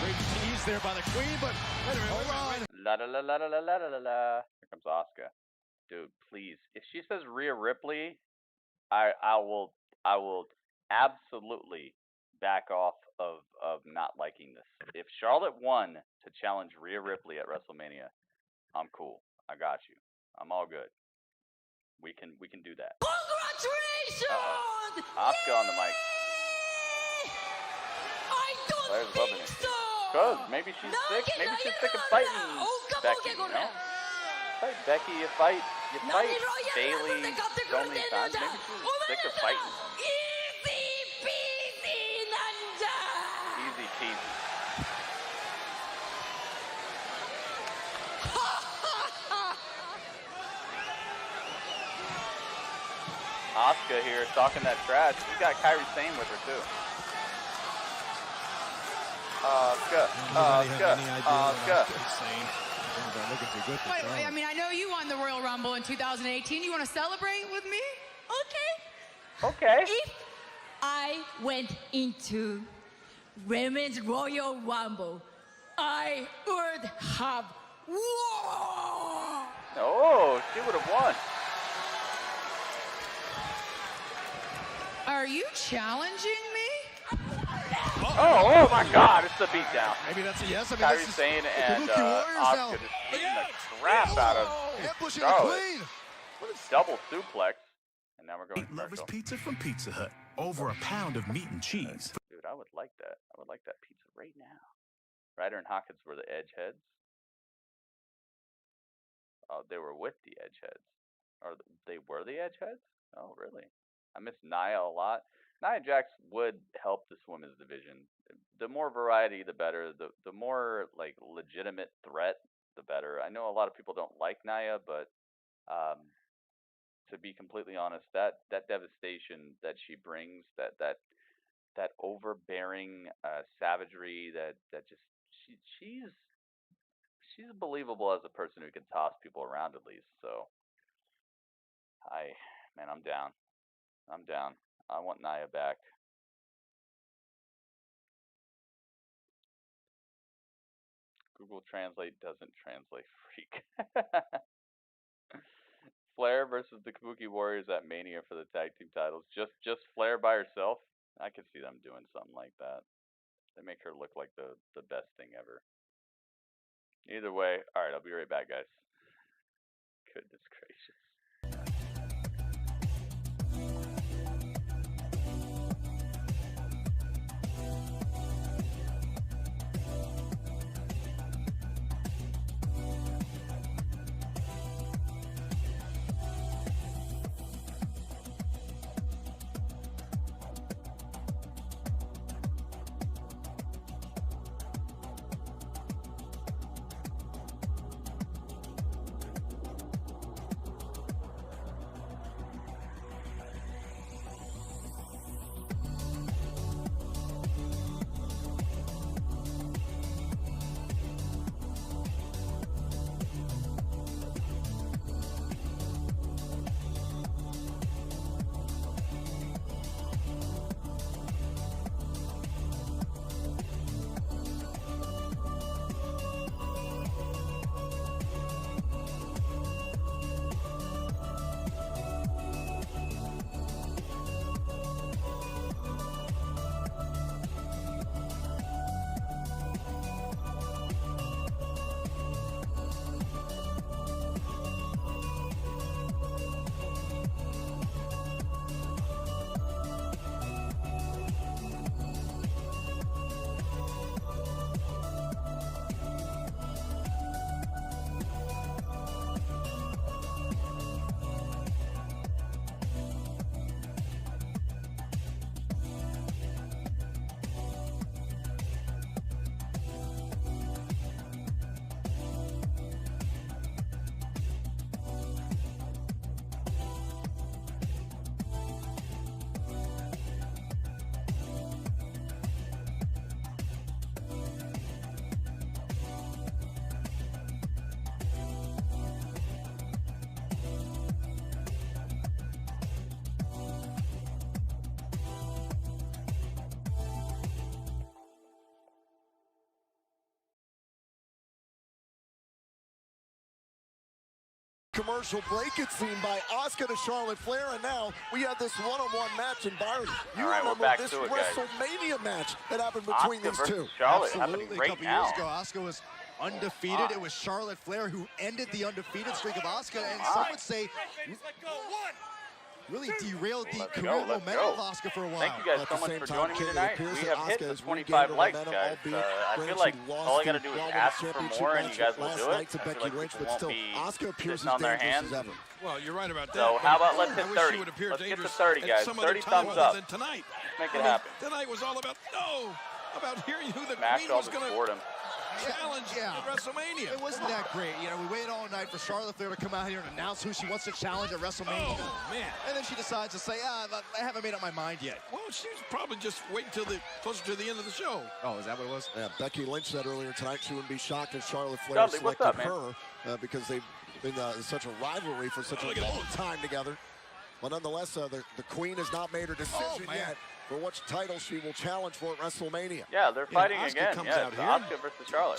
Great tease there by the Queen, but hold on. La la la la la la la la. Here comes Asuka. Dude, please. If she says Rhea Ripley, I will absolutely back off of not liking this. If Charlotte won to challenge Rhea Ripley at WrestleMania, I'm cool. I got you. I'm all good. We can do that. Congratulations! Asuka on the mic. I don't think so. Cause maybe she's sick. Maybe she's sick of fighting Becky. You know? Fight Becky. You fight Bailey so many times. Maybe she's sick of fighting. Easy peasy, Nanja. Easy peasy. Asuka here talking that trash. She's got 𝐒𝐿HRI with her too. Asuka. Wait, I mean, I know you won the Royal Rumble in 2018. You want to celebrate with me? Okay. If I went into Women's Royal Rumble, I would have won. Oh, she would have won. Are you challenging me? Oh my God, it's the beatdown. Maybe that's a yes. I mean, 𝐒𝐿HRI and Asuka just beating the crap out of Charlotte. Double suplex. And now we're going to Lovers Pizza from Pizza Hut. Over a pound of meat and cheese. Dude, I would like that. I would like that pizza right now. Ryder and Hawkins were the Edgeheads. Oh, they were with the Edgeheads. Or they were the Edgeheads? Oh, really? I miss Nia a lot. Nia Jax would help this women's division. The more variety, the better. The more like legitimate threat, the better. I know a lot of people don't like Nia, but to be completely honest, that devastation that she brings, that overbearing savagery, that just she's believable as a person who can toss people around at least. So I'm down. I'm down. I want Nia back. Google Translate doesn't translate, freak. Flair versus the Kabuki Warriors at Mania for the tag team titles. Just Flair by herself? I could see them doing something like that. They make her look like the best thing ever. Either way, alright, I'll be right back, guys. Goodness gracious. Commercial break, it's seen by Asuka to Charlotte Flair, and now we have this one-on-one match in Byron. You remember this WrestleMania match that happened between these two. Charlotte Absolutely. Happening right a couple now. years ago, Asuka was undefeated. It was Charlotte Flair who ended the undefeated streak of Asuka, and some would say really derailed the career momentum of Asuka for a while. Thank you guys so much for joining me tonight. We have hit the 25 likes, guys. I feel like all I got to do is ask for more, and you guys will do it. I feel like people won't be sitting on their hands. Well, you're right about that. So how about let's hit 30? Let's get to 30, guys. 30 thumbs up. Tonight. Let's make it happen. Tonight was all about hearing who the Smash Queen all was the going to boredom. challenge at WrestleMania. It wasn't that great. You know, we waited all night for Charlotte Flair to come out here and announce who she wants to challenge at WrestleMania. Oh, man. And then she decides to say, I haven't made up my mind yet. Well, she's probably just waiting until closer to the end of the show. Oh, is that what it was? Yeah, Becky Lynch said earlier tonight she wouldn't be shocked if Charlotte Flair selected her because they've been in such a rivalry for such a long time together. But nonetheless, the Queen has not made her decision yet for which title she will challenge for at WrestleMania. Yeah, they're fighting again. Comes Yeah, out Asuka versus Charlotte.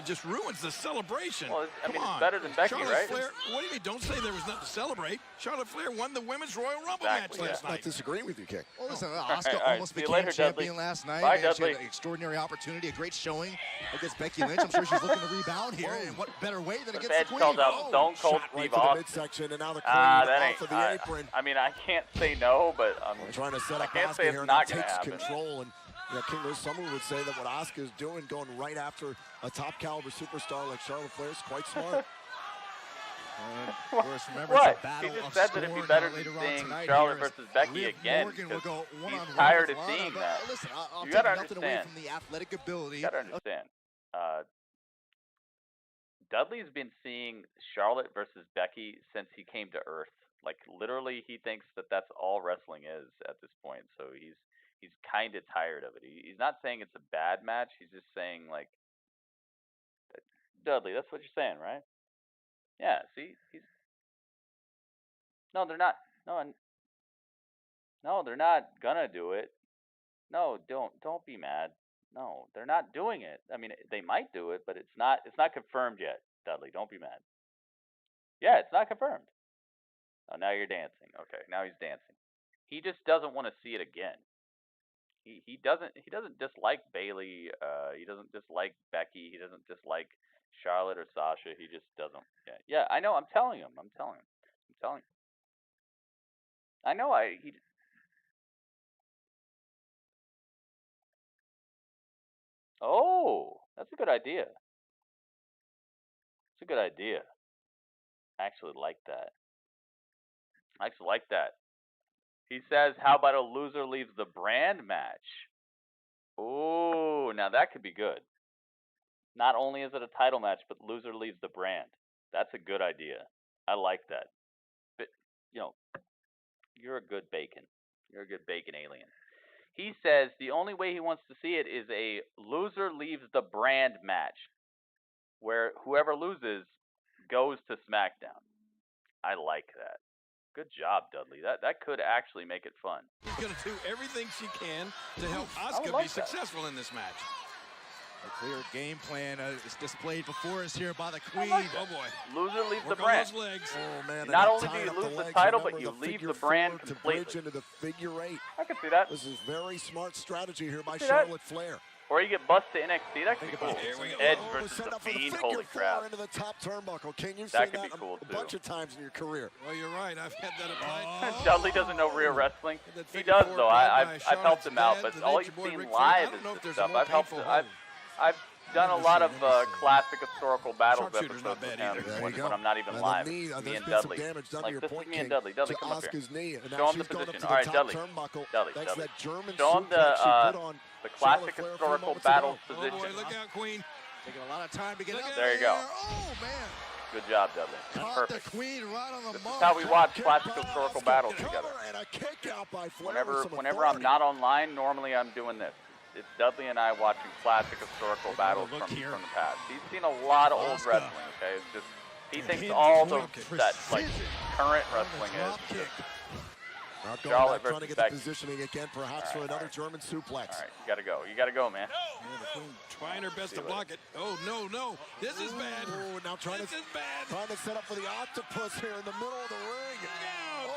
Just ruins the celebration. Well, Come on. it's better than Becky, Charlotte right? Flair, what do you mean? Don't say there was nothing to celebrate. Charlotte Flair won the Women's Royal Rumble match last I'm not night. disagreeing with you, King. Well, listen, Asuka almost became champion last night. Bye, and she had Dudley. an extraordinary opportunity, a great showing against Becky Lynch. I'm sure she's looking to rebound here. And what better way than against the Queen? Called out Stone Cold Right Steve to the Austin. midsection, and now the Queen off of the I apron. I mean, I can't say no, but We're trying to set I up can't say Asuka it's here, not and going to takes happen. control. And King, there's someone would say that what Asuka is doing, going right after a top caliber superstar like Charlotte Flair, is quite smart. Of course, remember, What? it's a battle He just of said that it'd be better than seeing Charlotte versus Becky Liv again. Morgan will go He's one-on-one tired with of Lana, seeing but that. Listen, I'll You take gotta nothing away understand. from the athletic ability. You gotta understand. Dudley's been seeing Charlotte versus Becky since he came to Earth. Like, literally, he thinks that that's all wrestling is at this point. So he's kind of tired of it. He's not saying it's a bad match. He's just saying, like, Dudley, that's what you're saying, right? Yeah, see? No, they're not. No, they're not gonna do it. No, don't be mad. No, they're not doing it. I mean, they might do it, but it's not confirmed yet, Dudley. Don't be mad. Yeah, it's not confirmed. Oh, now you're dancing. Okay, now he's dancing. He just doesn't want to see it again. He doesn't dislike Bayley. He doesn't dislike Becky. He doesn't dislike Charlotte or Sasha. He just doesn't. Yeah, I know. I'm telling him. I know. Oh, that's a good idea. It's a good idea. I actually like that. He says, how about a loser leaves the brand match? Oh, now that could be good. Not only is it a title match, but loser leaves the brand. That's a good idea. I like that. But, you're a good bacon. You're a good bacon alien. He says the only way he wants to see it is a loser leaves the brand match, where whoever loses goes to SmackDown. I like that. Good job, Dudley. That could actually make it fun. She's going to do everything she can to help Asuka be successful in this match. A clear game plan is displayed before us here by the Queen. Oh, boy. Loser leaves the Work on brand. those legs. Oh, man. Not only do you lose the title, but you leave the brand to completely. bridge into the figure eight. I can see that. This is very smart strategy here by See that? Charlotte Flair. Or you get bussed to NXT. That could be cool. Edge versus Set the up for the Fiend. figure Holy four crap. into the top turnbuckle. King, you've That seen could be that cool, a too. bunch of times in your career. Well, you're right. I've had that applied. Dudley doesn't know real wrestling. He does, though. I've helped him out, but all you've seen live is this stuff. I've done a lot of classic historical battles episodes with him when I'm not even live. Me and Dudley. Like, this is me and Dudley. Dudley, come up here. Show him the position. All right, Dudley. Dudley. Show him the classic historical battles position. Oh, boy, look out, Queen. Taking a lot of time to get up There you go. Oh, man. Good job, Dudley. Caught Perfect. the Queen right on the This is mark. how we watch classic historical battles together. And a kick out by Flair with some Whenever I'm not online, normally I'm doing this. It's Dudley and I watching classic historical battles from the past. He's seen a lot of old wrestling, okay? It's just, he thinks all that current wrestling is just Now Charlotte trying to versus get the Becky. positioning again, perhaps for another German suplex. All right, you gotta go, man. Yeah, the Queen trying her best to block it. Oh, no. This is bad. Oh, now trying to set up for the octopus here in the middle of the ring. Oh.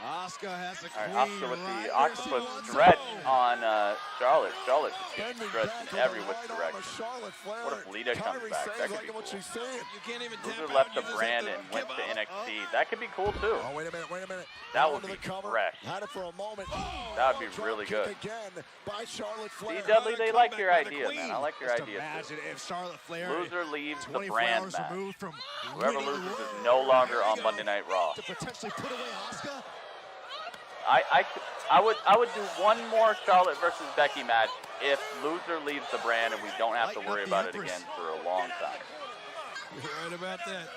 Asuka has a Queen. All right, Asuka with the octopus stretch on Charlotte. Charlotte just stretched in every which direction. What if Lita comes back? That could be cool. You can't even Loser left the brand and went to NXT. That could be cool too. Oh, wait a minute. That would be fresh. Had it for a moment. That would be really good. Again by Charlotte Flair. See, Dudley, they like your idea, man. I like your idea Imagine if Charlotte Flair Loser leaves the 24 brand hours match. removed from Whoever winning loses the is no longer on Monday Night Raw. to potentially put away Asuka. I would do one more Charlotte versus Becky match if loser leaves the brand and we don't have to worry about it again for a long time. You're right about that.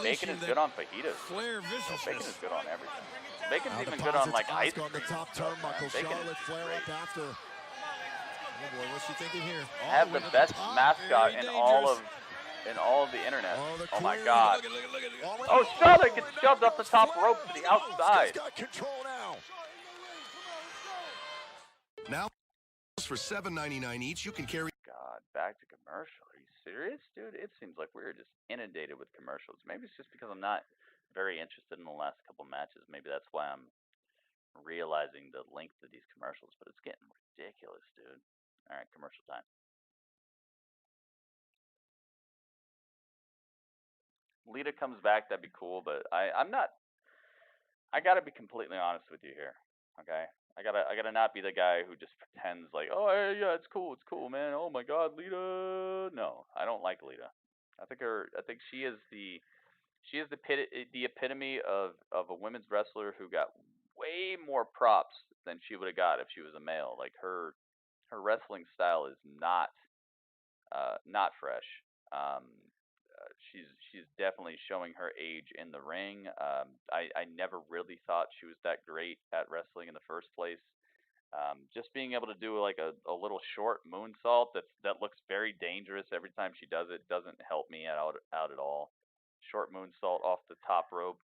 Bacon is good on fajitas. Flair viciousness. Bacon is good on everything. Bacon's even good on like ice cream. On the top turnbuckle. Charlotte Flair up after. Oh boy, what's she thinking here? Have the best mascot in all of the internet. Oh my God. Oh, Charlotte gets shoved off the top rope to the outside. Got control Now, for $7.99 each, you can carry. God, back to commercial. Are you serious, dude? It seems like we're just inundated with commercials. Maybe it's just because I'm not very interested in the last couple matches. Maybe that's why I'm realizing the length of these commercials, but it's getting ridiculous, dude. All right, commercial time. Lita comes back, that'd be cool, but I'm not. I gotta be completely honest with you here, okay? I gotta not be the guy who just pretends like, oh yeah, it's cool, man. Oh my God, Lita. No, I don't like Lita. I think she is the epitome of a women's wrestler who got way more props than she would have got if she was a male. Like her wrestling style is not fresh. She's definitely showing her age in the ring. I never really thought she was that great at wrestling in the first place. Just being able to do like a little short moonsault that looks very dangerous every time she does it doesn't help me out at all. Short moonsault off the top rope,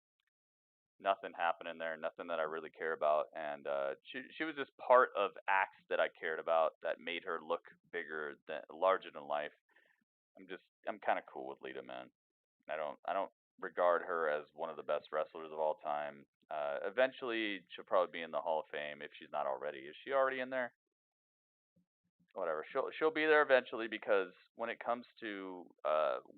nothing happening there, nothing that I really care about. And she was just part of acts that I cared about that made her look larger than life. I'm kind of cool with Lita, man. I don't regard her as one of the best wrestlers of all time. Eventually, she'll probably be in the Hall of Fame if she's not already. Is she already in there? Whatever. She'll be there eventually because when it comes to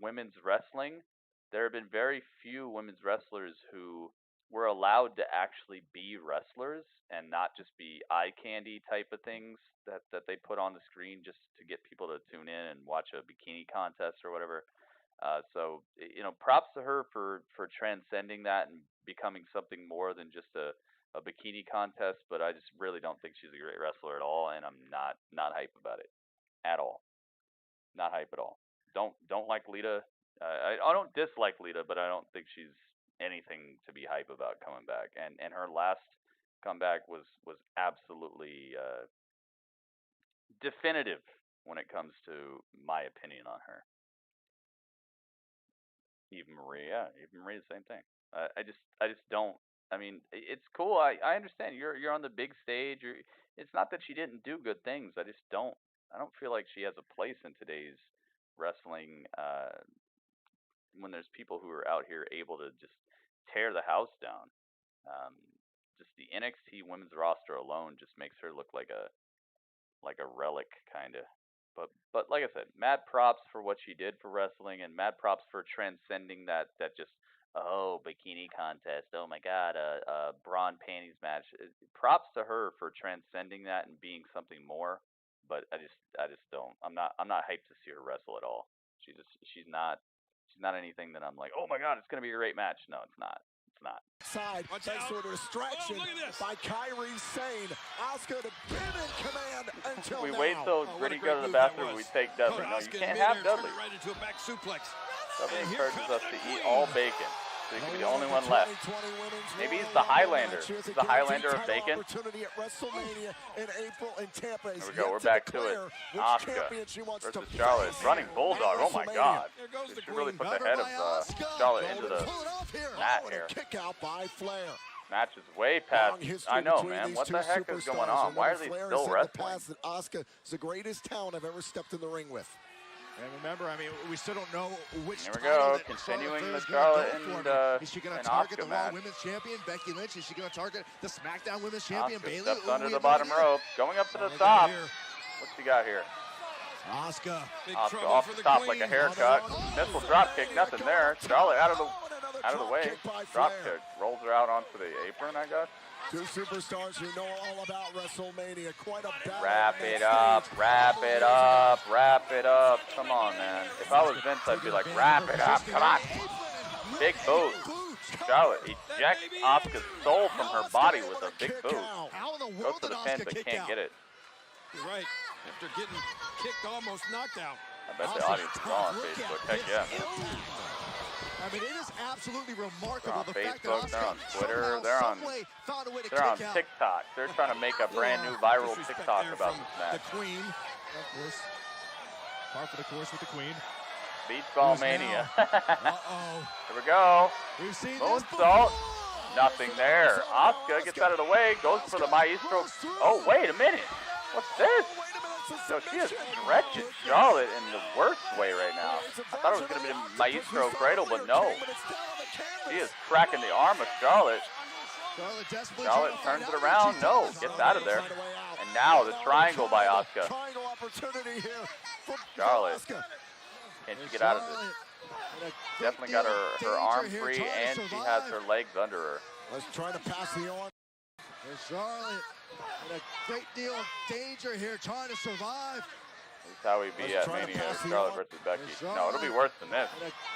women's wrestling, there have been very few women's wrestlers who were allowed to actually be wrestlers and not just be eye candy type of things that they put on the screen just to get people to tune in and watch a bikini contest or whatever. So, props to her for transcending that and becoming something more than just a bikini contest, but I just really don't think she's a great wrestler at all, and I'm not hype about it at all. Not hype at all. Don't like Lita. I don't dislike Lita, but I don't think she's anything to be hype about coming back. And her last comeback was absolutely definitive when it comes to my opinion on her. Eva Marie, the same thing. I just don't. I mean, it's cool. I understand you're on the big stage. It's not that she didn't do good things. I don't feel like she has a place in today's wrestling. When there's people who are out here able to just tear the house down. Just the NXT women's roster alone just makes her look like a relic, kind of. But like I said, mad props for what she did for wrestling, and mad props for transcending that just bikini contest. Oh my God, bra and panties match. Props to her for transcending that and being something more. But I just don't. I'm not hyped to see her wrestle at all. She's not anything that I'm like, oh my God, it's gonna be a great match. No, it's not. It's not. Side, thanks to a distraction by 𝐒𝐿_SANE. Asuka to been in command until we now. wait till Gritty go to the bathroom and we take Dudley. No, you can't have Dudley. Right into a back suplex. Dudley encourages us to eat all bacon. So he could be the only one left. Maybe he's the Highlander. He's the Highlander of bacon. Opportunity at Wrestlemania in April in Tampa. There we go. We're back to it. Asuka versus Charlotte. Running Bulldog. Oh my God. They should really put the head of Charlotte into the mat here. Kick out by Flair. Match is way past. I know, man. What the heck is going on? Why are they still wrestling? Asuka is the greatest talent I've ever stepped in the ring with. And remember, I mean, we still don't know which. Here we go, continuing the Charlotte and is she going to and target Asuka the Raw match. Women's Champion Becky Lynch? Is she going to target the SmackDown Women's Champion Asuka Bayley? steps under the bottom rope, going up to the top. What's she got here? Asuka off the top like a haircut. Missile drop kick, nothing there. Charlotte out of the way. Drop kick, rolls her out onto the apron, I guess. Two superstars who know all about WrestleMania. Quite a battle. Wrap it up, wrap it up, wrap it up. Come on, man. If I was Vince, I'd be like, wrap it up. Come on. Big boot. Charlotte ejects Asuka's soul from her body with a big boot. Goes for the pin, but can't get it. He's right. After getting kicked, almost knocked out. I bet the audience is on Facebook. Heck yeah. I mean, it is absolutely remarkable. They're on the fact Facebook, that they're on Twitter, somehow, they're on found a way to they're on kick out. TikTok. They're trying to make a brand new viral TikTok about this match. The Queen, of course. Par for the course with the Queen. Beats Ballmania. Uh-oh. Here we go. We've seen Moonsault. Nothing there. Asuka gets out of the way, goes for the maestro. Oh, wait a minute. What's this? Yo, she is stretching Charlotte in the worst way right now. I thought it was going to be the maestro cradle, but no. She is cracking the arm of Charlotte. Charlotte turns it around. No, gets out of there. And now the triangle by Asuka. Charlotte. Can she get out of this? Definitely got her arm free, and she has her legs under her. Let's try to pass the on. There's Charlotte in a great deal of danger here, trying to survive. This is how we be at Mania, Charlotte versus Becky. No, it'll be worse than this.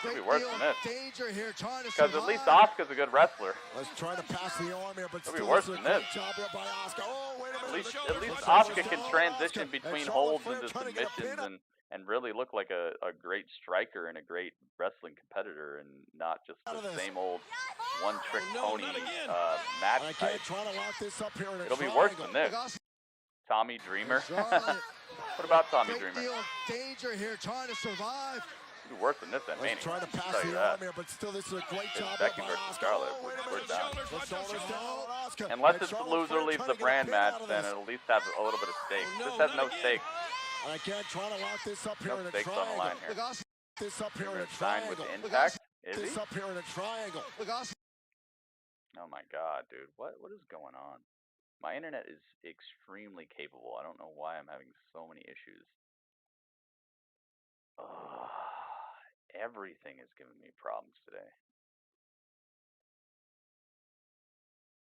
It'll be worse than this. Because at least Asuka's a good wrestler. Let's try to pass the arm here, but it'll be worse than this. At least Asuka can transition between holds into submissions and really look like a great striker and a great wrestling competitor, and not just the same old one-trick pony match type. It'll be worse than this. Tommy Dreamer. What about Tommy Dreamer? Danger here, trying to survive. It'll be worse than this at Mania. Trying to pass the arm here, but still, this is a great job. Becky versus Charlotte. We're down. Unless it's the loser leaves the brand match, then it'll at least have a little bit of stakes. This has no stakes. And again, trying to lock this up here in a stakes on the line here. This up here in a sign with the Impact. Is he? This up here in a triangle. Oh my God, dude! What is going on? My internet is extremely capable. I don't know why I'm having so many issues. Everything is giving me problems today.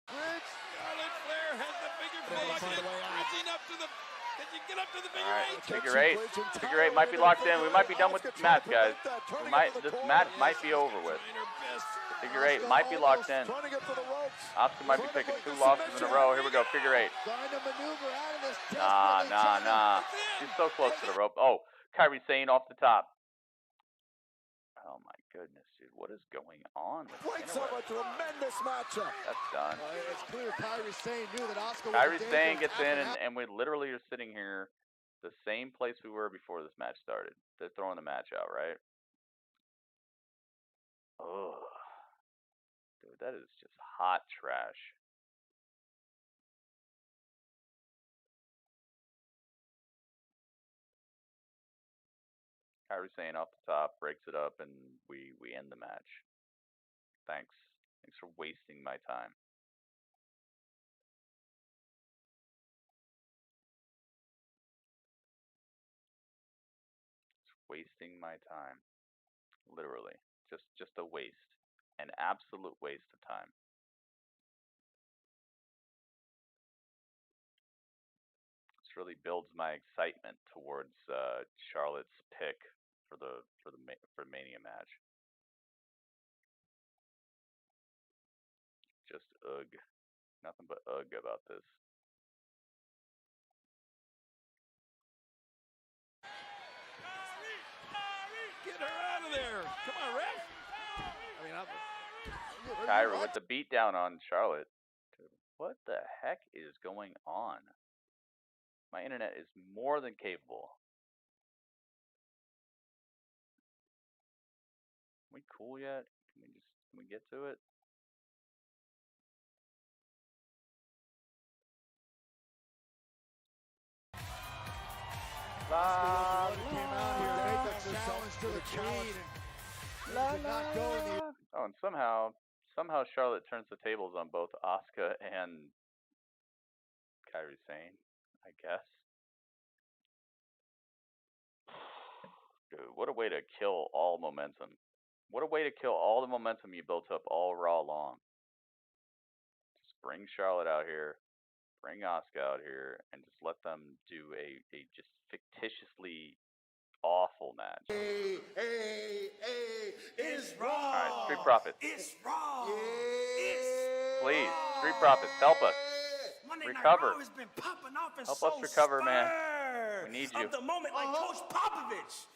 Charlotte Flair has the figure four. Reaching up to the. Can you get up to the figure eight? Figure eight. Figure eight might be locked in. We might be done with this match, guys. This match might be over with. Figure eight might be locked in. Asuka might be taking 2 losses in a row. Here we go. Figure eight. Nah. She's so close to the rope. Oh, 𝐿𝐼𝐸 off the top. Oh my goodness, dude. What is going on with this? A tremendous matchup. That's done. It's clear 𝐿𝐼𝐸 knew that Asuka 𝐿𝐼𝐸 gets in, and we literally are sitting here the same place we were before this match started. They're throwing the match out, right? Ugh. Dude, that is just hot trash. 𝐿𝐼𝐸 off the top, breaks it up, and we end the match. Thanks. Thanks for wasting my time. It's wasting my time. Literally. Just a waste. An absolute waste of time. This really builds my excitement towards Charlotte's pick for the Mania match. Just ugh. Nothing but ugh about this. Get her out of there. Come on, ref. Kyra with the beat down on Charlotte. Dude, what the heck is going on? My internet is more than capable. We cool yet? Can we get to it? Oh, and somehow Charlotte turns the tables on both Asuka and 𝐿𝐼𝐸, I guess. Dude, what a way to kill all momentum. What a way to kill all the momentum you built up all Raw long. Just bring Charlotte out here, bring Asuka out here, and just let them do a just fictitiously awful match. Is wrong. Alright, Street Profits. It's Raw. Please, Street Profits, help us. Recover. Has been popping off and Help us recover, man. We need you. Of the moment, like Coach Popovich.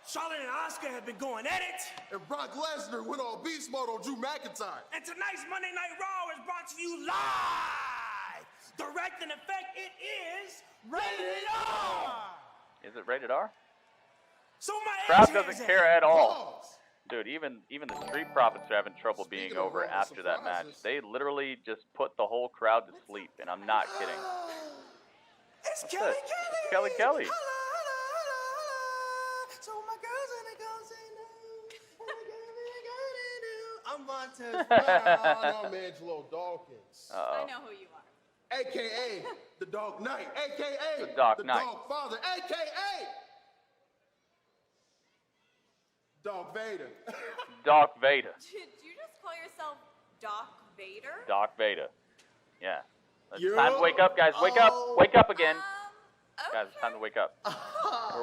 Charlotte and Asuka have been going at it. And Brock Lesnar went on beast mode on Drew McIntyre. And tonight's Monday Night Raw is brought to you live. Direct and effect, it is rated R. Is it rated R? So my crowd doesn't care at all. Dude, even the Street Profits are having trouble being over after that match. They literally just put the whole crowd to sleep, and I'm not kidding. It's What's Kelly this? Kelly. It's Kelly Kelly. So my girls in the girls say no. I'm Angelo Dawkins. I know who you are. AKA the Dark Knight. AKA the Dark Knight. Dark Father. AKA Dark Vader. Dark Vader. Did you just call yourself Doc Vader? Dark Vader. Yeah. It's time to wake up, guys. Wake up. Wake up again. Okay. Guys, it's time to wake up.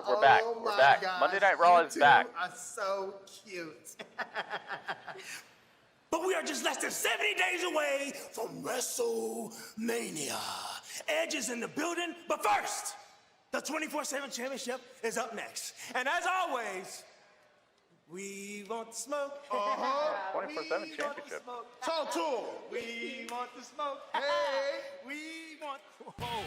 We're back. We're back. Gosh, Monday Night Raw is back. Are so cute. But we are just less than 70 days away from WrestleMania. Edge is in the building, but first, the 24/7 championship is up next. And as always, we want the smoke. 24/7 championship. Talk to him. We want the smoke. Hey. We want. Whoa.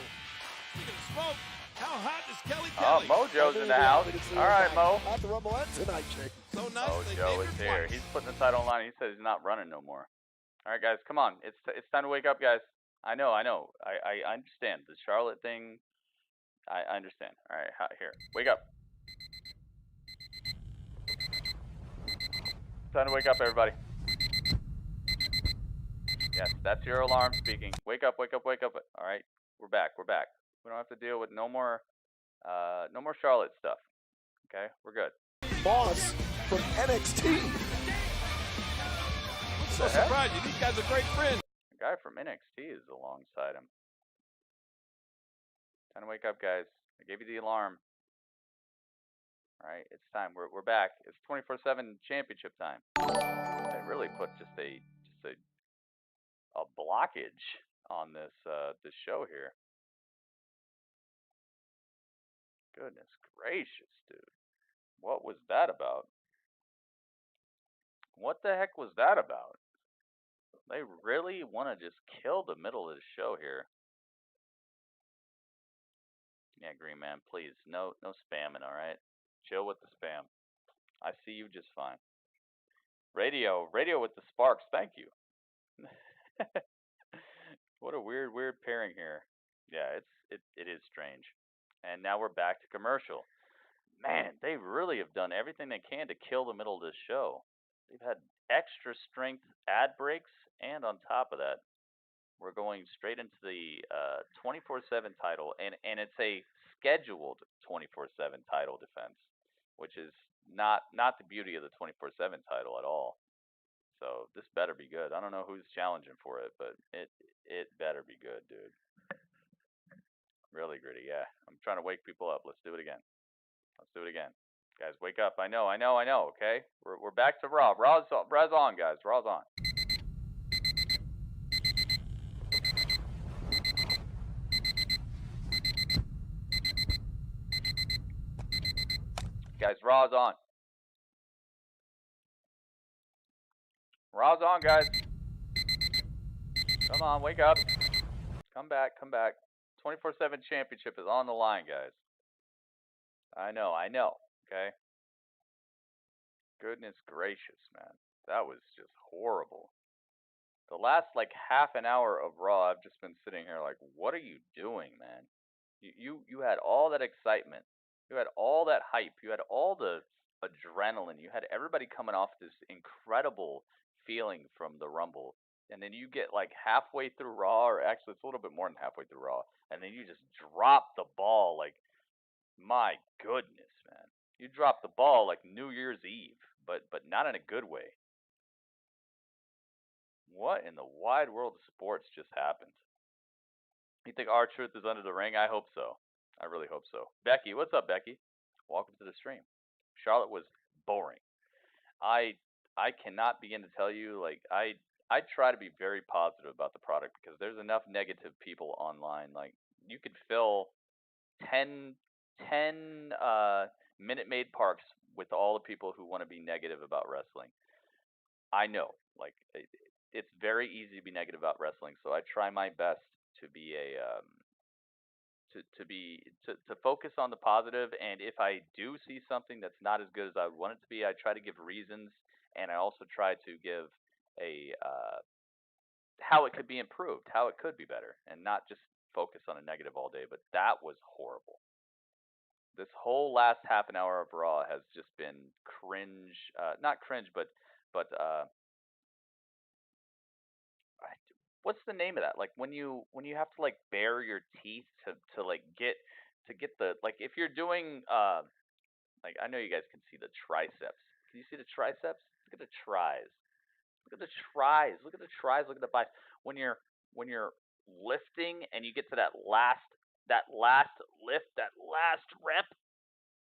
Speaking of smoke, how hot is Kelly Oh, Kelly? Mojo's in the house. All right, Mo. At the Rumble and tonight, Jake. So nice. they Mojo gave is her here. twice. He's putting the title on line. He says he's not running no more. All right, guys, come on. It's time to wake up, guys. I know. I understand the Charlotte thing. I understand. All right, here, wake up. Time to wake up, everybody. Yes, that's your alarm speaking. Wake up, wake up, wake up. All right, we're back. We're back. We don't have to deal with no more Charlotte stuff. Okay, we're good. Boss from NXT. So surprised you. These guys are great friends. The guy from NXT is alongside him. Time to wake up, guys. I gave you the alarm. All right, it's time. We're back. It's 24/7 championship time. They really put just a blockage on this this show here. Goodness gracious, dude. What was that about? What the heck was that about? They really want to just kill the middle of the show here. Yeah, Green Man, please. No spamming, all right? Chill with the spam. I see you just fine. Radio with the sparks. Thank you. What a weird pairing here. Yeah, it is strange. And now we're back to commercial. Man, they really have done everything they can to kill the middle of this show. They've had extra strength ad breaks, and on top of that, we're going straight into the 24/7 title, and it's a scheduled 24/7 title defense, which is not the beauty of the 24/7 title at all. So this better be good. I don't know who's challenging for it, but it better be good, dude. Really gritty, yeah. I'm trying to wake people up. Let's do it again. Guys, wake up. I know, okay? We're back to Raw. Raw's on, guys. Raw's on. Guys, Raw's on. Raw's on, guys. Come on, wake up. Come back. 24/7 championship is on the line, guys. I know, okay? Goodness gracious, man. That was just horrible. The last, half an hour of Raw, I've just been sitting here like, what are you doing, man? You had all that excitement. You had all that hype. You had all the adrenaline. You had everybody coming off this incredible feeling from the Rumble. And then you get halfway through Raw, or actually it's a little bit more than halfway through Raw, and then you just drop the ball my goodness, man. You dropped the ball like New Year's Eve, but not in a good way. What in the wide world of sports just happened? You think R-Truth is under the ring? I hope so. I really hope so. Becky, what's up, Becky? Welcome to the stream. Charlotte was boring. I cannot begin to tell you, like, I try to be very positive about the product because there's enough negative people online. Like, you could fill 10 Minute Maid Parks with all the people who want to be negative about wrestling. I know, like, it's very easy to be negative about wrestling, so I try my best to be to focus on the positive, and if I do see something that's not as good as I would want it to be, I try to give reasons, and I also try to give a how it could be improved, how it could be better, and not just focus on a negative all day. But that was horrible. This whole last half an hour of Raw has just been cringe, not cringe, but what's the name of that? Like when you have to like bare your teeth to like get the, like, if you're doing like, I know you guys can see the triceps. Can you see the triceps? Look at the tries. Look at the tries. Look at the tries. Look at the biceps. When you're lifting and you get to that last lift, that last rep,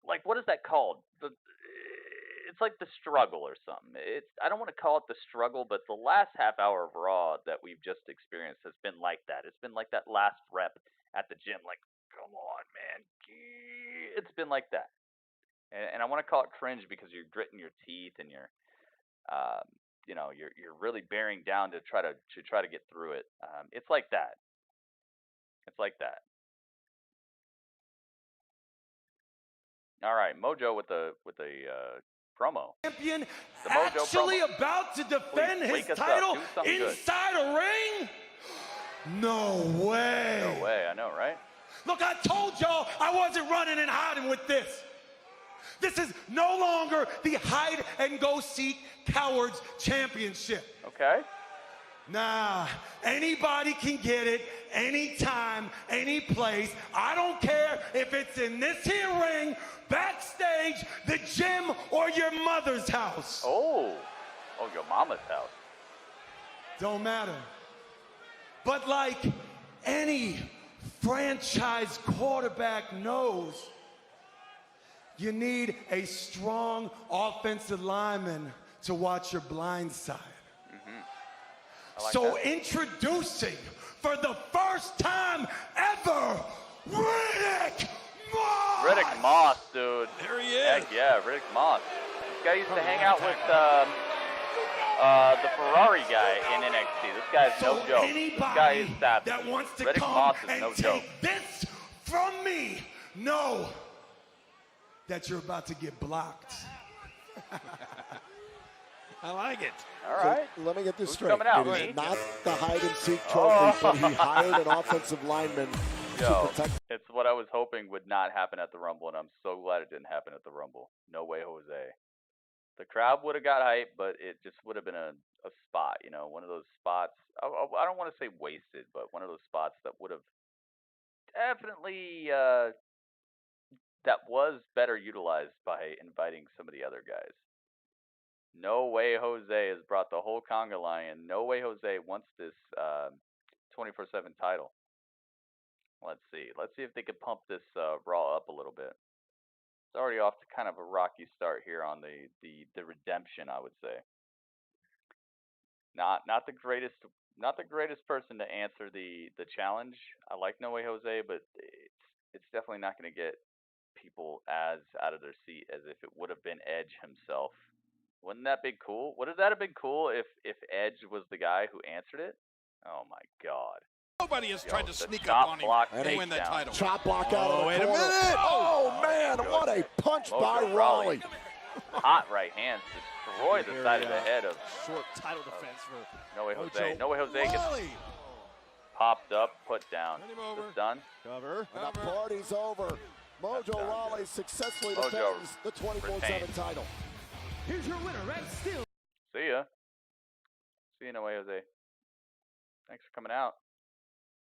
like, what is that called? It's like the struggle or something. I don't want to call it the struggle, but the last half hour of Raw that we've just experienced has been like that. It's been like that last rep at the gym. Like, come on, man. It's been like that. And I want to call it cringe because you're gritting your teeth and you're really bearing down to try to get through it. It's like that. It's like that. All right, Mojo with a promo. Champion the Mojo actually promo. About to defend Please, his title inside a ring? No way. No way, I know, right? Look, I told y'all I wasn't running and hiding with this. This is no longer the hide and go seek cowards championship. Okay. Nah, anybody can get it anytime, any place. I don't care if it's in this here ring, backstage, the gym, or your mother's house. Oh, your mama's house. Don't matter. But like any franchise quarterback knows, you need a strong offensive lineman to watch your blind side. So introducing, for the first time ever, Riddick Moss! Riddick Moss, dude. There he is. Heck yeah, Riddick Moss. This guy used to hang out with the Ferrari guy in NXT. This guy's no joke. This guy is savage. That wants to Riddick come Moss is and no take joke. this from me, know that you're about to get blocked. I like it. All right. So let me get this Who's straight. coming out, it is me? not the hide-and-seek trophy, but he hired an offensive lineman to protect. It's what I was hoping would not happen at the Rumble, and I'm so glad it didn't happen at the Rumble. No way, Jose. The crowd would have got hyped, but it just would have been a spot, one of those spots. I don't want to say wasted, but one of those spots that would have definitely that was better utilized by inviting some of the other guys. No Way Jose has brought the whole conga line. No Way Jose wants this 24/7 title. Let's see. Let's see if they can pump this Raw up a little bit. It's already off to kind of a rocky start here on the redemption, I would say. Not the greatest person to answer the challenge. I like No Way Jose, but it's definitely not going to get people as out of their seat as if it would have been Edge himself. Wouldn't that be cool? Would that have been cool if Edge was the guy who answered it? Oh my God. Nobody has tried to sneak up on him and win that title. Chop block out of the wait a corner. minute. Oh, man, what a punch by Raleigh. Hot right hands destroy the side of the head of short title defense for No Way Jose. No Way Jose gets popped up, put down. It's done. Cover. And the party's over. Mojo Rawley successfully defends the 24/7 title. Here's your winner, and still. See ya. See you, No Way Jose. Thanks for coming out.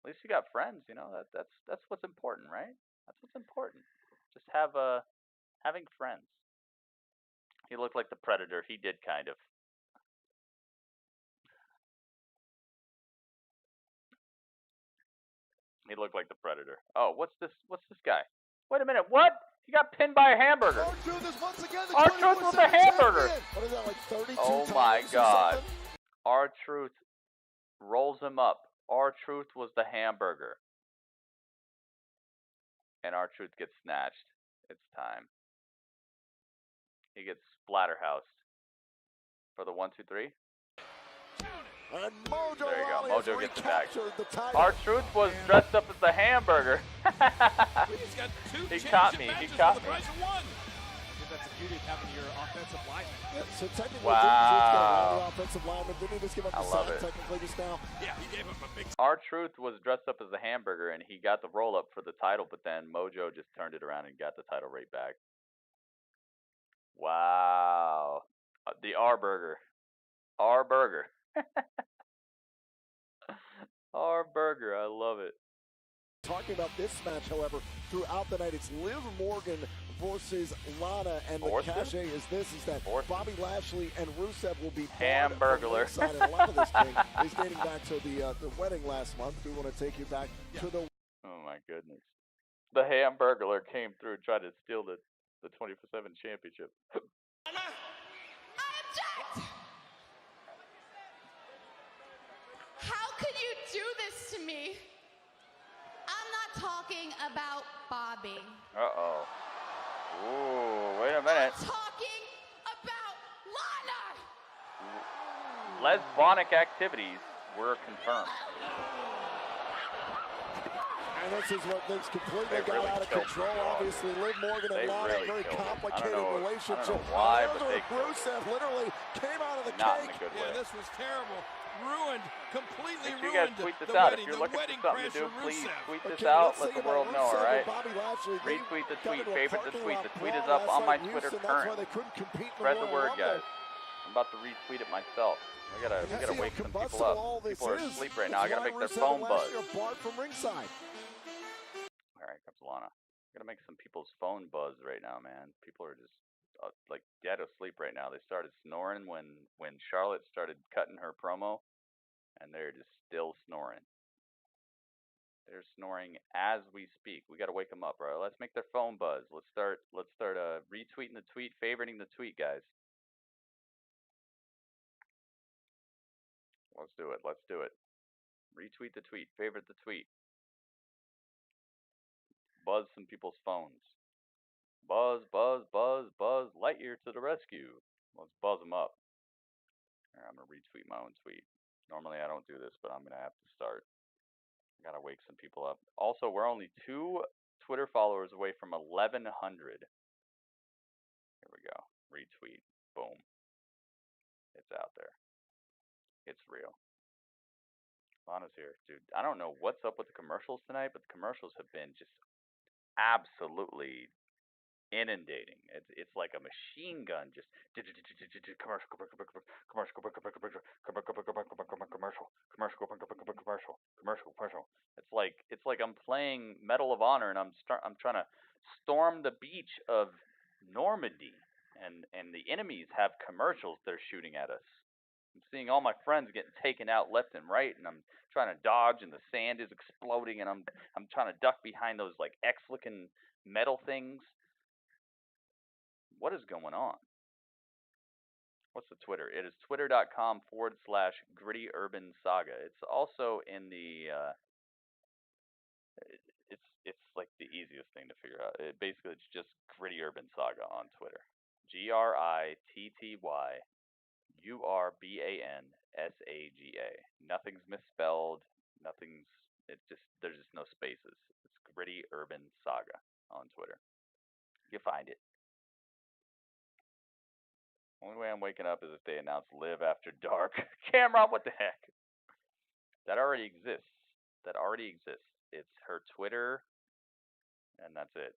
At least you got friends, that's what's important, right? That's what's important. Just having friends. He looked like the Predator. He did kind of. He looked like the Predator. Oh, what's this guy? Wait a minute, what? He got pinned by a hamburger. R-Truth is once again the R-Truth with a hamburger. What is that, like 32 Oh my times or God. something? R-Truth rolls him up. R-Truth was the hamburger. And R-Truth gets snatched. It's time. He gets splatterhoused for the 1, 2, 3. And Mojo There you go. Rawley has Mojo gets it back. recaptured the title. R-Truth was dressed up as a hamburger. He's got 2 He caught me. He caught me. I think that's the beauty of having your offensive lineman. Yeah, so technically, Wow. the offensive lineman, didn't he just give up I the love sack it. technically just now? Yeah, he gave him a big. R-Truth was dressed up as a hamburger, and he got the roll-up for the title, but then Mojo just turned it around and got the title right back. Wow. The R-Burger. R-Burger. R-Burger. I love it. Talking about this match, however, throughout the night, it's Liv Morgan versus Lana, and the cachet is that Bobby Lashley and Rusev will be Hamburglar. and a lot of this thing is dating back to the wedding last month. We want to take you back to the. Oh my goodness. The Hamburglar came through and tried to steal the 24/7 championship. How could you do this to me? I'm not talking about Bobby. Uh-oh. Ooh, wait a minute. I'm talking about Lana. Lesbonic activities were confirmed. And this is what things completely They got really out of killed control. Raw. Obviously, Liv Morgan and They Lana, really very killed him. complicated I don't relationship. know why, but they Rusev literally came out of the Not in cake. a good Yeah, way. this was terrible. Ruined, completely Make sure you guys ruined tweet this the out. wedding. If you're The looking wedding for something to crash do, for please Rusev. tweet this Okay, out. let's Let think the world about know, Rusev alright? and Bobby Lashley. They Retweet the got tweet. into a Favorite the parking tweet. lot The tweet is brawl up last on my night in Twitter Houston. That's why currently. they couldn't compete in Spread the Royal word, Rumble. guys. I'm about to retweet it myself. We gotta That's wake how some people combustible all up. this People are is. asleep right now. I That's gotta why make their Rusev phone and buzz. Lashley are barred from ringside. Alright, comes Lana. Gotta make some people's phone buzz right now, man. People are just like dead asleep right now. They started snoring when Charlotte started cutting her promo, and they're just still snoring. They're snoring as we speak. We gotta wake them up, bro. Let's make their phone buzz. Let's start retweeting the tweet, favoriting the tweet, guys. Let's do it. Let's do it. Retweet the tweet, favorite the tweet. Buzz some people's phones. Buzz, buzz, buzz, buzz. Lightyear to the rescue. Let's buzz them up. All right, I'm gonna retweet my own tweet. Normally I don't do this, but I'm gonna have to start. I gotta wake some people up. Also, we're only 2 Twitter followers away from 1,100. Here we go. Retweet. Boom. It's out there. It's real. Lana's here, dude. I don't know what's up with the commercials tonight, but the commercials have been just absolutely inundating. It's like a machine gun, just commercial, commercial. It's like I'm playing Medal of Honor and I'm trying to storm the beach of Normandy, and the enemies have commercials they're shooting at us. I'm seeing all my friends getting taken out left and right, and I'm trying to dodge, and the sand is exploding, and I'm trying to duck behind those like X-looking metal things. What is going on? What's the Twitter? It is twitter.com/grittyurbansaga. It's also in the it's like the easiest thing to figure out. Basically it's just Gritty Urban Saga on Twitter. GrittyUrbanSaga. Nothing's misspelled. There's just no spaces. It's Gritty Urban Saga on Twitter. You find it. Only way I'm waking up is if they announce Live After Dark. Cameron, what the heck? That already exists. It's her Twitter, and that's it.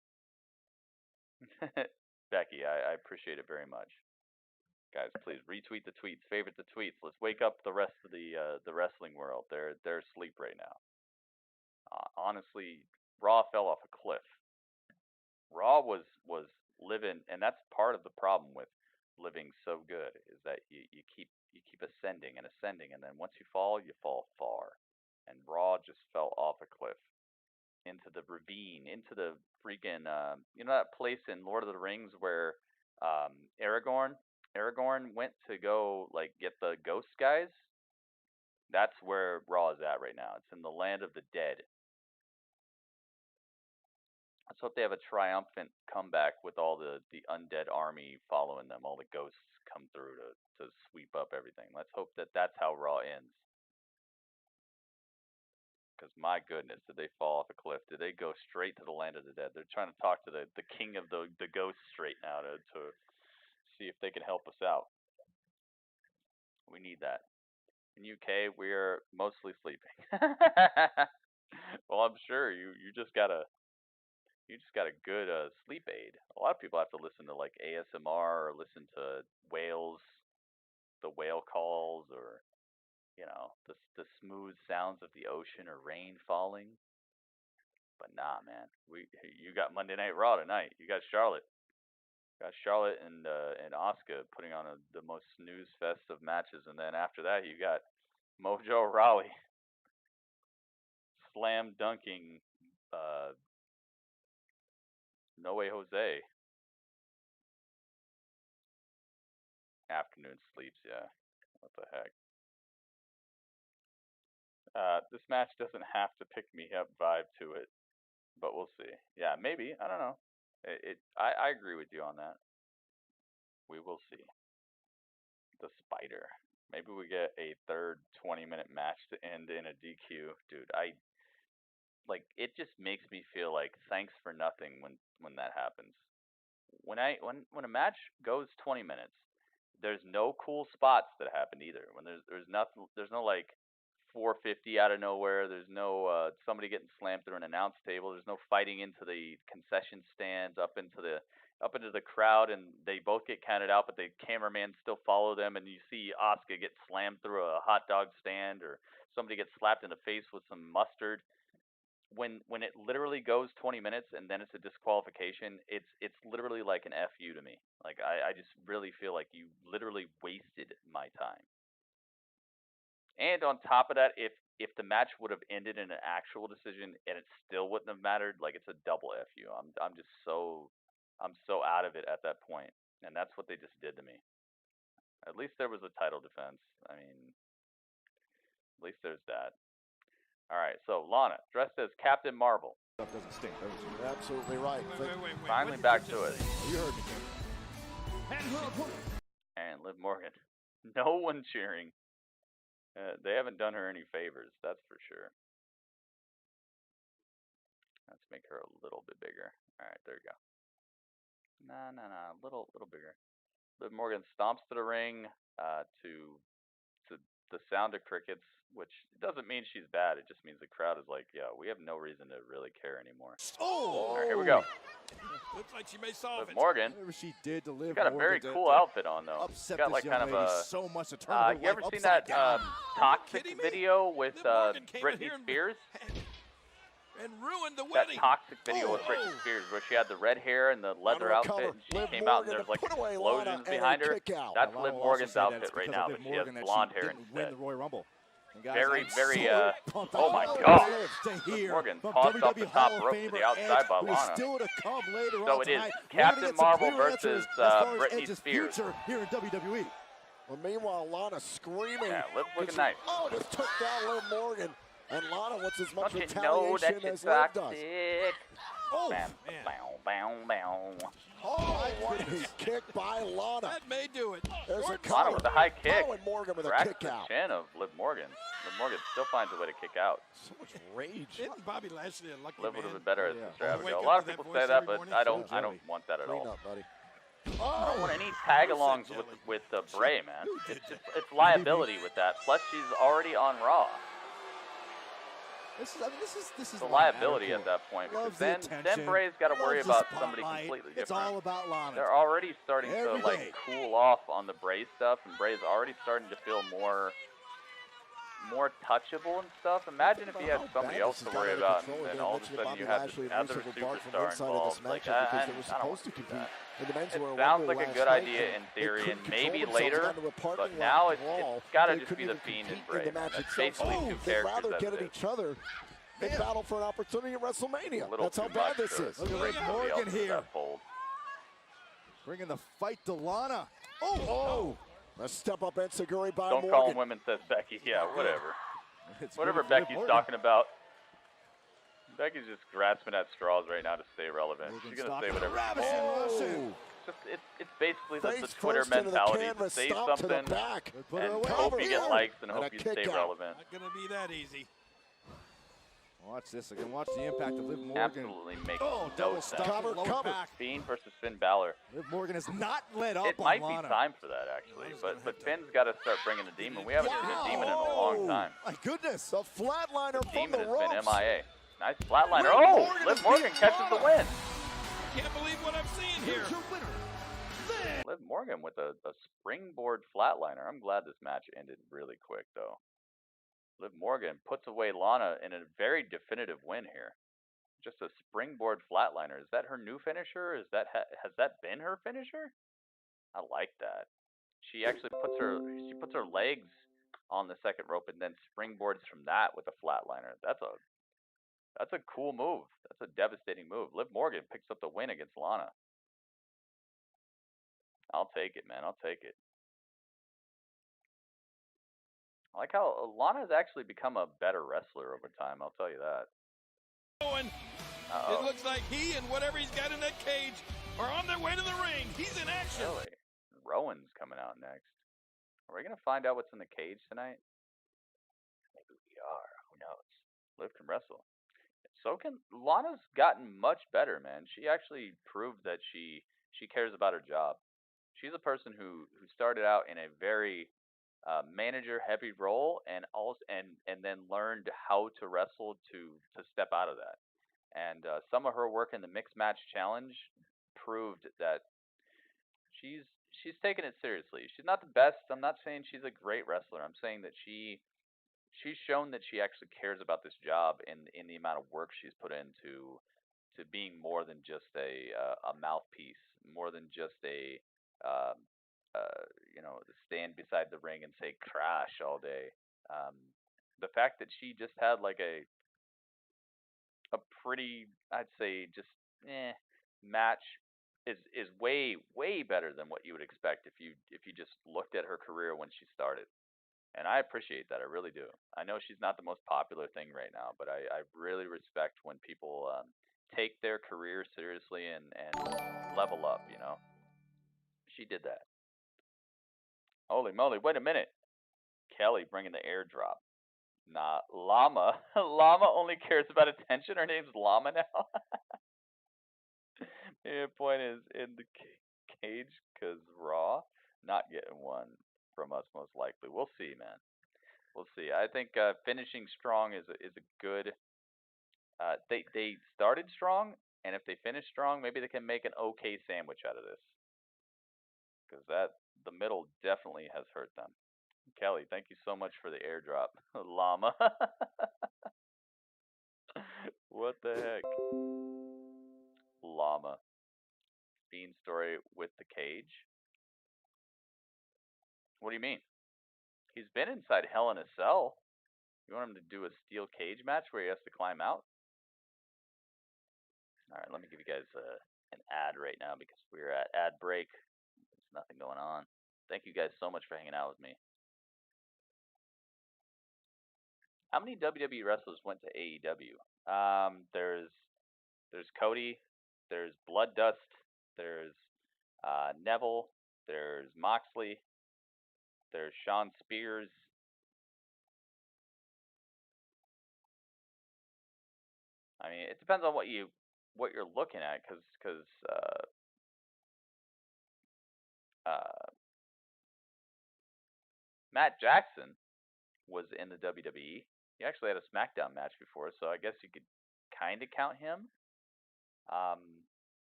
Becky, I appreciate it very much. Guys, please retweet the tweets, favorite the tweets. Let's wake up the rest of the wrestling world. They're asleep right now. Honestly, Raw fell off a cliff. Raw was living, and that's part of the problem with living so good, is that you keep ascending, and then once you fall far. And Raw just fell off a cliff. into the ravine, into the freaking, you know that place in Lord of the Rings where Aragorn went to go like get the ghost guys? That's where Raw is at right now. It's in the land of the dead. Let's hope they have a triumphant comeback with all the undead army following them. All the ghosts come through to sweep up everything. Let's hope that that's how Raw ends. Because my goodness, did they fall off a cliff? Did they go straight to the land of the dead? They're trying to talk to the king of the ghosts straight now to see if they can help us out. We need that. In UK, we're mostly sleeping. Well, I'm sure you just got a good sleep aid. A lot of people have to listen to like ASMR or listen to whales, the whale calls, or you know, the smooth sounds of the ocean or rain falling. But nah, man, you got Monday Night Raw tonight. You got Charlotte. And Asuka putting on the most snooze fest of matches, and then after that you got Mojo Rawley slam dunking No Way Jose. Afternoon sleeps, yeah. What the heck? This match doesn't have to pick me up vibe to it, but we'll see. Yeah, maybe. I don't know. I agree with you on that. We will see. The Spider. Maybe we get a third 20-minute match to end in a DQ. Dude, it just makes me feel like thanks for nothing when that happens. When a match goes 20 minutes, there's no cool spots that happen either. When there's no like 450 out of nowhere. There's no somebody getting slammed through an announce table. There's no fighting into the concession stands up into the crowd, and they both get counted out, but the cameraman still follow them, and you see Asuka get slammed through a hot dog stand, or somebody gets slapped in the face with some mustard. When it literally goes 20 minutes and then it's a disqualification, it's literally like an FU to me. Like I just really feel like you literally wasted my time. And on top of that, if the match would have ended in an actual decision and it still wouldn't have mattered, like it's a double FU. I'm so out of it at that point, and that's what they just did to me. At least there was a title defense. I mean, at least there's that. All right, so Lana dressed as Captain Marvel. That doesn't stink. You're absolutely right. Wait. Finally back to it. You heard me, King. And Liv Morgan. No one cheering. They haven't done her any favors, that's for sure. Let's make her a little bit bigger. All right, there you go. No, a little bigger. Liv Morgan stomps to the ring to the sound of crickets, which doesn't mean she's bad. It just means the crowd is like, yeah, we have no reason to really care anymore. Oh! All right, here we go. Looks like she may solve Liv Morgan. Whatever she did to Liv She's got a very cool outfit on, though. She's got like kind of a. So much to turn you ever seen that toxic video with Britney Spears? And ruined the that wedding. toxic video with Britney Spears where she had the red hair and the leather outfit, and she came out and there's like explosions behind her. That's Liv Morgan's outfit right now, but she has blonde hair instead. Very, oh my God. Liv Morgan tossed off the top rope to the outside by Lana. So it is Captain Marvel versus Britney Spears. Here in WWE. Well, meanwhile, Lana screaming. Yeah, Liv looking nice. Oh, just took down Liv Morgan. And Lana wants as much Don't you retaliation know that as you're Liv does. toxic? Oh, bam, bow. Oh, nice kick by Lana. That may do it. There's a Lana with a high kick. Oh, and Morgan with a Cracks kick the out. chin of Liv Morgan. Liv Morgan still finds a way to kick out. So much rage. Isn't Bobby Lashley a lucky Liv man? would have been better as Sister Oh, Abigail. wake A lot up of to people that say voice that, every but morning? I don't want that at all. Clean up, buddy. I don't want any tag-alongs with Bray, man. It's liability with that. Plus, she's already on Raw. This is the liability at that point, because then Bray's got to worry about somebody completely different. It's all about Lana. They're already starting to like cool off on the Bray stuff, and Bray's already starting to feel more touchable and stuff. Imagine if you had somebody else to worry about, and then all of a sudden you had this other superstar involved. Like, I don't want to do that. It sounds like a good idea in theory, and maybe later, but now it's got to just be the Fiend and Bray. That's basically two characters as it is. They battle for an opportunity at WrestleMania. That's how bad this is. Look at Liv Morgan here. Bringing the fight to Lana. Oh! A step-up enziguri by Don't Morgan. call him women, says Becky. Yeah, whatever. Whatever Becky's talking about. Becky's just grasping at straws right now to stay relevant. She's going to say whatever. It's basically the Twitter mentality. Say something and hope you get likes and hope you stay relevant. Not going to be that easy. Watch this again. Watch the impact of Liv Morgan. Absolutely makes double no sense. cover. Fiend versus Finn Balor. Liv Morgan has not let up It might be time for that, actually. But Finn's got to start bringing the demon. We haven't seen the demon in a long time. My goodness, a flatliner from Demon the has ropes. been MIA. Nice flatliner. Oh, Liv Morgan catches the win. Can't believe what I'm seeing here. Liv Morgan with a springboard flatliner. I'm glad this match ended really quick, though. Liv Morgan puts away Lana in a very definitive win here. Just a springboard flatliner. Is that her new finisher? Has that been her finisher? I like that. She actually puts her legs on the second rope and then springboards from that with a flatliner. That's a cool move. That's a devastating move. Liv Morgan picks up the win against Lana. I'll take it, man. I'll take it. I like how Lana's actually become a better wrestler over time. I'll tell you that. It looks like he and whatever he's got in that cage are on their way to the ring. He's in action. Really? Rowan's coming out next. Are we going to find out what's in the cage tonight? Maybe we are. Who knows? Liv can wrestle. So can Lana's gotten much better, man. She actually proved that she cares about her job. She's a person who started out in a very manager heavy role and then learned how to wrestle to step out of that. And some of her work in the mixed match challenge proved that she's taken it seriously. She's not the best. I'm not saying she's a great wrestler. I'm saying that she's shown that she actually cares about this job in the amount of work she's put into being more than just a mouthpiece, more than just a stand beside the ring and say crash all day. The fact that she just had like a pretty, I'd say, just match is way better than what you would expect if you just looked at her career when she started. And I appreciate that. I really do. I know she's not the most popular thing right now, but I really respect when people take their career seriously and level up, you know. She did that. Holy moly, wait a minute. Kelly bringing the airdrop. Nah, Llama. Llama only cares about attention. Her name's Llama now. The point is, in the cage, because Raw, not getting one from us most likely. We'll see, man. We'll see. I think finishing strong is a good... They started strong, and if they finish strong, maybe they can make an okay sandwich out of this. Because the middle definitely has hurt them. Kelly, thank you so much for the airdrop. Llama. What the heck? Llama. Fiend story with the cage. What do you mean? He's been inside Hell in a Cell. You want him to do a steel cage match where he has to climb out? Alright, let me give you guys an ad right now because we're at ad break. There's nothing going on. Thank you guys so much for hanging out with me. How many WWE wrestlers went to AEW? There's Cody, there's Blood Dust, there's Neville, there's Moxley, there's Shawn Spears. I mean, it depends on what you're looking at, because Matt Jackson was in the WWE. He actually had a SmackDown match before, so I guess you could kind of count him.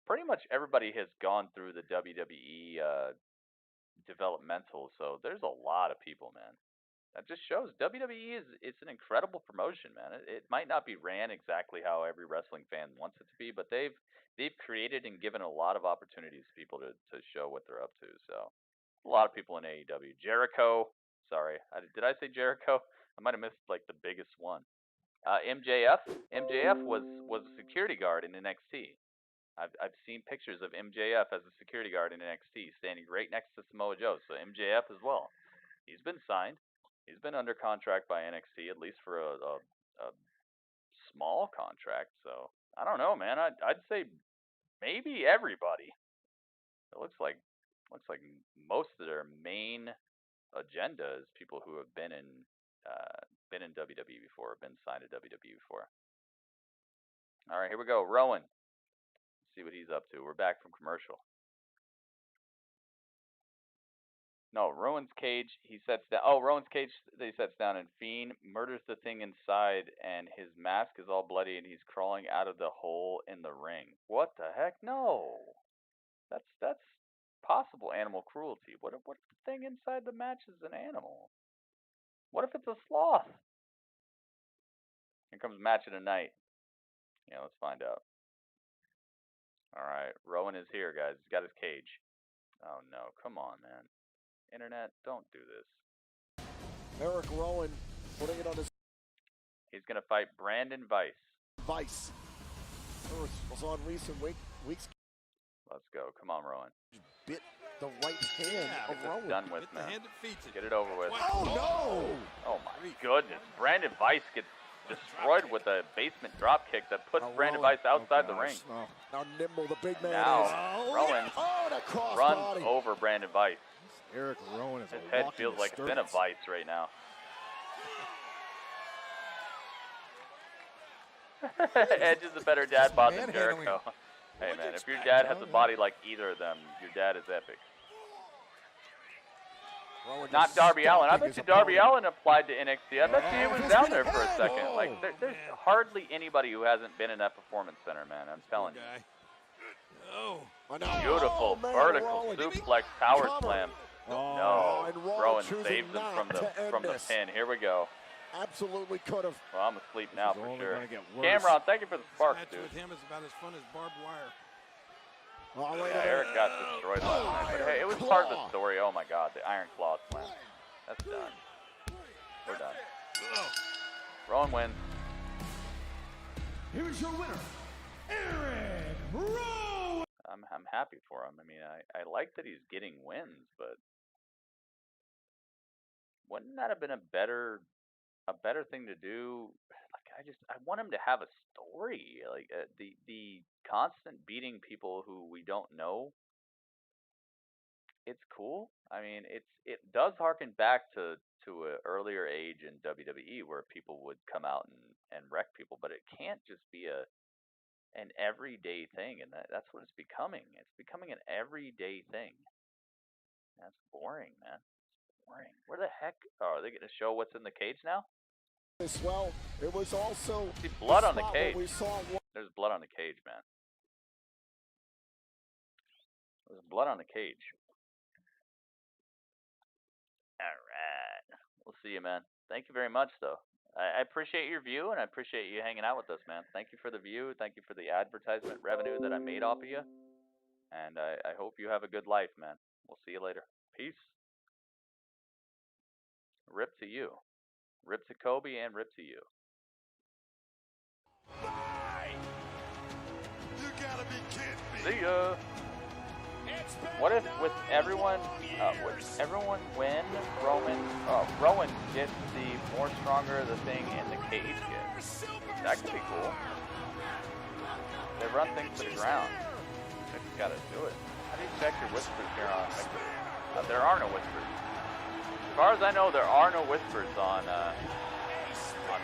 Pretty much everybody has gone through the WWE developmental, so there's a lot of people, man. That just shows WWE it's an incredible promotion, man. It might not be ran exactly how every wrestling fan wants it to be, but they've created and given a lot of opportunities for people to show what they're up to. So a lot of people in AEW. Jericho, sorry, did I say Jericho? I might have missed like the biggest one. MJF was a security guard in NXT. I've seen pictures of MJF as a security guard in NXT, standing right next to Samoa Joe. So MJF as well. He's been signed. He's been under contract by NXT, at least for a small contract. So I don't know, man. I'd say maybe everybody. It looks like most of their main agenda is people who have been in WWE before, been signed to WWE before. All right, here we go. Rowan. Let's see what he's up to. We're back from commercial. No, Rowan's cage. He sets down. Oh, Rowan's cage. He sets down, and Fiend murders the thing inside, and his mask is all bloody, and he's crawling out of the hole in the ring. What the heck? No, that's possible animal cruelty. What if the thing inside the match is an animal? What if it's a sloth? Here comes match of the night. Yeah, let's find out. All right, Rowan is here, guys. He's got his cage. Oh no, come on, man. Internet, don't do this. Eric Rowan putting it on his... He's going to fight Brandon Vice. Vice. Was on recent weeks. Let's go. Come on, Rowan. Bit the right hand of Rowan. Done with, man. The hand that feeds it. Get it over with. Oh, no! Oh, my goodness. Brandon Vice gets destroyed with a basement drop kick that puts Brandon Vice outside the ring. Oh, now nimble the big man now, is. Rowan runs over Brandon Vice. Eric Rowan is His head feels like it's in a vice right now. Edge is a better dad bod than Jericho. Hey, man, if your dad has a body like either of them, your dad is epic. Not Darby Allin. I bet you Darby Allin applied to NXT. I bet you he was down there for a second. Like, there's hardly anybody who hasn't been in that performance center, man. I'm telling you. Beautiful vertical suplex power slam. No, Rowan saves him from the pin. Here we go. Absolutely could have. Well, I'm asleep now for sure. Cameron, thank you for the sparks, dude. With him is about as fun as barbed wire. Yeah, Eric got destroyed last night, but hey, it was part of the story. Oh my God, the Iron Claw slam. That's done. We're done. Rowan wins. Here's your winner, Eric Rowan. I'm happy for him. I mean, I like that he's getting wins, but wouldn't that have been a better thing to do? Like, I want him to have a story. Like the constant beating people who we don't know. It's cool. I mean, it does harken back to an earlier age in WWE where people would come out and wreck people, but it can't just be an everyday thing, and that's what it's becoming. It's becoming an everyday thing. That's boring, man. It's boring. Where the heck are they going to show what's in the cage now? As well, it was also see blood on the cage. There's blood on the cage, man. There's blood on the cage. All right. We'll see you, man. Thank you very much, though. I appreciate your view, and I appreciate you hanging out with us, man. Thank you for the view. Thank you for the advertisement revenue that I made off of you. And I hope you have a good life, man. We'll see you later. Peace. Rip to you. Rip to Kobe and rip to you. Bye. You gotta be kidding me. See ya. What if with everyone win, Rowan gets the more stronger the thing in the cage gets? That could be cool. They run things to the ground. They just gotta do it. How do you check your whispers here on Mixer? There are no whispers. As far as I know, there are no whispers on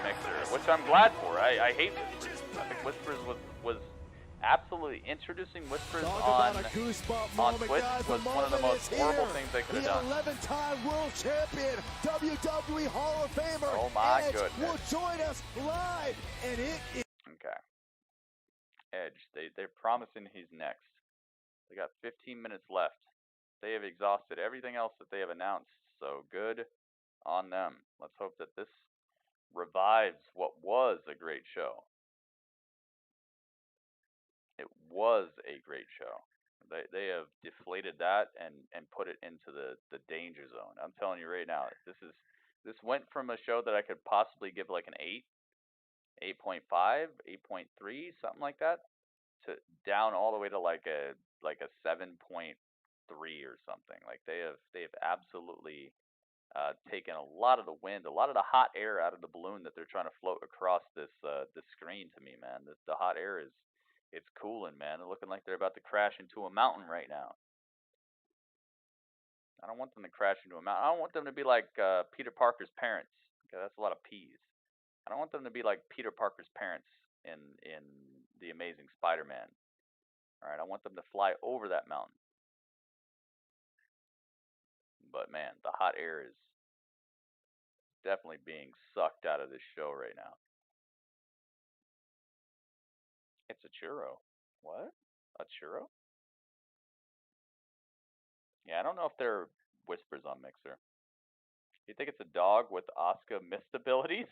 Mixer, which I'm glad for. I hate whispers. I think whispers was absolutely introducing whispers on Twitch was one of the most horrible things they could have done. 11-time world champion, WWE Hall of Famer. Oh my Edge goodness! will join us live, and it is okay. Edge, they're promising he's next. They got 15 minutes left. They have exhausted everything else that they have announced. So good on them. Let's hope that this revives what was a great show. It was a great show. They have deflated that and put it into the danger zone. I'm telling you right now, this went from a show that I could possibly give like an 8 8.5, 8.3, something like that, to down all the way to like a 7.3 or something. Like they have absolutely taken a lot of the wind, a lot of the hot air out of the balloon that they're trying to float across this screen to me, man. The hot air it's cooling, man. They're looking like they're about to crash into a mountain right now. I don't want them to crash into a mountain. I don't want them to be like Peter Parker's parents. Okay, that's a lot of P's. I don't want them to be like Peter Parker's parents in The Amazing Spider-Man. All right, I want them to fly over that mountain. But man, the hot air is definitely being sucked out of this show right now. It's a churro. What? A churro? Yeah, I don't know if there are whispers on Mixer. You think it's a dog with Asuka mist abilities?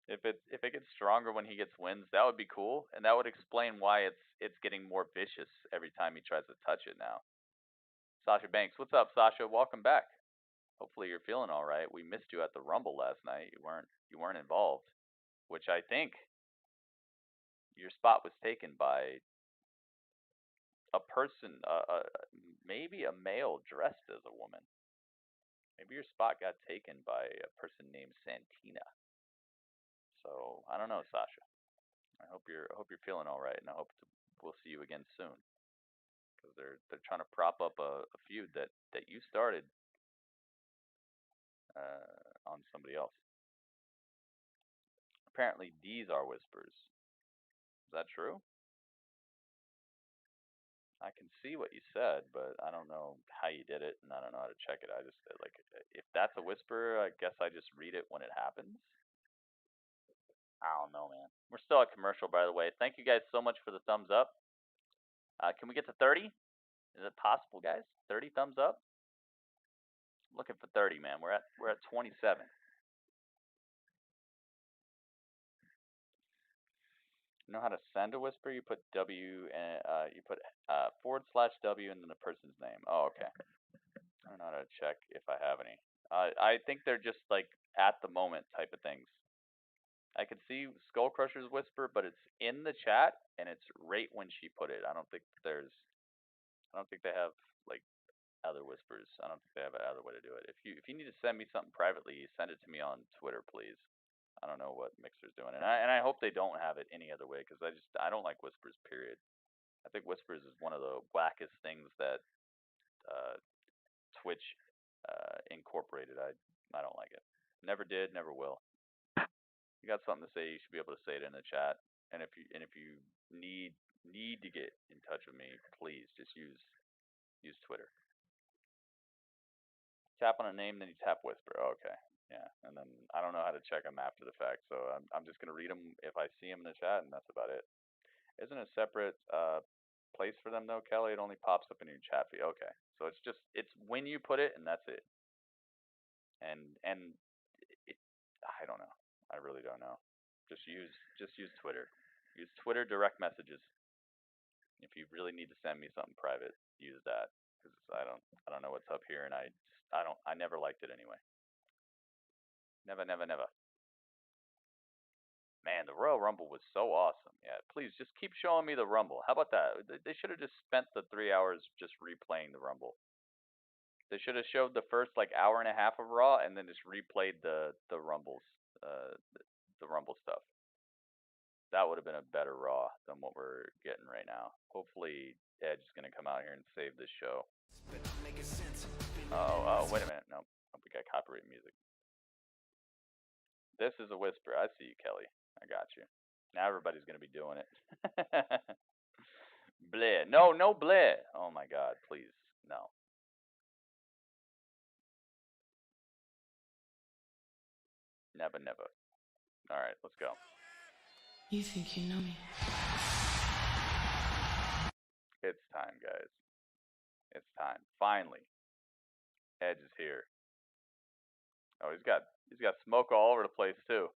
If it gets stronger when he gets wins, that would be cool, and that would explain why it's getting more vicious every time he tries to touch it now. Sasha Banks, what's up, Sasha? Welcome back. Hopefully you're feeling all right. We missed you at the Rumble last night. You weren't involved, which I think your spot was taken by a person, maybe a male dressed as a woman. Maybe your spot got taken by a person named Santina. So I don't know, Sasha. I hope you're feeling all right, and I hope we'll see you again soon. Because they're trying to prop up a feud that you started on somebody else. Apparently, these are whispers. Is that true? I can see what you said, but I don't know how you did it, and I don't know how to check it. I just like, if that's a whisper, I guess I just read it when it happens. I don't know, man. We're still at commercial, by the way. Thank you guys so much for the thumbs up. Can we get to 30? Is it possible, guys? 30 thumbs up? I'm looking for 30, man. We're at 27. You know how to send a whisper? You put W and you put /W and then the person's name. Oh, okay. I don't know how to check if I have any. I think they're just like at the moment type of things. I can see Skull Crusher's whisper, but it's in the chat and it's right when she put it. I don't think they have like other whispers. I don't think they have another way to do it. If you need to send me something privately, send it to me on Twitter, please. I don't know what Mixer's doing, and I hope they don't have it any other way, because I don't like whispers. Period. I think whispers is one of the wackest things that Twitch incorporated. I don't like it. Never did. Never will. You got something to say, you should be able to say it in the chat. And if you need to get in touch with me, please just use Twitter. Tap on a name, then you tap whisper. Oh, okay. Yeah, and then I don't know how to check them after the fact, so I'm just gonna read them if I see them in the chat, and that's about it. Isn't a separate place for them though, Kelly? It only pops up in your chat feed. Okay, so it's when you put it, and that's it. And I don't know. I really don't know. Just use Twitter. Use Twitter direct messages. If you really need to send me something private, use that, because I don't know what's up here, and I never liked it anyway. Never. Man, the Royal Rumble was so awesome. Yeah, please just keep showing me the Rumble. How about that? They should have just spent the 3 hours just replaying the Rumble. They should have showed the first like hour and a half of Raw and then just replayed the Rumbles, the Rumble stuff. That would have been a better Raw than what we're getting right now. Hopefully, Edge is gonna come out here and save this show. Oh, wait a minute. No, we got copyright music. This is a whisper. I see you, Kelly. I got you. Now everybody's gonna be doing it. Bleh. No bleh. Oh my God, please, no. Never. All right, let's go. You think you know me? It's time, guys. It's time. Finally, Edge is here. Oh, he's got smoke all over the place too.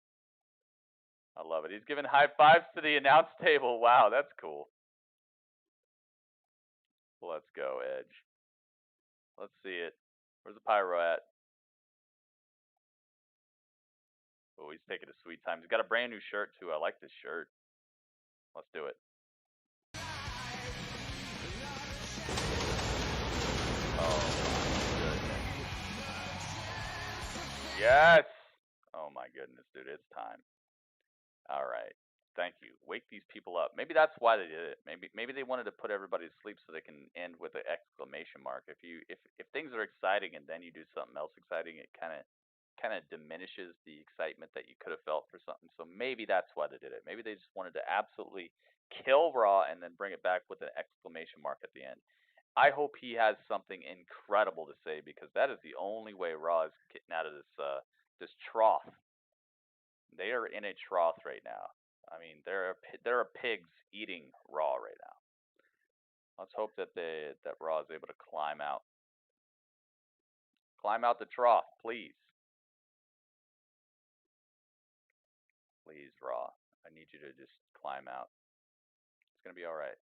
I love it. He's giving high fives to the announce table. Wow, that's cool. Let's go, Edge. Let's see it. Where's the pyro at? Oh, he's taking a sweet time. He's got a brand new shirt, too. I like this shirt. Let's do it. Oh, goodness. Yes! Oh, my goodness, dude. It's time. All right. Thank you. Wake these people up. Maybe that's why they did it. Maybe they wanted to put everybody to sleep so they can end with an exclamation mark. If things are exciting and then you do something else exciting, it kind of diminishes the excitement that you could have felt for something. So maybe that's why they did it. Maybe they just wanted to absolutely kill Raw and then bring it back with an exclamation mark at the end. I hope he has something incredible to say, because that is the only way Raw is getting out of this trough. They are in a trough right now. I mean, there are pigs eating Raw right now. Let's hope that Raw is able to climb out the trough, please. Please, Raw. I need you to just climb out. It's gonna be all right.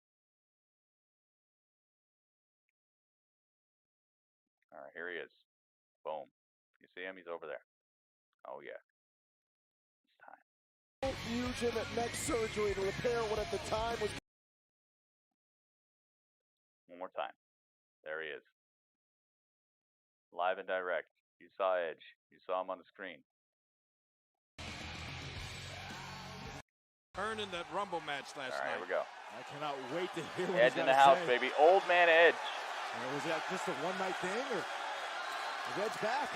All right, here he is. Boom. You see him? He's over there. Oh yeah. Fusion neck surgery to repair what at the time was. One more time. There he is. Live and direct. You saw Edge. You saw him on the screen. Earned in that Rumble match last night. All right, here we go. I cannot wait to hear what Edge he's in the got to house, say. baby. Old man Edge. Was that just a one-night thing, or is Edge back?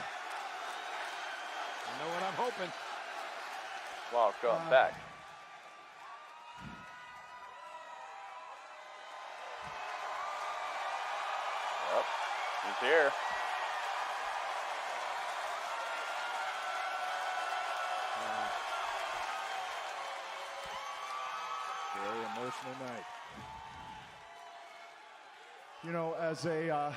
You know what I'm hoping. Welcome back. Yep, he's here. Very emotional night. You know, as a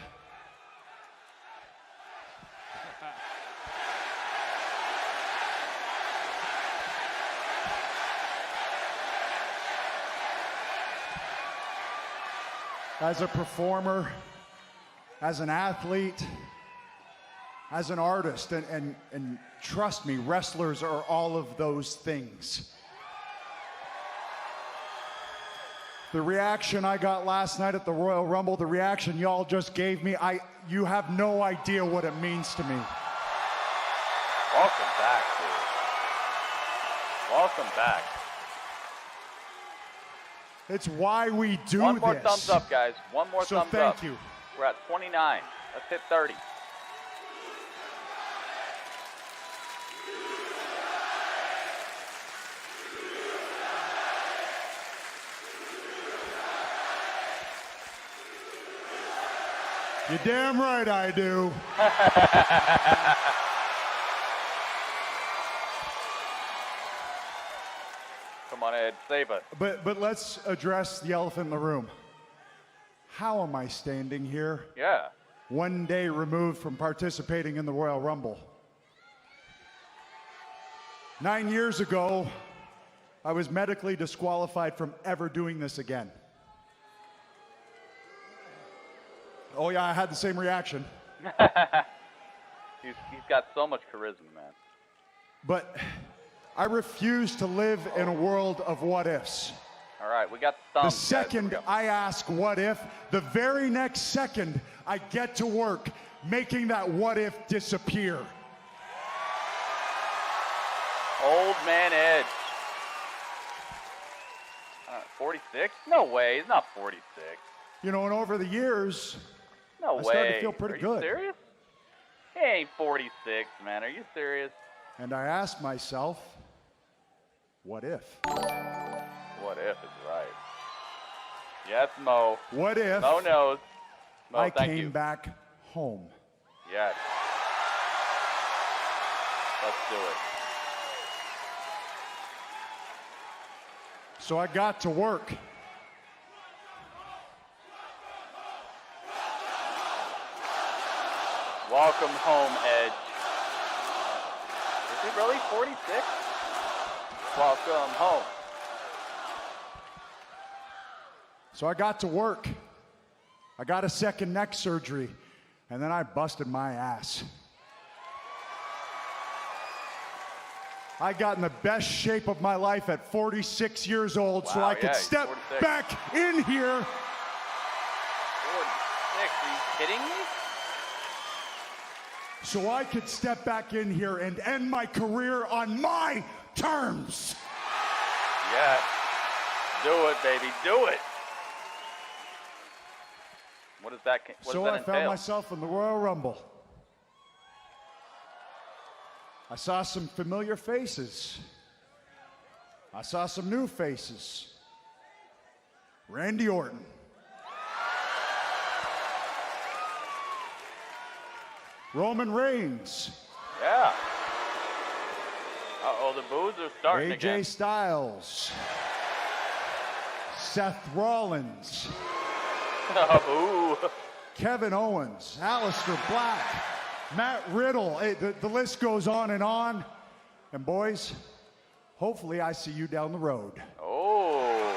as a performer, as an athlete, as an artist, and trust me, wrestlers are all of those things. The reaction I got last night at the Royal Rumble, the reaction y'all just gave me, you have no idea what it means to me. Welcome back, dude. Welcome back. It's why we do this. One more thumbs up, guys. One more thumbs up. So thank you. We're at 29. Let's hit 30. You're damn right I do. Come on, Ed, save us. But let's address the elephant in the room. How am I standing here? Yeah. One day removed from participating in the Royal Rumble. 9 years ago, I was medically disqualified from ever doing this again. Oh yeah, I had the same reaction. He's got so much charisma, man. But I refuse to live in a world of what ifs. All right, we got the thumbs. The second I ask what if, the very next second I get to work making that what if disappear. Old man Edge. 46? No way, he's not 46. You know, and over the years, no I way. started to feel pretty good. Are you serious? He ain't 46, man. Are you serious? And I asked myself, what if? What if is right. Yes, Mo. What if Mo knows. Mo, I thank came you. back home? Yes. Let's do it. So I got to work. Welcome home, Edge. Is he really 46? Welcome home. So I got to work. I got a second neck surgery, and then I busted my ass. I got in the best shape of my life at 46 years old, so I could step back in here. 46? Are you kidding me? So I could step back in here and end my career on my terms. Yes. Do it, baby. Do it. What does that entail? So I found myself in the Royal Rumble. I saw some familiar faces. I saw some new faces. Randy Orton. Roman Reigns. Yeah. Uh-oh, the boos are starting again. AJ Styles. Seth Rollins. Ooh. Kevin Owens. Aleister Black. Matt Riddle. Hey, the list goes on. And boys, hopefully I see you down the road. Oh.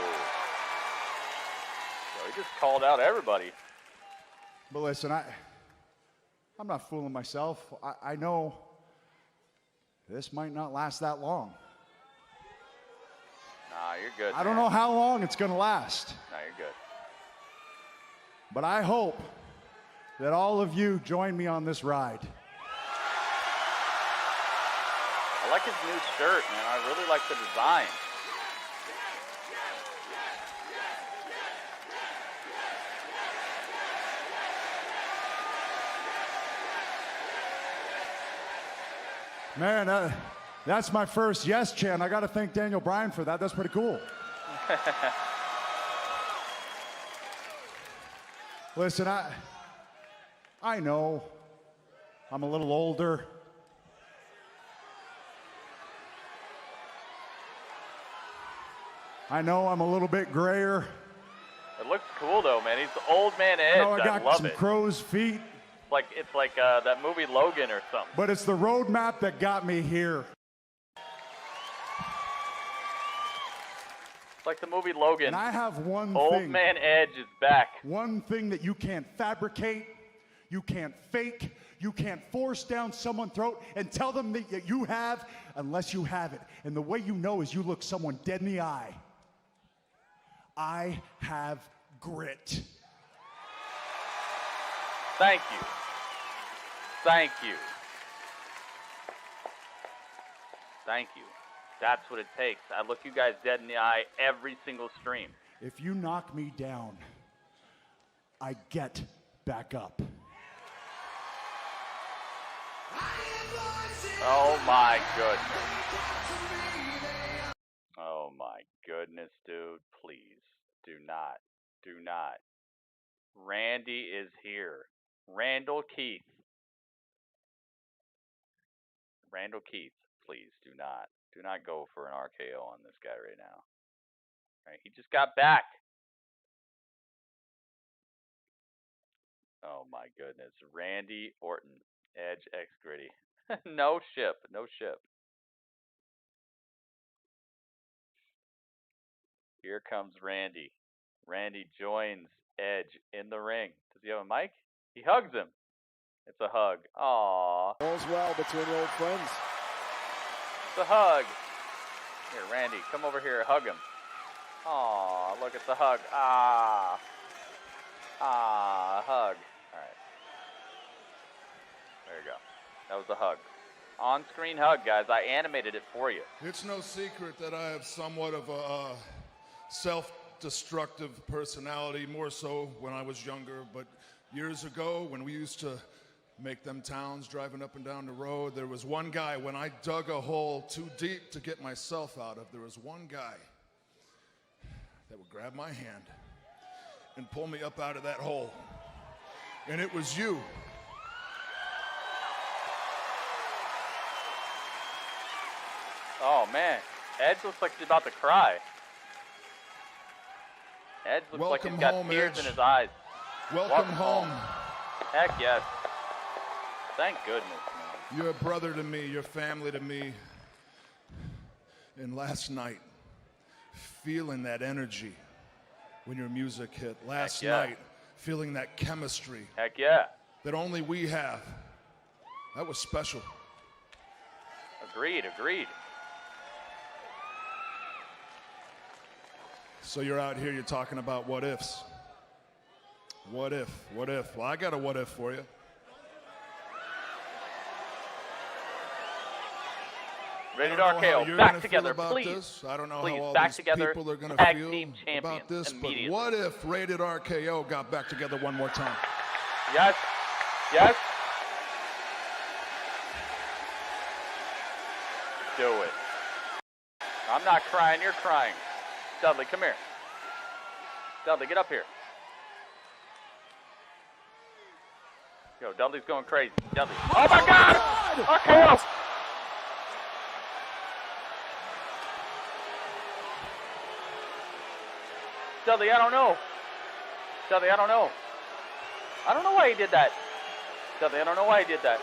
So he just called out everybody. But listen, I'm not fooling myself. I know this might not last that long. Nah, you're good. I don't know how long it's going to last. Nah, you're good. But I hope that all of you join me on this ride. I like his new shirt, man. I really like the design. Man, that's my first yes chant. I got to thank Daniel Bryan for that. That's pretty cool. Listen, I know I'm a little older. I know I'm a little bit grayer. It looks cool though, man. He's the old man Edge. I got love some it. crow's feet. It's like that movie Logan or something. But it's the roadmap that got me here. It's like the movie Logan. And I have one old thing. Man Edge is back. One thing that you can't fabricate, you can't fake, you can't force down someone's throat and tell them that you have unless you have it. And the way you know is you look someone dead in the eye. I have grit. Thank you. Thank you. Thank you. That's what it takes. I look you guys dead in the eye every single stream. If you knock me down, I get back up. Oh my goodness. Oh my goodness, dude. Please do not. Do not. Randy is here. Randall Keith. Randall Keith, please do not. Do not go for an RKO on this guy right now. Right, he just got back. Oh my goodness. Randy Orton. Edge 𝐿𝐿. No ship. No ship. Here comes Randy. Randy joins Edge in the ring. Does he have a mic? He hugs him. It's a hug. Aww. All's well between the old friends. It's a hug. Here, Randy, come over here. Hug him. Aww, look at the hug. Ah. Ah, hug. All right. There you go. That was a hug. On-screen hug, guys. I animated it for you. It's no secret that I have somewhat of a self-destructive personality, more so when I was younger. But years ago, when we used to make them towns driving up and down the road, there was one guy, when I dug a hole too deep to get myself out of, there was one guy that would grab my hand and pull me up out of that hole. And it was you. Oh, man. Edge looks like he's about to cry. Edge looks like he's got tears in his eyes. Welcome home. Heck yes. Thank goodness, man. You're a brother to me, you're family to me. And last night, feeling that energy when your music hit. Last night, feeling that chemistry. Heck yeah. That only we have. That was special. Agreed, agreed. So you're out here, you're talking about what ifs. What if? What if? Well, I got a what if for you. Rated RKO, back together, please. This. I don't know please, how all back these together, people are going to tag feel team about this, but immediately. what if Rated RKO got back together one more time? Yes. Yes. Do it. I'm not crying, you're crying. Dudley, come here. Dudley, get up here. Yo, Dudley's going crazy. Dudley. Oh my God! RKO! Dudley, I don't know. Dudley, I don't know. I don't know why he did that. Dudley, I don't know why he did that.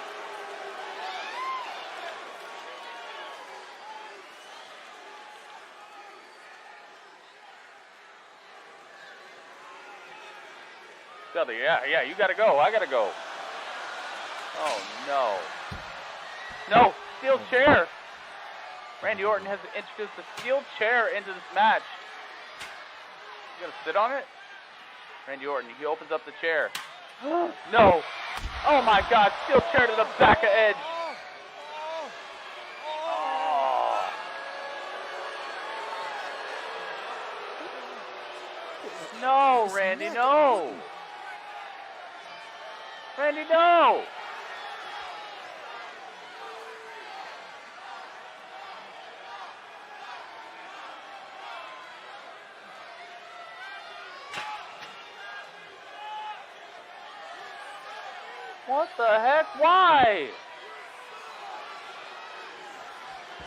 Dudley, yeah, you gotta go. I gotta go. Oh, no. No, steel chair. Randy Orton has introduced a steel chair into this match. You gonna sit on it? Randy Orton, he opens up the chair. No. Oh my God, steel chair to the back of Edge. Oh. No, Randy, no. Randy, no. What the heck? Why?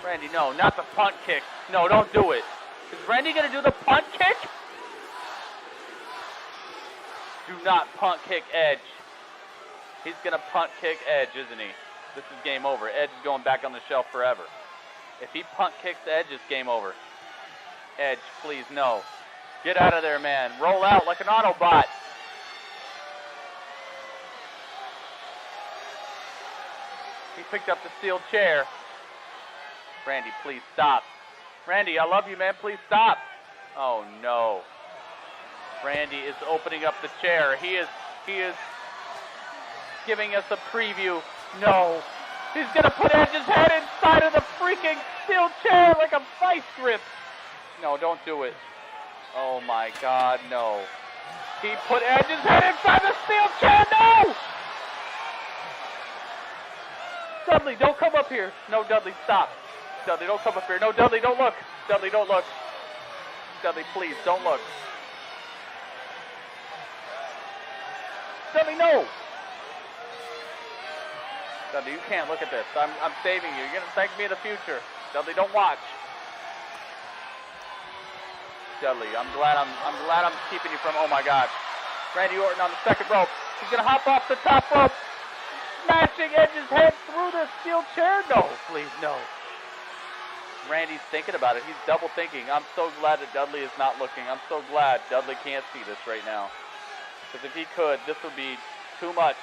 Randy, no, not the punt kick. No, don't do it. Is Randy going to do the punt kick? Do not punt kick Edge. He's going to punt kick Edge, isn't he? This is game over. Edge is going back on the shelf forever. If he punt kicks Edge, it's game over. Edge, please, no. Get out of there, man. Roll out like an Autobot. He picked up the steel chair. Randy, please stop. Randy, I love you, man. Please stop. Oh, no. Randy is opening up the chair. He is giving us a preview. No. He's going to put Edge's head inside of the freaking steel chair like a vice grip. No, don't do it. Oh, my God, no. He put Edge's head inside the steel chair. No! Dudley, don't come up here. No, Dudley, stop. Dudley, don't come up here. No, Dudley, don't look. Dudley, don't look. Dudley, please, don't look. Dudley, no. Dudley, you can't look at this. I'm saving you. You're going to thank me in the future. Dudley, don't watch. Dudley, I'm glad I'm keeping you from, oh my God. Randy Orton on the second rope. He's going to hop off the top rope. Smashing Edge's head through the steel chair. No, please, no. Randy's thinking about it. He's double thinking. I'm so glad that Dudley is not looking. I'm so glad Dudley can't see this right now. Because if he could, this would be too much.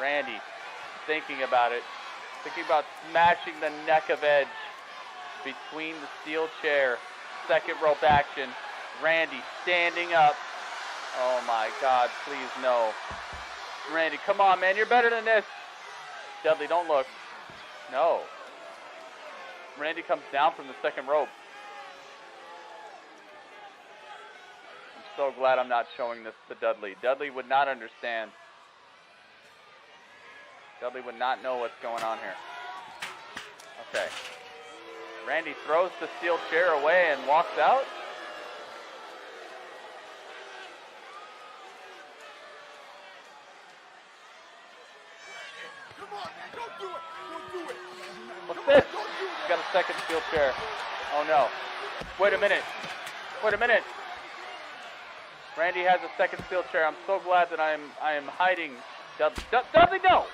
Randy thinking about it. Thinking about smashing the neck of Edge between the steel chair. Second rope action. Randy standing up. Oh my God, please no. Randy, come on, man. You're better than this. Dudley, don't look. No. Randy comes down from the second rope. I'm so glad I'm not showing this to Dudley. Dudley would not understand. Dudley would not know what's going on here. Okay. Randy throws the steel chair away and walks out. What's this? He's got a second steel chair. Oh no. Wait a minute. Wait a minute. Randy has a second steel chair. I'm so glad that I am hiding. Dudley, no!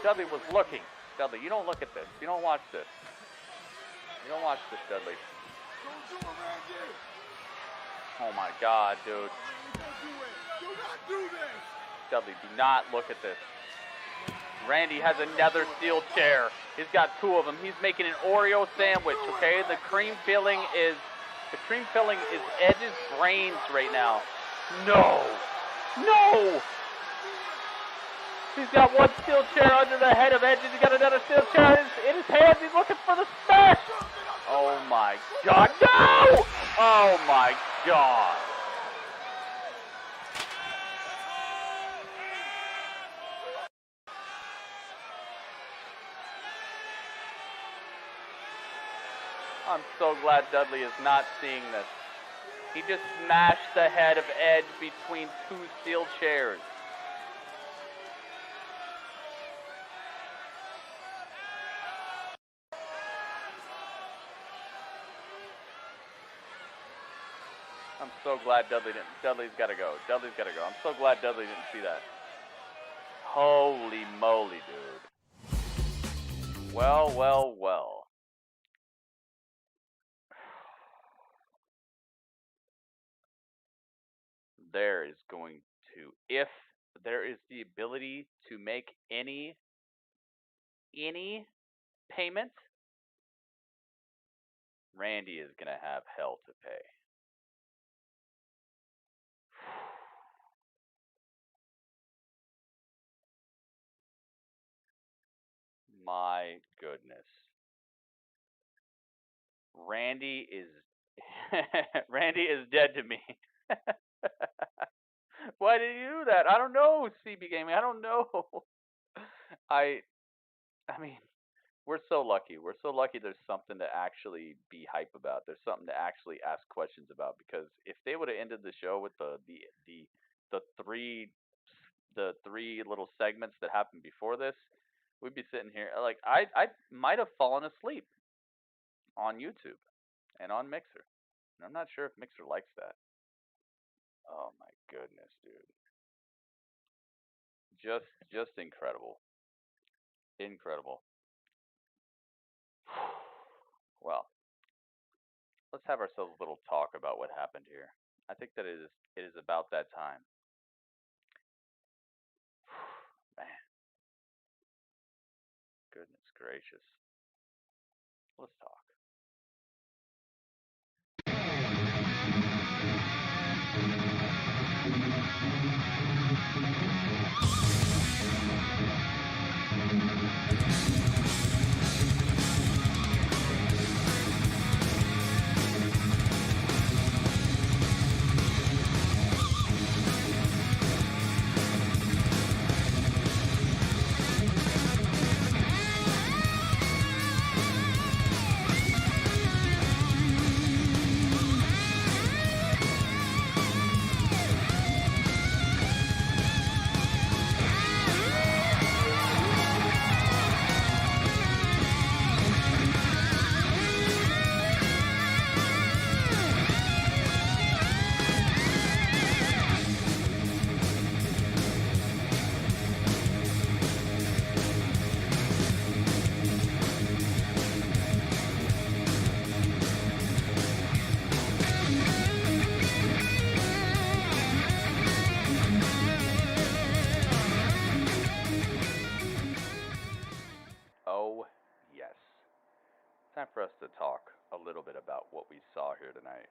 Dudley was looking. Dudley, you don't look at this. You don't watch this. You don't watch this, Dudley. Oh my God, dude. Dudley, do not look at this. Randy has another steel chair. He's got two of them. He's making an Oreo sandwich, okay? The cream filling is The cream filling is Edge's brains right now. No! No! He's got one steel chair under the head of Edge, and he's got another steel chair in his hands. He's looking for the smash! Oh my God, no! Oh my God. I'm so glad Dudley is not seeing this. He just smashed the head of Edge between two steel chairs. I'm so glad Dudley's got to go. Dudley's got to go. I'm so glad Dudley didn't see that. Holy moly, dude. Well, well, well. There is going to, if there is the ability to make any payment, Randy is going to have hell to pay. My goodness. Randy is Randy is dead to me. Why did you do that? I don't know, CB Gaming. I don't know. I mean, we're so lucky. We're so lucky there's something to actually be hype about. There's something to actually ask questions about, because if they would have ended the show with the three little segments that happened before this, we'd be sitting here like I might have fallen asleep on YouTube and on Mixer. And I'm not sure if Mixer likes that. Oh my goodness, dude. Just incredible. Incredible. Well, let's have ourselves a little talk about what happened here. I think that it is about that time. Man. Goodness gracious. Let's talk. Time for us to talk a little bit about what we saw here tonight.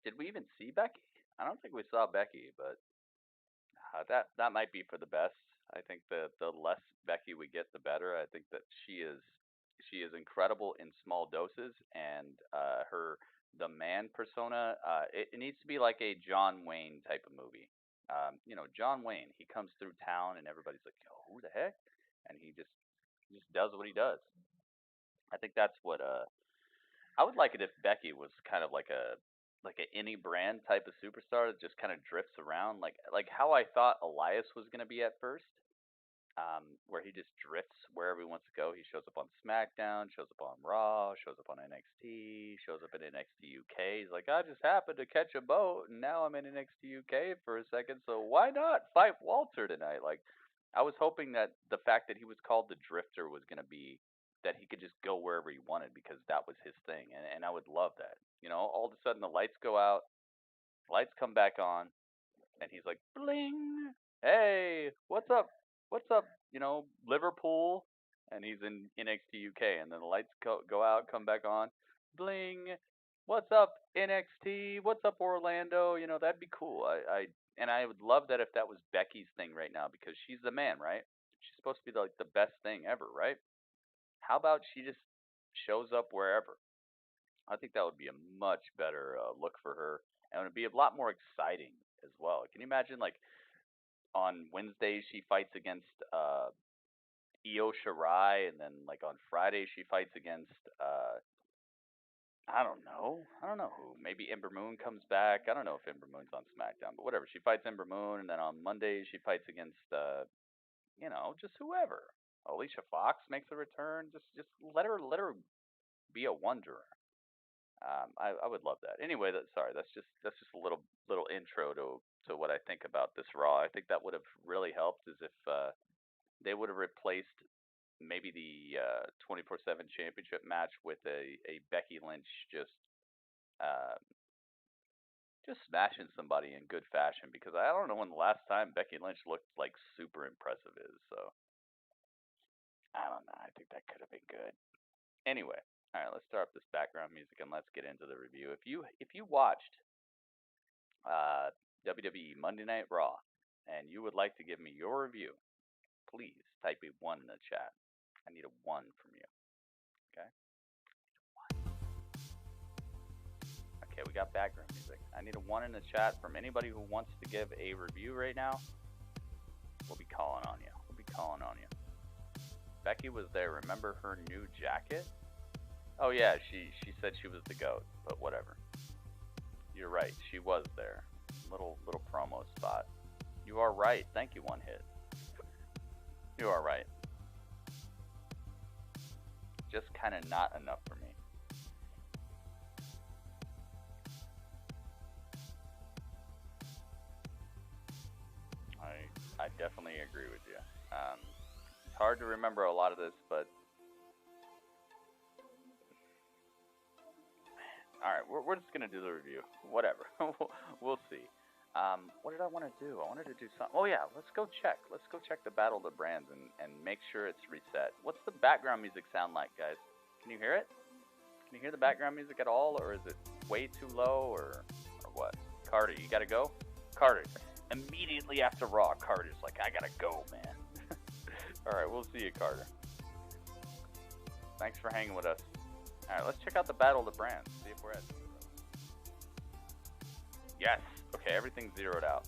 Did we even see Becky? I don't think we saw Becky, but that might be for the best. I think the less Becky we get, the better. I think that she is incredible in small doses, and the man persona, it needs to be like a John Wayne type of movie. John Wayne, he comes through town and everybody's like, yo, who the heck? And he just does what he does. I think that's what I would like it if Becky was kind of like a any brand type of superstar that just kind of drifts around, like how I thought Elias was going to be at first, where he just drifts wherever he wants to go. He shows up on SmackDown, shows up on Raw, shows up on NXT, shows up in NXT UK. He's like, I just happened to catch a boat, and now I'm in NXT UK for a second, so why not fight Walter tonight? Like, I was hoping that the fact that he was called the Drifter was going to be that he could just go wherever he wanted, because that was his thing, and I would love that. All of a sudden the lights go out, lights come back on, and he's like, bling, hey, what's up, Liverpool, and he's in NXT UK, and then the lights go out, come back on, bling, What's up, NXT? What's up, Orlando? You know, that'd be cool. I would love that if that was Becky's thing right now, because she's the man, right? She's supposed to be like the best thing ever, right? How about she just shows up wherever? I think that would be a much better look for her, and it would be a lot more exciting as well. Can you imagine, like, on Wednesdays she fights against 𝐒𝐿_SHIRAI, and then like on Friday she fights against I don't know who. Maybe Ember Moon comes back. I don't know if Ember Moon's on SmackDown, but whatever. She fights Ember Moon, and then on Mondays she fights against just whoever. Alicia Fox makes a return. Just let her be a wanderer. I would love that. Anyway, that's just a little intro to what I think about this Raw. I think that would have really helped is if they would have replaced maybe the 24/7 championship match with a Becky Lynch just smashing somebody in good fashion, because I don't know when the last time Becky Lynch looked like super impressive is. So I don't know. I think that could have been good. Anyway, all right, let's start up this background music and let's get into the review. If you watched WWE Monday Night Raw and you would like to give me your review, please type a 1 in the chat. I need a 1 from you. Okay? Okay, we got background music. I need a 1 in the chat from anybody who wants to give a review right now. We'll be calling on you. Becky was there. Remember her new jacket? Oh yeah, she said she was the GOAT, but whatever. You're right, she was there. Little promo spot. You are right. Thank you, One Hit. You are right. Just kind of not enough for me. I definitely agree with you. It's hard to remember a lot of this, but all right, we're just gonna do the review. Whatever, we'll see. What did I want to do? I wanted to do something. Oh yeah, let's go check the Battle of the Brands and make sure it's reset. What's the background music sound like, guys? Can you hear it? Can you hear the background music at all, or is it way too low, or what? Carter, you gotta go? Carter, immediately after Raw, Carter's like, I gotta go, man. Alright, we'll see you, Carter. Thanks for hanging with us. Alright, let's check out the Battle of the Brands. See if we're at 0. Yes! Okay, everything's zeroed out.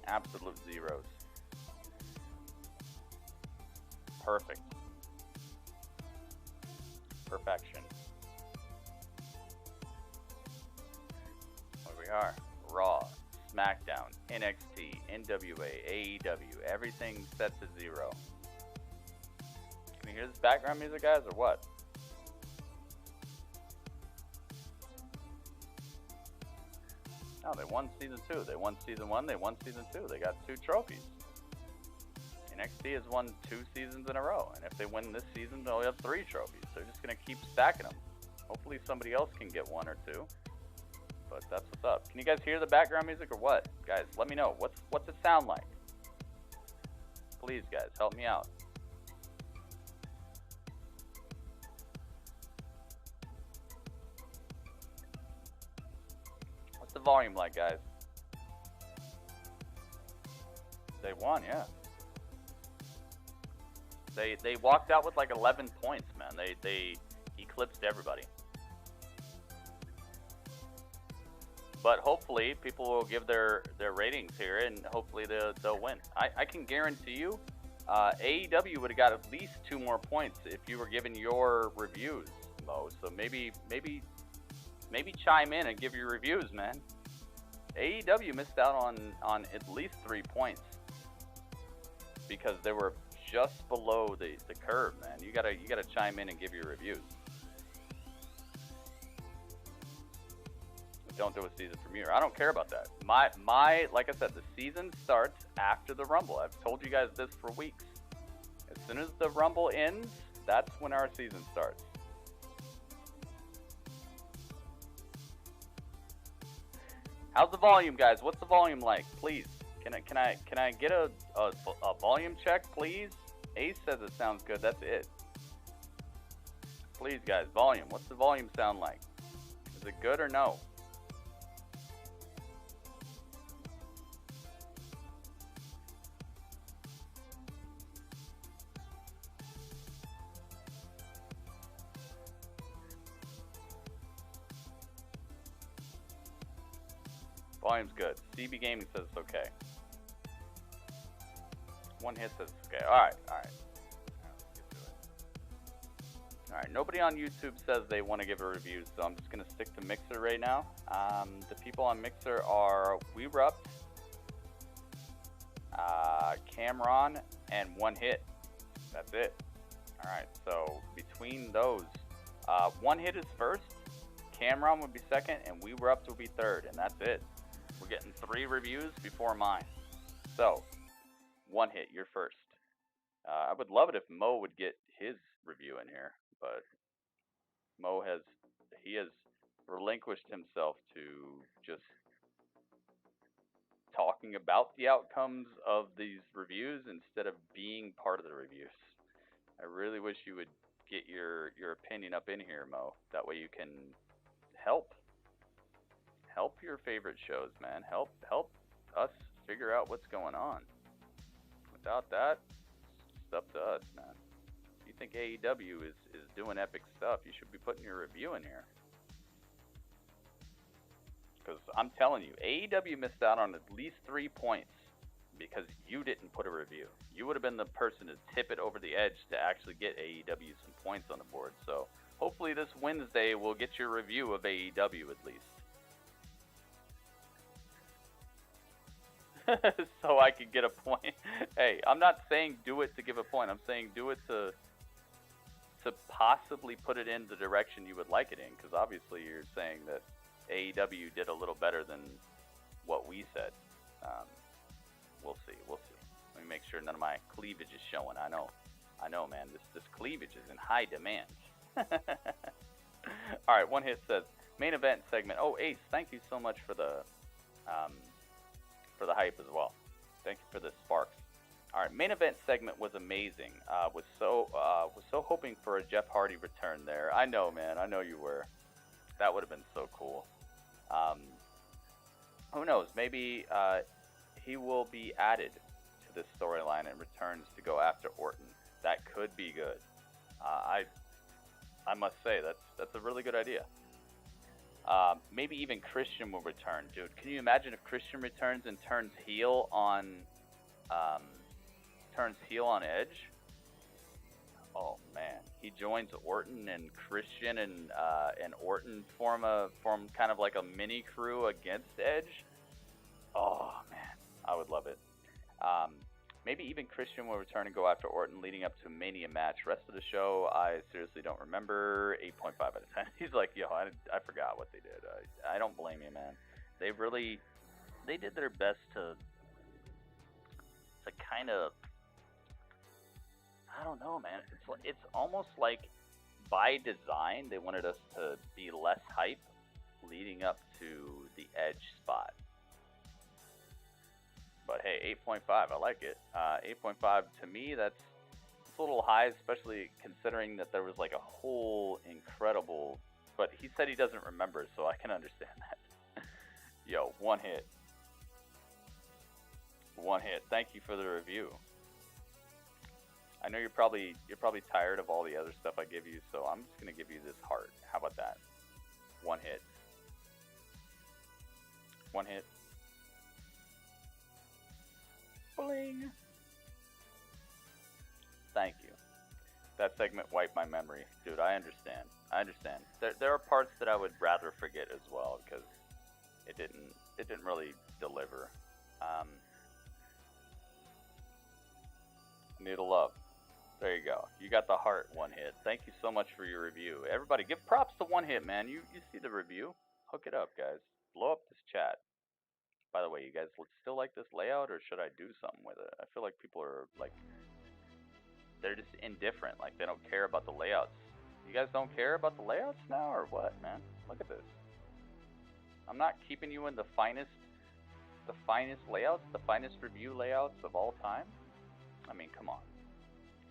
Absolute zeros. Perfect. Perfection. Here we are. Raw, SmackDown, NXT, NWA, AEW. Everything set to 0. Can you hear this background music, guys, or what? No, they won season 2. They won season 1. They won season 2. They got 2 trophies. NXT has won 2 seasons in a row, and if they win this season, they'll have 3 trophies. They're just gonna keep stacking them. Hopefully, somebody else can get 1 or 2. But that's what's up. Can you guys hear the background music or what? Guys, let me know. What's it sound like? Please, guys, help me out. What's the volume like, guys? They won, yeah. They walked out with like 11 points, man. They eclipsed everybody. But hopefully people will give their ratings here, and hopefully they'll win. I can guarantee you, AEW would have got at least 2 more points if you were giving your reviews, Mo. So maybe chime in and give your reviews, man. AEW missed out on at least 3 points because they were just below the curve, man. You gotta chime in and give your reviews. Don't do a season premiere. I don't care about that. My like I said, the season starts after the Rumble. I've told you guys this for weeks. As soon as the Rumble ends, that's when our season starts. How's the volume, guys? What's the volume like? Please, can I get a volume check, please? Ace says it sounds good. That's it. Please, guys, volume. What's the volume sound like? Is it good or no? Volume's good. CB Gaming says it's okay. One hit says it's okay. Alright, alright. Alright, nobody on YouTube says they want to give a review, so I'm just going to stick to Mixer right now. The people on Mixer are WeRupt, Cameron, and One Hit. That's it. Alright, so between those, One Hit is first, Cameron would be second, and WeRupt will be third, and that's it. We're getting 3 reviews before mine. So, One Hit, you're first. I would love it if Mo would get his review in here, but Mo has relinquished himself to just talking about the outcomes of these reviews instead of being part of the reviews. I really wish you would get your opinion up in here, Mo. That way you can help your favorite shows, man. Help us figure out what's going on. Without that, it's up to us, man. If you think AEW is doing epic stuff, you should be putting your review in here. Because I'm telling you, AEW missed out on at least 3 points because you didn't put a review. You would have been the person to tip it over the edge to actually get AEW some points on the board. So hopefully this Wednesday we'll get your review of AEW at least. So I can get a point. Hey, I'm not saying do it to give a point. I'm saying do it to possibly put it in the direction you would like it in. Because obviously you're saying that AEW did a little better than what we said. We'll see. We'll see. Let me make sure none of my cleavage is showing. I know, man. This cleavage is in high demand. All right. One Hit says main event segment. Oh, Ace, thank you so much for the hype as well. Thank you for the sparks. All right, main event segment was amazing. Was so hoping for a Jeff Hardy return there. I know, man. I know you were. That would have been so cool. Who knows? Maybe he will be added to this storyline and returns to go after Orton. That could be good. I must say that's a really good idea. Maybe even Christian will return, dude. Can you imagine if Christian returns and turns heel on Edge? Oh man, he joins Orton and Christian and Orton form kind of like a mini crew against Edge. Oh man, I would love it. Maybe even Christian will return and go after Orton leading up to a Mania match. Rest of the show, I seriously don't remember. 8.5 out of 10. He's like, yo, I forgot what they did. I don't blame you, man. They did their best to kind of, I don't know, man. It's almost like by design they wanted us to be less hype leading up to the Edge spot. But hey, 8.5, I like it. 8.5 to me, that's a little high, especially considering that there was like a whole incredible. But he said he doesn't remember, so I can understand that. Yo, One Hit. One Hit. Thank you for the review. I know you're probably tired of all the other stuff I give you, so I'm just gonna give you this heart. How about that? One Hit. One Hit. Bling. Thank you. That segment wiped my memory. Dude, I understand. There are parts that I would rather forget as well because it didn't really deliver. Noodle love. There you go. You got the heart, One Hit. Thank you so much for your review. Everybody, give props to One Hit, man. You see the review. Hook it up, guys. Blow up this chat. By the way, you guys still like this layout, or should I do something with it? I feel like people are like, they're just indifferent. Like they don't care about the layouts. You guys don't care about the layouts now, or what, man? Look at this. I'm not keeping you in the finest layouts, the finest review layouts of all time. I mean, come on.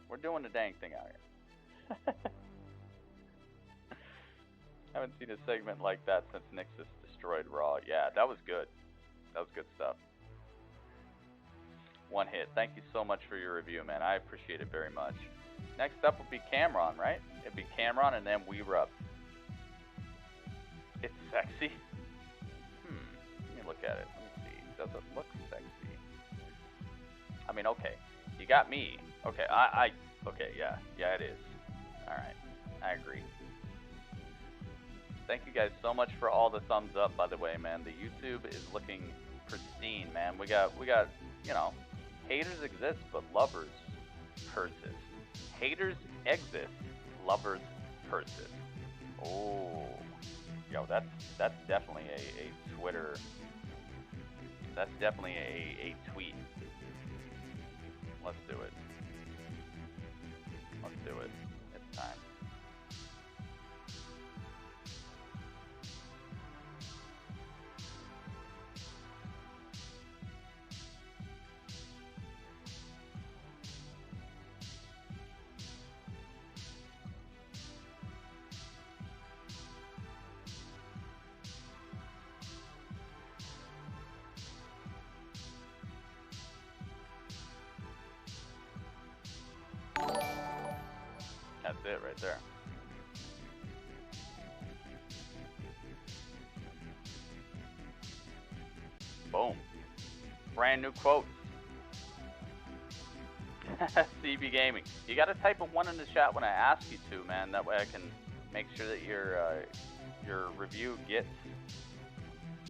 We're doing the dang thing out here. Haven't seen a segment like that since Nexus destroyed Raw. Yeah, that was good. That was good stuff. One hit. Thank you so much for your review, man. I appreciate it very much. Next up will be Cameron, right? It'd be Cameron and then We Rub. It's sexy. Let me look at it. Let me see. Does it look sexy? I mean, okay. You got me. Okay, okay, yeah. Yeah, it is. Alright. I agree. Thank you guys so much for all the thumbs up, by the way, man. The YouTube is looking pristine, man. We got, you know, haters exist, but lovers persist. Haters exist, lovers persist. Oh, yo, that's definitely a Twitter. That's definitely a tweet. Let's do it. Let's do it. It's time. That's it right there. Boom. Brand new quotes. CB Gaming. You gotta type a 1 in the chat when I ask you to, man. That way I can make sure that your review gets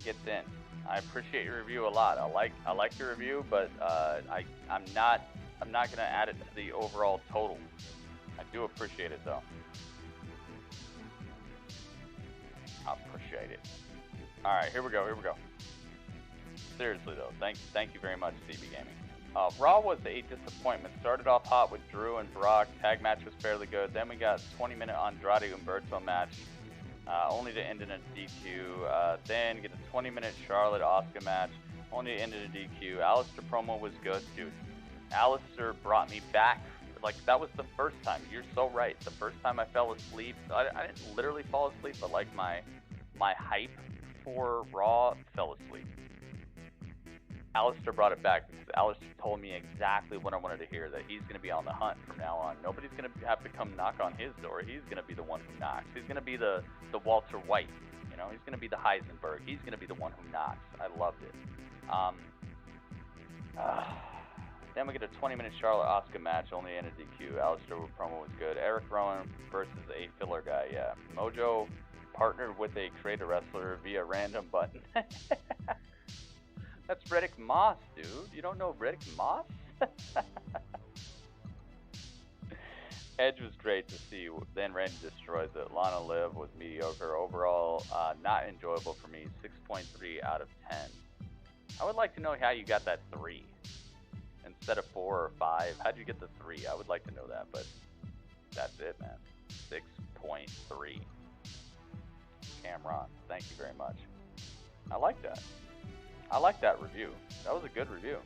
in. I appreciate your review a lot. I like your review, but I'm not gonna add it to the overall total. I do appreciate it though. I appreciate it. All right, here we go. Seriously though, thank you very much, CB Gaming. Raw was a disappointment. Started off hot with Drew and Brock. Tag match was fairly good. Then we got 20-minute Andrade Humberto match, only to end in a DQ. Then get a 20-minute Charlotte Asuka match, only to end in a DQ. Aleister promo was good, dude. Aleister brought me back. Like, that was the first time. You're so right. The first time I fell asleep, I didn't literally fall asleep, but like my hype for Raw fell asleep. Aleister brought it back because Aleister told me exactly what I wanted to hear, that he's going to be on the hunt from now on. Nobody's going to have to come knock on his door. He's going to be the one who knocks. He's going to be the Walter White. You know, he's going to be the Heisenberg. He's going to be the one who knocks. I loved it. Then we get a 20-minute Charlotte Asuka match, only in a DQ. Aleister promo was good. Eric Rowan versus a filler guy, yeah. Mojo partnered with a creator wrestler via random button. That's Riddick Moss, dude. You don't know Riddick Moss? Edge was great to see. Then Randy destroys it. Lana Liv was mediocre. Overall, not enjoyable for me. 6.3 out of 10. I would like to know how you got that 3. Instead of 4 or 5, how'd you get the 3? I would like to know that, but that's it, man. 6.3. Cameron, thank you very much. I like that. I like that review. That was a good review.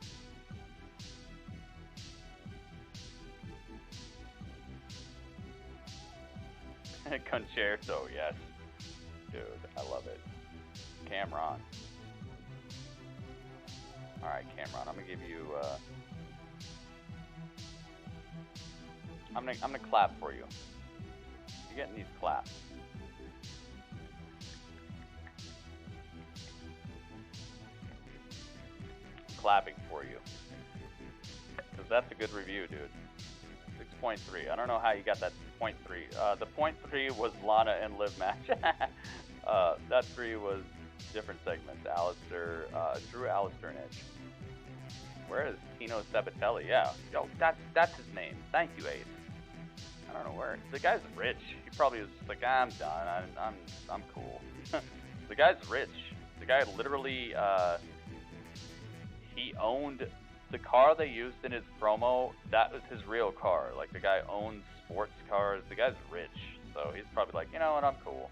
Concerto, yes. Dude, I love it. Cameron. Alright, Cameron, I'm gonna give you I'm gonna clap for you. You're getting these claps. Clapping for you. Because that's a good review, dude. 6.3. I don't know how you got that 0.3. The 0.3 was Lana and Liv match. That 3 was different segments. Aleister, Drew, Aleister, and Edge. Where is Tino Sabatelli? Yeah. Yo, that's his name. Thank you, Ace. I don't know where. The guy's rich. He probably was just like, I'm done. I'm cool. The guy's rich. The guy literally, he owned the car they used in his promo. That was his real car. Like, the guy owns sports cars. The guy's rich. So he's probably like, you know what, I'm cool.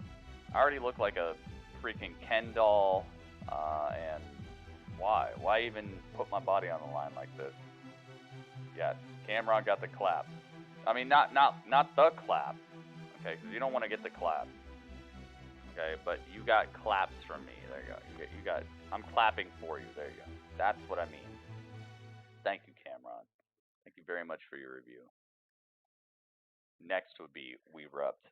I already look like a freaking Ken doll. And why? Why even put my body on the line like this? Yes, Cameron got the clap. I mean, not the clap. Okay, because you don't want to get the clap. Okay, but you got claps from me. There you go. You got. I'm clapping for you. There you go. That's what I mean. Thank you, Cameron. Thank you very much for your review. Next would be We Rupt.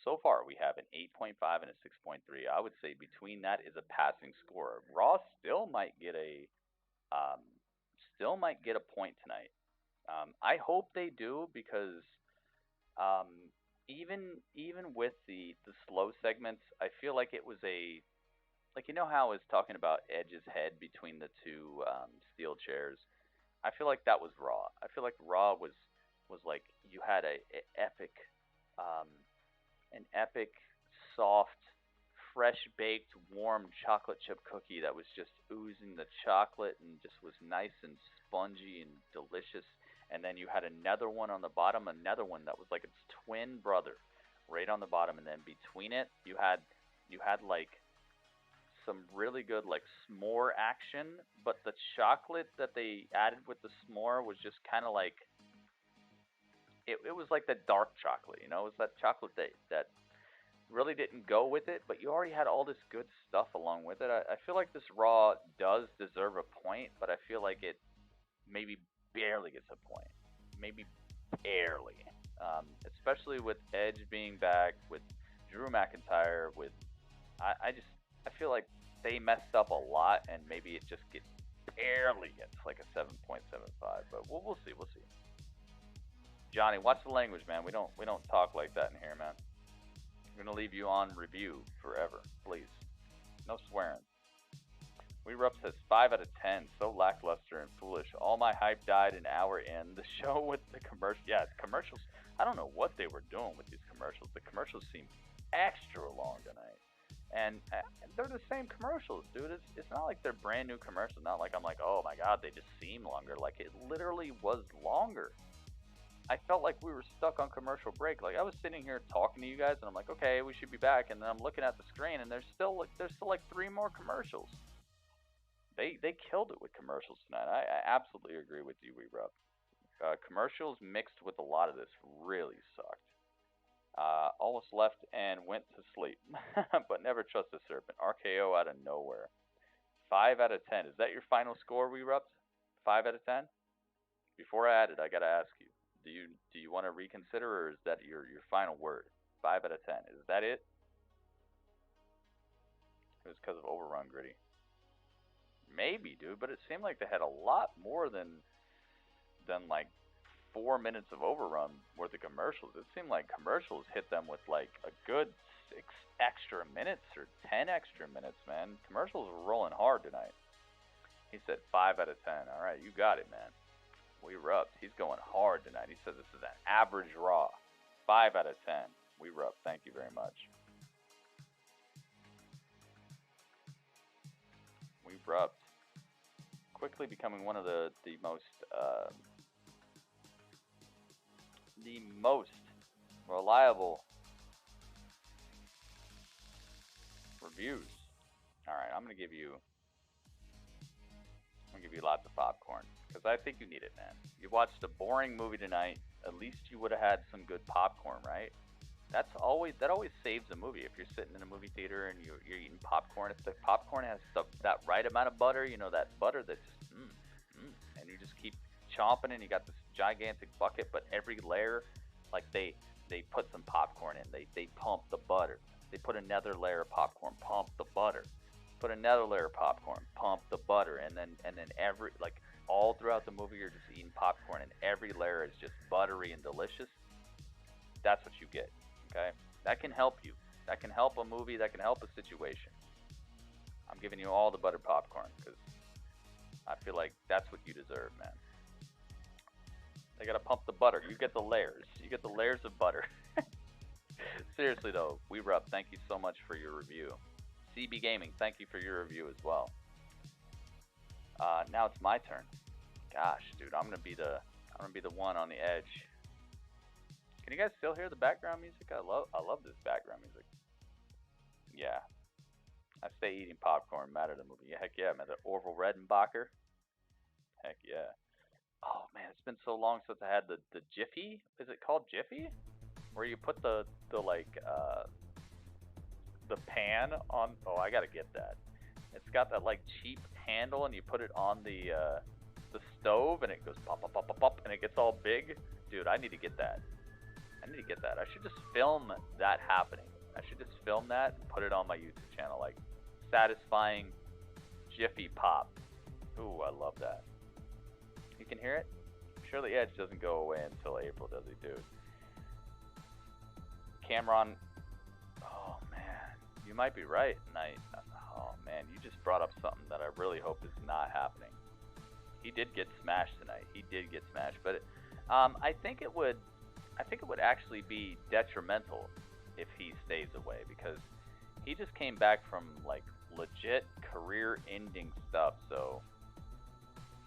So far we have an 8.5 and a 6.3. I would say between that is a passing score. Raw still might get a point tonight. I hope they do, because even with the slow segments, I feel like it was like, you know how I was talking about Edge's head between the two steel chairs. I feel like that was Raw. I feel like Raw was like you had an epic, soft, fresh baked, warm chocolate chip cookie that was just oozing the chocolate and just was nice and spongy and delicious. And then you had another one on the bottom, another one that was like its twin brother, right on the bottom. And then between it, you had like some really good like s'more action, but the chocolate that they added with the s'more was just kind of like it was like the dark chocolate, you know. It was that chocolate that really didn't go with it, but you already had all this good stuff along with it. I feel like this Raw does deserve a point, but I feel like it maybe barely gets a point, maybe barely, especially with Edge being back, with Drew McIntyre, with I feel like they messed up a lot, and maybe it just barely gets like a 7.75. But we'll see. Johnny, watch the language, man. We don't talk like that in here, man. I'm gonna leave you on review forever, please. No swearing. We Rupt says 5 out of 10. So lackluster and foolish. All my hype died an hour in. The show with the commercials. Yeah, commercials. I don't know what they were doing with these commercials. The commercials seem extra long tonight. And they're the same commercials, dude. It's not like they're brand new commercials. Not like I'm like, oh my god, they just seem longer. Like, it literally was longer. I felt like we were stuck on commercial break. Like, I was sitting here talking to you guys, and I'm like, okay, we should be back. And then I'm looking at the screen, and there's still like 3 more commercials. They killed it with commercials tonight. I absolutely agree with you, We Rupt. Commercials mixed with a lot of this really sucked. Almost left and went to sleep, but never trust a serpent. RKO out of nowhere. 5 out of 10. Is that your final score, We Rupt? 5 out of 10? Before I add it, I gotta ask you. Do you want to reconsider, or is that your final word? 5 out of 10. Is that it? It was because of Overrun, Gritty. Maybe, dude, but it seemed like they had a lot more than like 4 minutes of Overrun worth of commercials. It seemed like commercials hit them with like a good 6 extra minutes or 10 extra minutes, man. Commercials were rolling hard tonight. He said 5 out of 10. All right, you got it, man. We Rupt. He's going hard tonight. He says this is an average Raw. 5 out of 10. We Rupt. Thank you very much. We Rupt. Quickly becoming one of the most reliable reviews. All right, I'm gonna give you lots of popcorn, because I think you need it, man. You watched a boring movie tonight. At least you would have had some good popcorn, right? That always saves a movie. If you're sitting in a movie theater and you're eating popcorn, if the popcorn has that right amount of butter, you know, that butter that just and you just keep chomping, and you got this gigantic bucket, but every layer, like they put some popcorn in, they pump the butter, they put another layer of popcorn, pump the butter, put another layer of popcorn, pump the butter, and then every, like, all throughout the movie you're just eating popcorn, and every layer is just buttery and delicious. That's what you get. Okay, that can help you. That can help a movie. That can help a situation. I'm giving you all the butter popcorn because I feel like that's what you deserve, man. They gotta pump the butter. You get the layers. You get the layers of butter. Seriously though, We Rupt, thank you so much for your review. CB Gaming, thank you for your review as well. Now it's my turn. Gosh, dude, I'm gonna be the one on the edge. Can you guys still hear the background music? I love this background music. Yeah. I stay eating popcorn, matter the movie. Yeah, heck yeah, man. The Orville Redenbacher. Heck yeah. Oh man, it's been so long since I had the Jiffy. Is it called Jiffy? Where you put the pan on. Oh, I gotta get that. It's got that like cheap handle, and you put it on the stove, and it goes pop, pop, pop, pop, pop, and it gets all big. Dude, I need to get that. I should just film that happening. I should just film that and put it on my YouTube channel, like satisfying Jiffy Pop. Ooh, I love that. You can hear it? Sure, the edge doesn't go away until April, does it, dude? Cameron, oh man, you might be right. Oh man, you just brought up something that I really hope is not happening. He did get smashed tonight. But I think it would actually be detrimental if he stays away, because he just came back from like legit career-ending stuff. So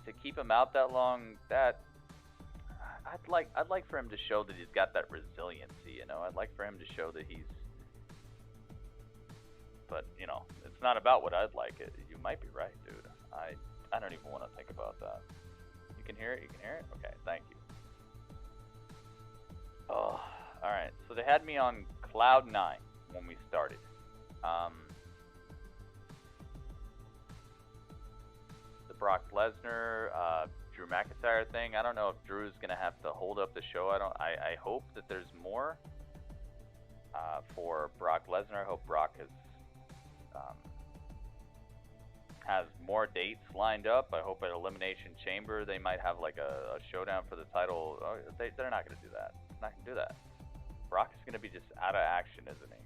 to keep him out that long, that I'd like for him to show that he's got that resiliency. You know, I'd like for him to show that he's. But you know, it's not about what I'd like. You might be right, dude. I don't even want to think about that. You can hear it? Okay, thank you. Oh, alright. So they had me on Cloud 9 when we started. The Brock Lesnar, Drew McIntyre thing. I don't know if Drew's going to have to hold up the show. I hope that there's more for Brock Lesnar. I hope Brock has more dates lined up. I hope at Elimination Chamber they might have like a showdown for the title. They're not going to do that. Not going to do that. Brock is going to be just out of action, isn't he?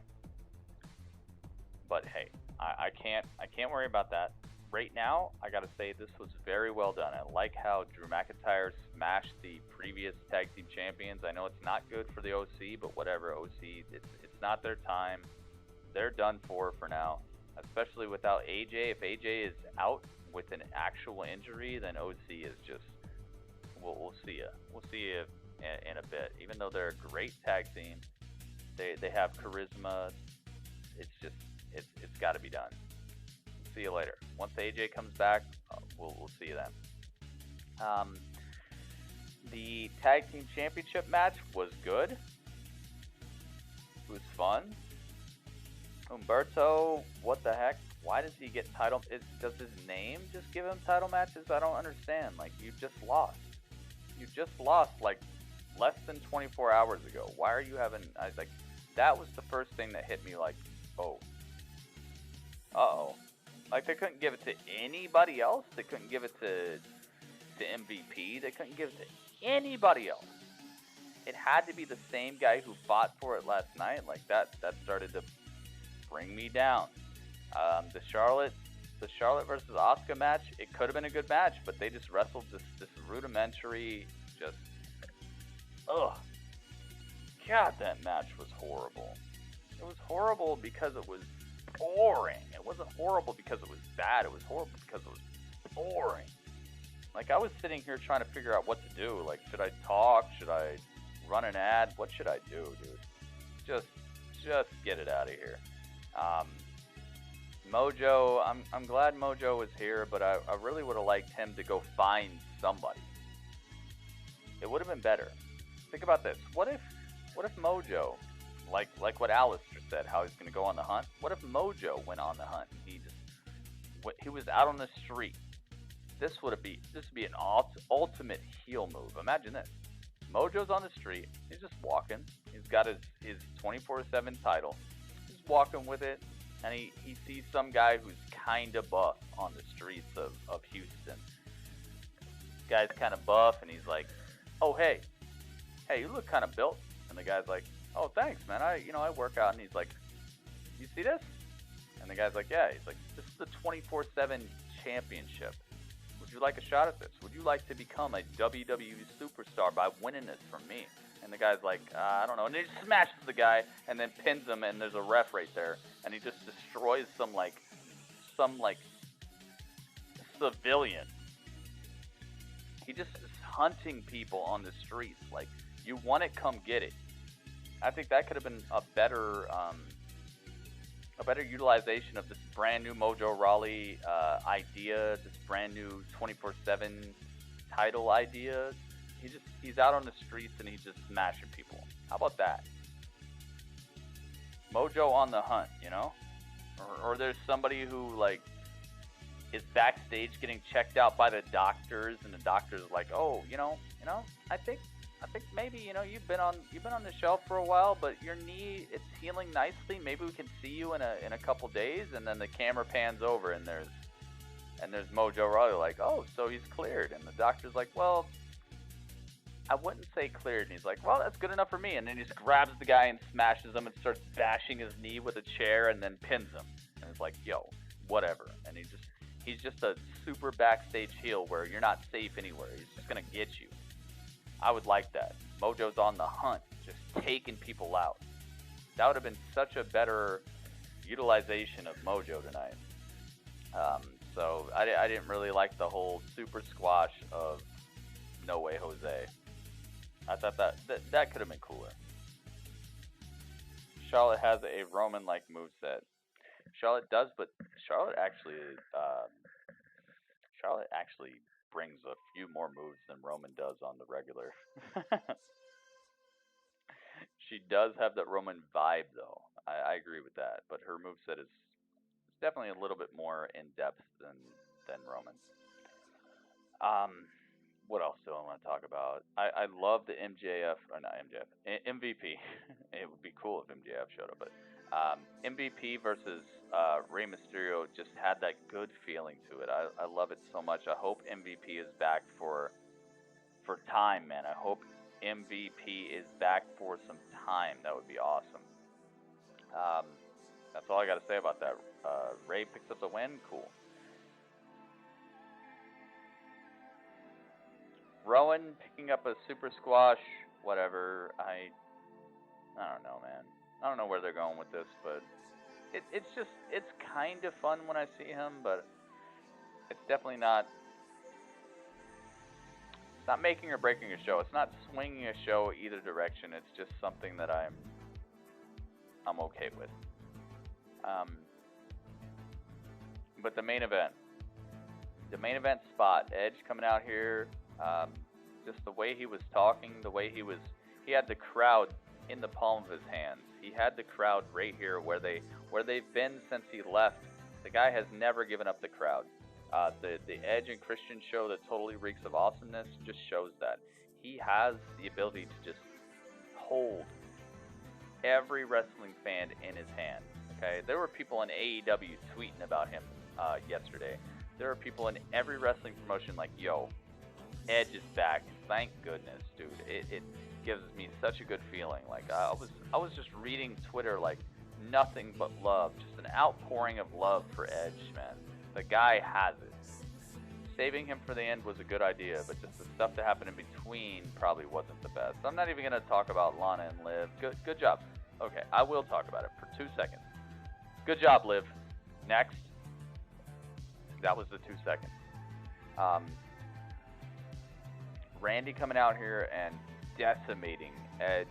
But hey, I can't worry about that. Right now, I got to say this was very well done. I like how Drew McIntyre smashed the previous tag team champions. I know it's not good for the OC, but whatever. OC, it's not their time. They're done for now. Especially without AJ. If AJ is out with an actual injury, then OC is just. We'll see ya. We'll see ya in a bit. Even though they're a great tag team, they have charisma. It's got to be done. See you later. Once AJ comes back, we'll see you then. The tag team championship match was good. It was fun. Humberto, what the heck? Why does he get title? Does his name just give him title matches? I don't understand. Like, you just lost. You just lost, like, less than 24 hours ago. Why are you having... that was the first thing that hit me, like, oh. Uh-oh. Like, they couldn't give it to anybody else. They couldn't give it to MVP. They couldn't give it to anybody else. It had to be the same guy who fought for it last night. Like, that started to... bring me down. The Charlotte versus Asuka match, it could have been a good match, but they just wrestled this rudimentary, just, ugh. God, that match was horrible. It was horrible because it was boring. It wasn't horrible because it was bad. It was horrible because it was boring. Like, I was sitting here trying to figure out what to do. Like, should I talk? Should I run an ad? What should I do, dude? Just get it out of here. Mojo, I'm glad Mojo was here, but I really would have liked him to go find somebody. It would have been better. Think about this. What if Mojo, like what Aleister said, how he's going to go on the hunt? What if Mojo went on the hunt? He was out on the street. This would be an ultimate heel move. Imagine this. Mojo's on the street. He's just walking. He's got his 24/7 title. He's walking with it, and he sees some guy who's kind of buff on the streets of Houston. Guy's kind of buff, and he's like, "Oh, hey, you look kind of built." And the guy's like, "Oh, thanks, man. I work out." And he's like, "You see this?" And the guy's like, "Yeah." He's like, "This is the 24/7 championship. Would you like a shot at this? Would you like to become a WWE superstar by winning this from me?" And the guy's like, "I don't know." And he just smashes the guy and then pins him, and there's a ref right there, and he just destroys some civilian. He just is hunting people on the streets. Like, you want it, come get it. I think that could have been a better utilization of this brand new Mojo Rawley idea, this brand new 24/7 title idea. He's out on the streets and he's just smashing people. How about that? Mojo on the hunt, or there's somebody who like is backstage getting checked out by the doctors, and the doctor's like, oh, I think maybe you've been on the shelf for a while, but your knee, it's healing nicely. Maybe we can see you in a couple days. And then the camera pans over, and there's Mojo Rawley like, oh, so he's cleared. And the doctor's like, well, I wouldn't say cleared. And he's like, well, that's good enough for me. And then he just grabs the guy and smashes him and starts bashing his knee with a chair and then pins him. And it's like, yo, whatever. And he's just a super backstage heel where you're not safe anywhere. He's just going to get you. I would like that. Mojo's on the hunt, just taking people out. That would have been such a better utilization of Mojo tonight. So I didn't really like the whole super squash of No Way Jose. I thought that could have been cooler. Charlotte has a Roman-like moveset. Charlotte does, but Charlotte actually brings a few more moves than Roman does on the regular. She does have that Roman vibe, though. I agree with that, but her moveset is definitely a little bit more in depth than Roman's. What else do I want to talk about? I love the MVP. It would be cool if MJF showed up, but MVP versus Rey Mysterio just had that good feeling to it. I love it so much. I hope MVP is back for time, man. I hope MVP is back for some time. That would be awesome. That's all I got to say about that. Rey picks up the win. Cool. Rowan picking up a super squash. Whatever. I don't know, man. I don't know where they're going with this, but it's kind of fun when I see him, but it's definitely not. It's not making or breaking a show. It's not swinging a show either direction. It's just something that I'm okay with. But the main event spot, Edge coming out here, just the way he was talking, the way he had the crowd in the palm of his hands. He had the crowd right here where they've been since he left. The guy has never given up the crowd. The Edge and Christian show that totally reeks of awesomeness just shows that. He has the ability to just hold every wrestling fan in his hand. Okay, there were people in AEW tweeting about him yesterday. There are people in every wrestling promotion like, yo, Edge is back. Thank goodness, dude. It gives me such a good feeling. Like I was just reading Twitter like nothing but love, just an outpouring of love for Edge, man. The guy has it. Saving him for the end was a good idea, but just the stuff that happened in between probably wasn't the best. I'm not even gonna talk about Lana and Liv. Good job. Okay, I will talk about it for 2 seconds. Good job, Liv. Next. That was the 2 seconds. Randy coming out here and decimating Edge.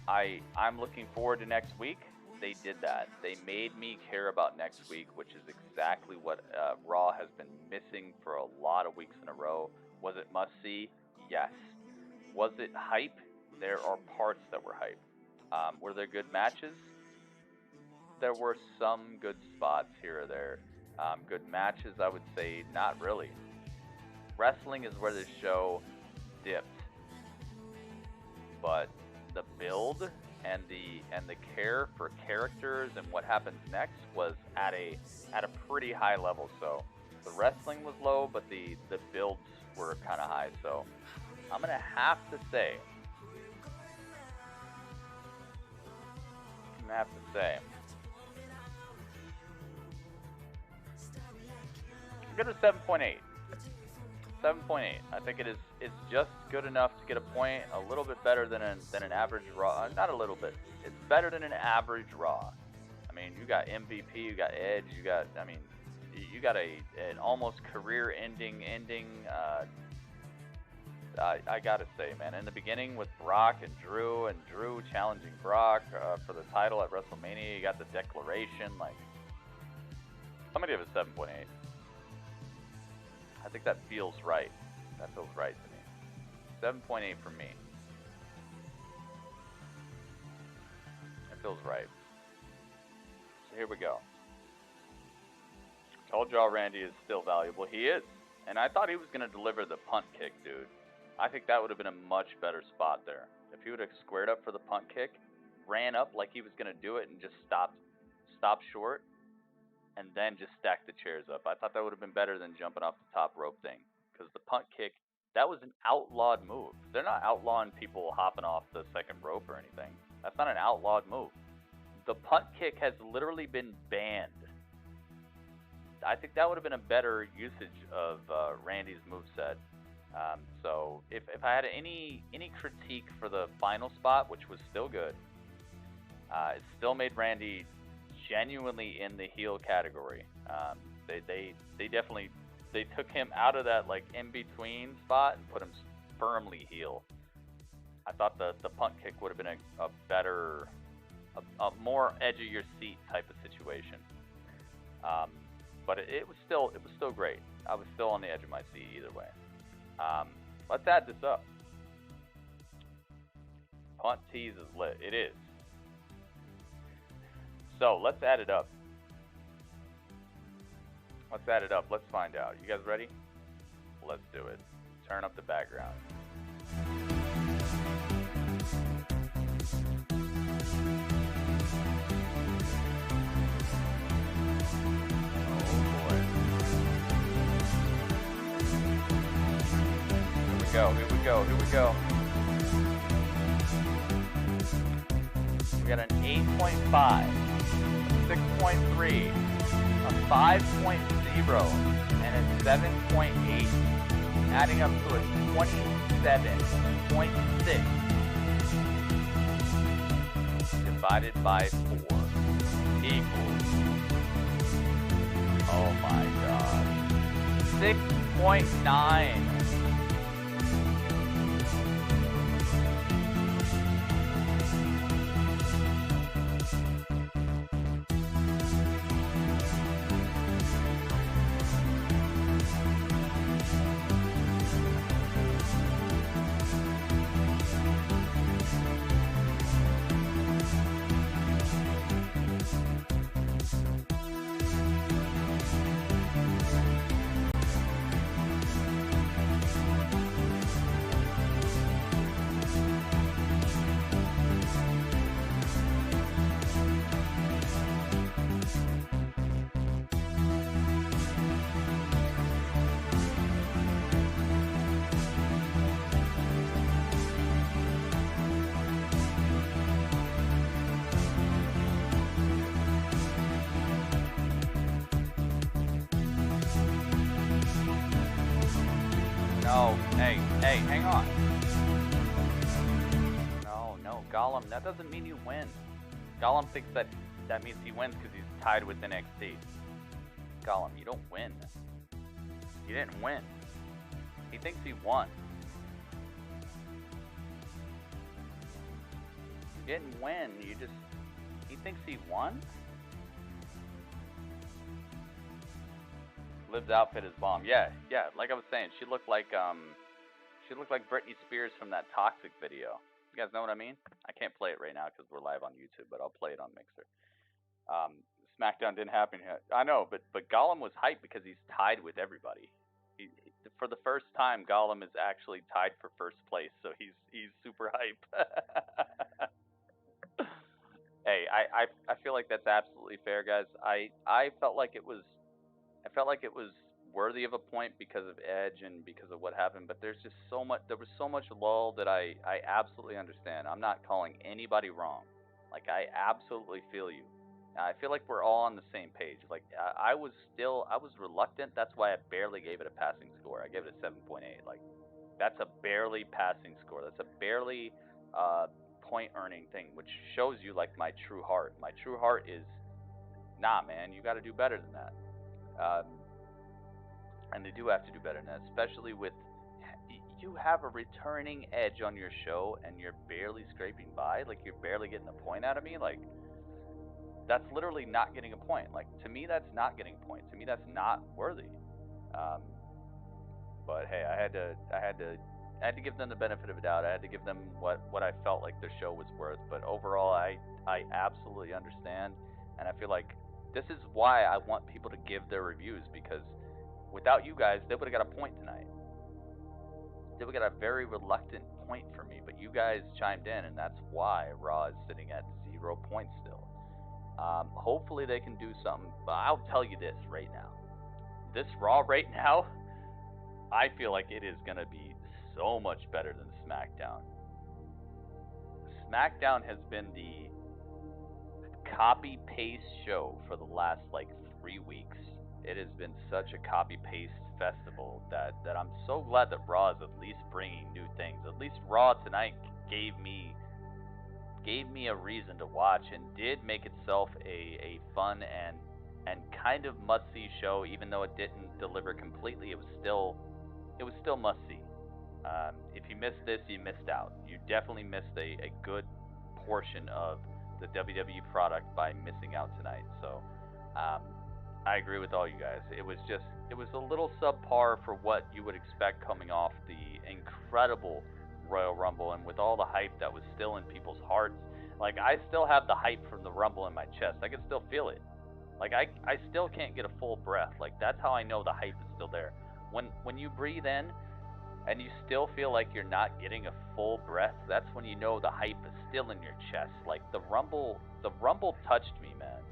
I'm looking forward to next week. They did that. They made me care about next week, which is exactly what Raw has been missing for a lot of weeks in a row. Was it must-see? Yes. Was it hype? There are parts that were hype. Were there good matches? There were some good spots here or there. Good matches, I would say, not really. Wrestling is where this show dipped. But the build and the care for characters and what happens next was at a pretty high level. So the wrestling was low, but the builds were kind of high. So I'm gonna have to say, I'm good to 7.8. 7.8. I think it's just good enough to get a point. A little bit better than an average Raw. Not a little bit. It's better than an average Raw. I mean, you got MVP, you got Edge, you got an almost career-ending ending. I gotta say, man, in the beginning with Brock and Drew challenging Brock for the title at WrestleMania, you got the declaration. Like, I'm gonna give it 7.8. I think that feels right. That feels right to me. 7.8 for me. It feels right. So here we go. Told y'all Randy is still valuable. He is. And I thought he was going to deliver the punt kick, dude. I think that would have been a much better spot there. If he would have squared up for the punt kick, ran up like he was going to do it, and just stopped short, and then just stacked the chairs up. I thought that would have been better than jumping off the top rope thing. Because the punt kick, that was an outlawed move. They're not outlawing people hopping off the second rope or anything. That's not an outlawed move. The punt kick has literally been banned. I think that would have been a better usage of Randy's moveset. So if I had any critique for the final spot, which was still good, it still made Randy genuinely in the heel category. They definitely took him out of that like in between spot and put him firmly heel. I thought the punt kick would have been a better, a more edge of your seat type of situation. But it was still great. I was still on the edge of my seat either way. Let's add this up. Punt tease is lit. It is. So let's add it up. Let's add it up. Let's find out. You guys ready? Let's do it. Turn up the background. Here we go. We got an 8.5, 6.3, a 5.0, and a 7.8, adding up to a 27.6 divided by 4 equals, oh my god, 6.9. No, hey, hang on. No, Gollum, that doesn't mean you win. Gollum thinks that means he wins because he's tied with NXT. Gollum, you don't win. You didn't win. He thinks he won. You didn't win, he thinks he won? Liv's outfit is bomb. Yeah, like I was saying, she looked like Britney Spears from that Toxic video. You guys know what I mean? I can't play it right now because we're live on YouTube, but I'll play it on Mixer. SmackDown didn't happen yet. I know, but Gollum was hyped because he's tied with everybody. For the first time, Gollum is actually tied for first place, so he's super hype. Hey, I feel like that's absolutely fair, guys. I felt like it was worthy of a point because of Edge and because of what happened, but there was so much lull that I absolutely understand. I'm not calling anybody wrong. Like, I absolutely feel you. I feel like we're all on the same page. Like, I was reluctant. That's why I barely gave it a passing score. I gave it a 7.8. Like, that's a barely passing score. That's a barely point earning thing, which shows you like my true heart. My true heart is, nah, man, you got to do better than that. And they do have to do better than that, especially with, you have a returning Edge on your show and you're barely scraping by, like you're barely getting a point out of me. Like, that's literally not getting a point. Like, to me, that's not getting a point. To me, that's not worthy. But hey, I had to give them the benefit of the doubt. I had to give them what I felt like their show was worth. But overall, I absolutely understand, and I feel like This is why I want people to give their reviews, because without you guys, they would have got a point tonight. They would have got a very reluctant point for me, but you guys chimed in, and that's why Raw is sitting at 0 points still. Hopefully they can do something, but I'll tell you this right now. This Raw right now, I feel like it is going to be so much better than SmackDown. SmackDown has been the copy-paste show for the last, 3 weeks. It has been such a copy-paste festival that I'm so glad that Raw is at least bringing new things. At least Raw tonight gave me a reason to watch and did make itself a fun and kind of must-see show, even though it didn't deliver completely. It was still must-see. If you missed this, you missed out. You definitely missed a good portion of the WWE product by missing out tonight. So I agree with all you guys. It was a little subpar for what you would expect coming off the incredible Royal Rumble, and with all the hype that was still in people's hearts. I still have the hype from the Rumble in my chest. I can still feel it. I still can't get a full breath. That's how I know the hype is still there. When you breathe in and you still feel like you're not getting a full breath, that's when you know the hype is still in your chest. The Rumble touched me, man.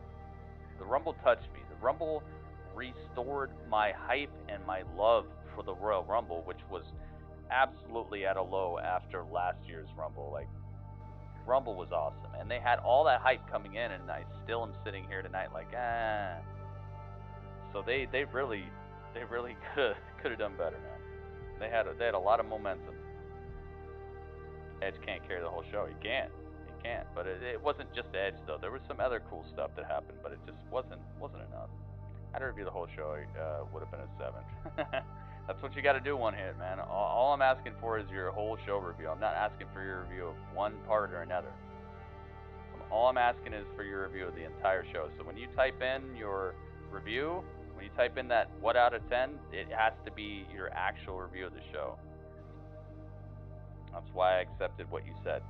The Rumble touched me. The Rumble restored my hype and my love for the Royal Rumble, which was absolutely at a low after last year's Rumble. Rumble was awesome, and they had all that hype coming in, and I still am sitting here tonight So they really could have done better, man. They had a lot of momentum. Edge can't carry the whole show. He can't. But it wasn't just Edge though. There was some other cool stuff that happened, but it just wasn't enough. I'd review the whole show. Would have been a 7. That's what you got to do one hit, man. All I'm asking for is your whole show review. I'm not asking for your review of one part or another. All I'm asking is for your review of the entire show. So when you type in your review, when you type in that what out of 10, it has to be your actual review of the show. That's why I accepted what you said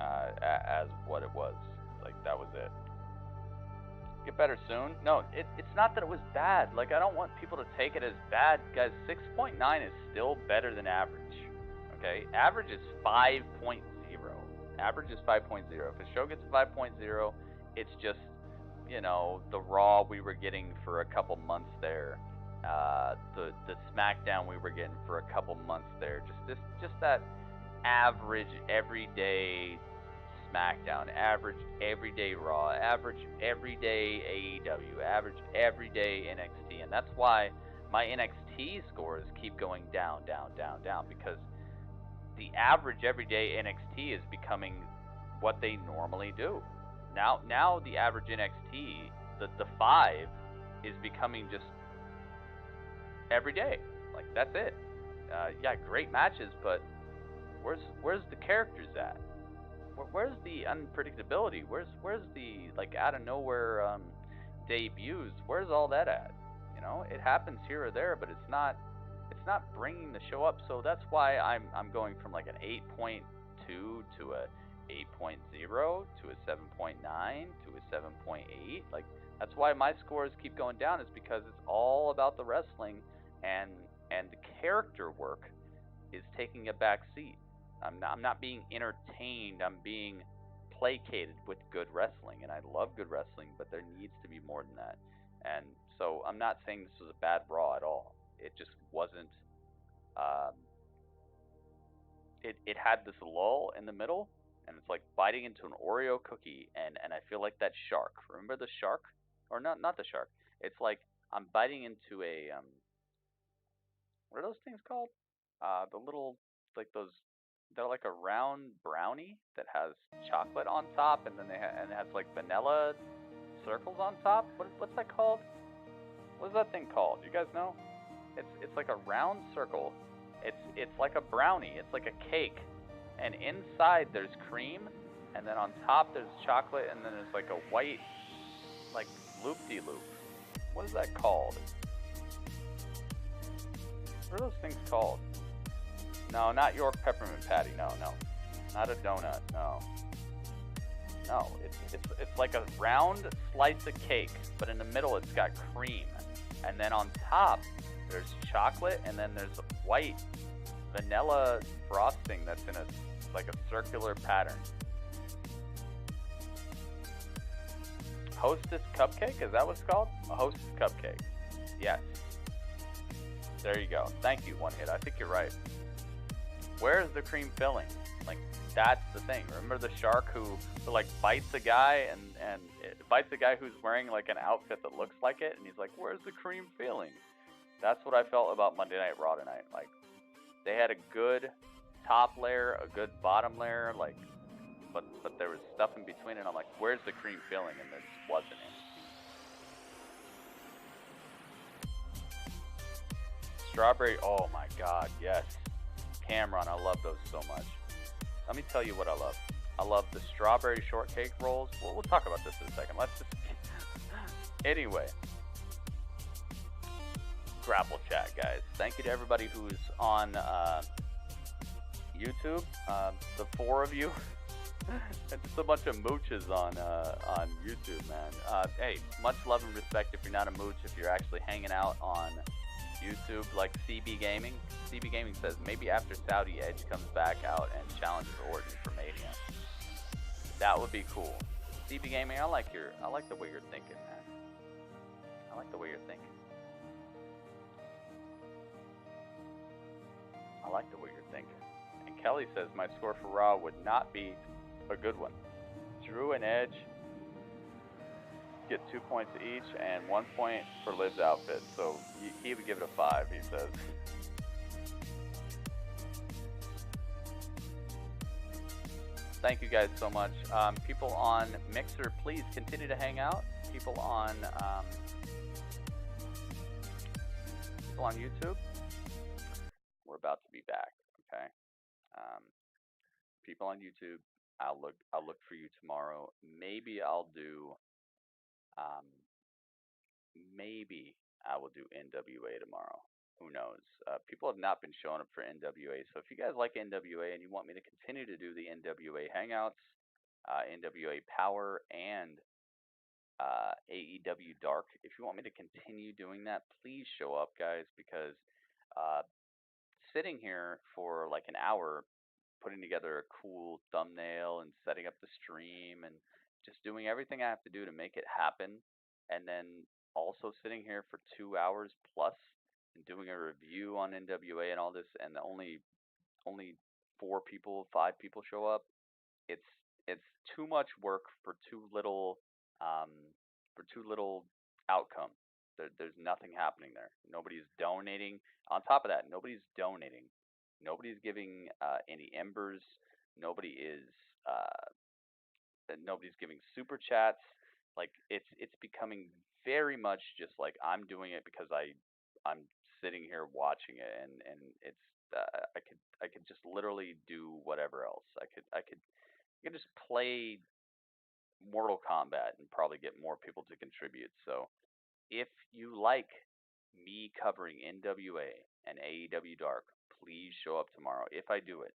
as what it was. That was it. Get better soon? No, it's not that it was bad. I don't want people to take it as bad, guys. 6.9 is still better than average. Okay, average is 5.0. Average is 5.0. If a show gets 5.0, it's just, the Raw we were getting for a couple months there, the SmackDown we were getting for a couple months there. Just that average everyday SmackDown, average everyday Raw, average everyday AEW, average everyday NXT, and that's why my NXT scores keep going down, because the average everyday NXT is becoming what they normally do. Now the average NXT, the 5 is becoming just everyday. That's it. Yeah, great matches, but where's the characters at? Where's the unpredictability? Where's the out of nowhere debuts? Where's all that at? It happens here or there, but it's not bringing the show up. So that's why I'm going from an 8.2 to a 8.0 to a 7.9 to a 7.8. That's why my scores keep going down, is because it's all about the wrestling, and the character work is taking a back seat. I'm not being entertained. I'm being placated with good wrestling, and I love good wrestling, but there needs to be more than that. And so I'm not saying this was a bad Raw at all. It just wasn't. It had this lull in the middle, and it's like biting into an Oreo cookie, and I feel like that shark. Remember the shark? Or not the shark. It's like I'm biting into a what are those things called? The little, those. They're like a round brownie that has chocolate on top, and then it has vanilla circles on top. What's that called? What's that thing called? You guys know? It's like a round circle. It's like a brownie. It's like a cake, and inside there's cream, and then on top there's chocolate, and then there's a white loop-de-loop. What is that called? What are those things called? No, not York peppermint patty. No. Not a donut. No. No, it's like a round slice of cake, but in the middle it's got cream, and then on top there's chocolate, and then there's white vanilla frosting that's in like a circular pattern. Hostess cupcake? Is that what it's called? A hostess cupcake. Yes. There you go. Thank you, One Hit. I think you're right. Where's the cream filling? Like, that's the thing. Remember the shark who like bites a guy and it bites a guy who's wearing like an outfit that looks like it, and he's like, "Where's the cream filling?" That's what I felt about Monday Night Raw tonight. Like, they had a good top layer, a good bottom layer, like, but there was stuff in between, and I'm like, "Where's the cream filling?" And there just wasn't it. Strawberry, oh my god, yes. Cameron, I love those so much. Let me tell you what I love. I love the strawberry shortcake rolls. We'll talk about this in a second. Let's just... Anyway. Grapple chat, guys. Thank you to everybody who's on YouTube. The 4 of you. It's just a bunch of mooches on YouTube, man. Hey, much love and respect if you're not a mooch, if you're actually hanging out on YouTube, like CB Gaming. CB Gaming says maybe after Saudi, Edge comes back out and challenges Orton for Mania. That would be cool. CB Gaming, I like the way you're thinking, man. I like the way you're thinking. I like the way you're thinking. And Kelly says my score for Raw would not be a good one. Drew and Edge get 2 points each and 1 point for Liv's outfit. So he would give it a 5, he says. Thank you guys so much. People on Mixer, please continue to hang out. People on YouTube, we're about to be back. Okay. People on YouTube, I'll look for you tomorrow. Maybe I'll do. Maybe I will do NWA tomorrow. Who knows? People have not been showing up for NWA, so if you guys like NWA and you want me to continue to do the NWA Hangouts, NWA Power, and AEW Dark, if you want me to continue doing that, please show up, guys, because sitting here for like an hour, putting together a cool thumbnail and setting up the stream and just doing everything I have to do to make it happen, and then also sitting here for 2 hours plus and doing a review on NWA and all this, and only 4 people, 5 people show up. It's too much work for too little outcome. There's nothing happening there. Nobody's donating. On top of that, nobody's donating. Nobody's giving any embers. Nobody's giving super chats. Like, it's becoming very much just like I'm doing it because I'm sitting here watching it, and it's I could just literally do whatever else. I could just play Mortal Kombat and probably get more people to contribute. So if you like me covering NWA and AEW Dark, please show up tomorrow if I do it,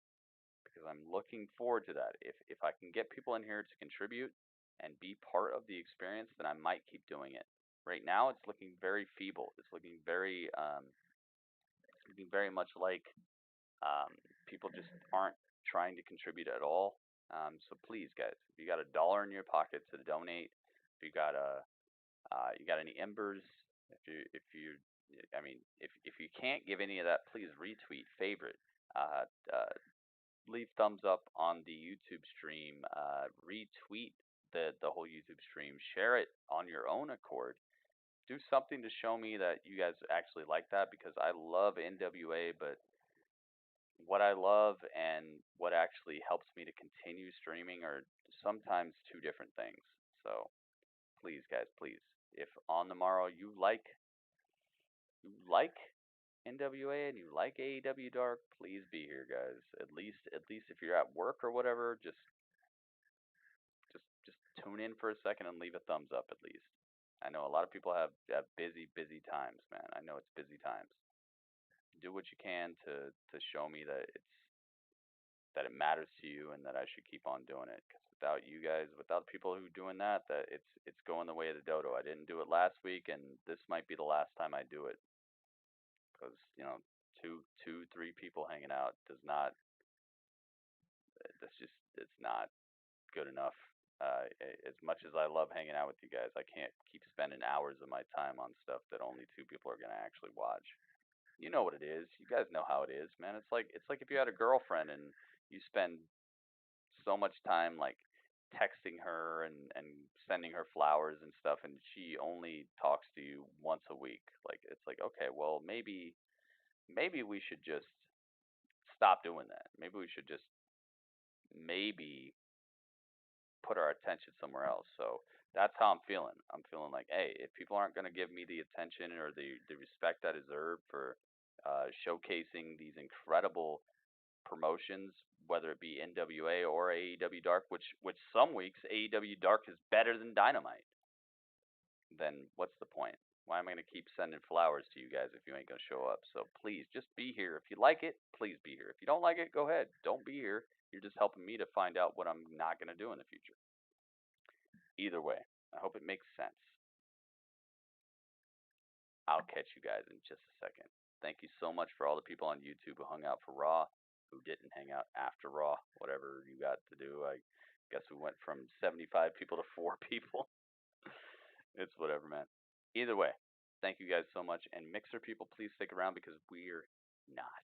because I'm looking forward to that. If I can get people in here to contribute and be part of the experience, then I might keep doing it. Right now, it's looking very feeble. It's looking very much like people just aren't trying to contribute at all. So please, guys, if you got $1 in your pocket to donate, if you got any embers, if you can't give any of that, please retweet, favorite, leave thumbs up on the YouTube stream, retweet the whole YouTube stream, share it on your own accord. Do something to show me that you guys actually like that, because I love NWA, but what I love and what actually helps me to continue streaming are sometimes 2 different things. So please, guys, please, if on the morrow you like NWA and you like AEW Dark, please be here, guys. At least if you're at work or whatever, just tune in for a second and leave a thumbs up at least. I know a lot of people have busy times, man. I know it's busy times. Do what you can to show me that that it matters to you and that I should keep on doing it. Because without you guys, without the people who are doing that, it's going the way of the dodo. I didn't do it last week, and this might be the last time I do it. Because, you know, two, 3 people hanging out does not, it's not good enough. As much as I love hanging out with you guys, I can't keep spending hours of my time on stuff that only 2 people are going to actually watch. You know what it is. You guys know how it is, man. It's like if you had a girlfriend and you spend so much time like texting her and sending her flowers and stuff, and she only talks to you once a week. Like, it's like, okay, well, maybe we should just stop doing that. Maybe we should just put our attention somewhere else. So that's how I'm feeling. I'm feeling like, hey, if people aren't going to give me the attention or the respect I deserve for showcasing these incredible promotions, whether it be NWA or AEW Dark, which some weeks AEW Dark is better than Dynamite, then what's the point? Why am I going to keep sending flowers to you guys if you ain't going to show up? So please, just be here. If you like it, please be here. If you don't like it, go ahead. Don't be here. You're just helping me to find out what I'm not going to do in the future. Either way, I hope it makes sense. I'll catch you guys in just a second. Thank you so much for all the people on YouTube who hung out for Raw, who didn't hang out after Raw, whatever you got to do. I guess we went from 75 people to 4 people. It's whatever, man. Either way, thank you guys so much. And Mixer people, please stick around because we're not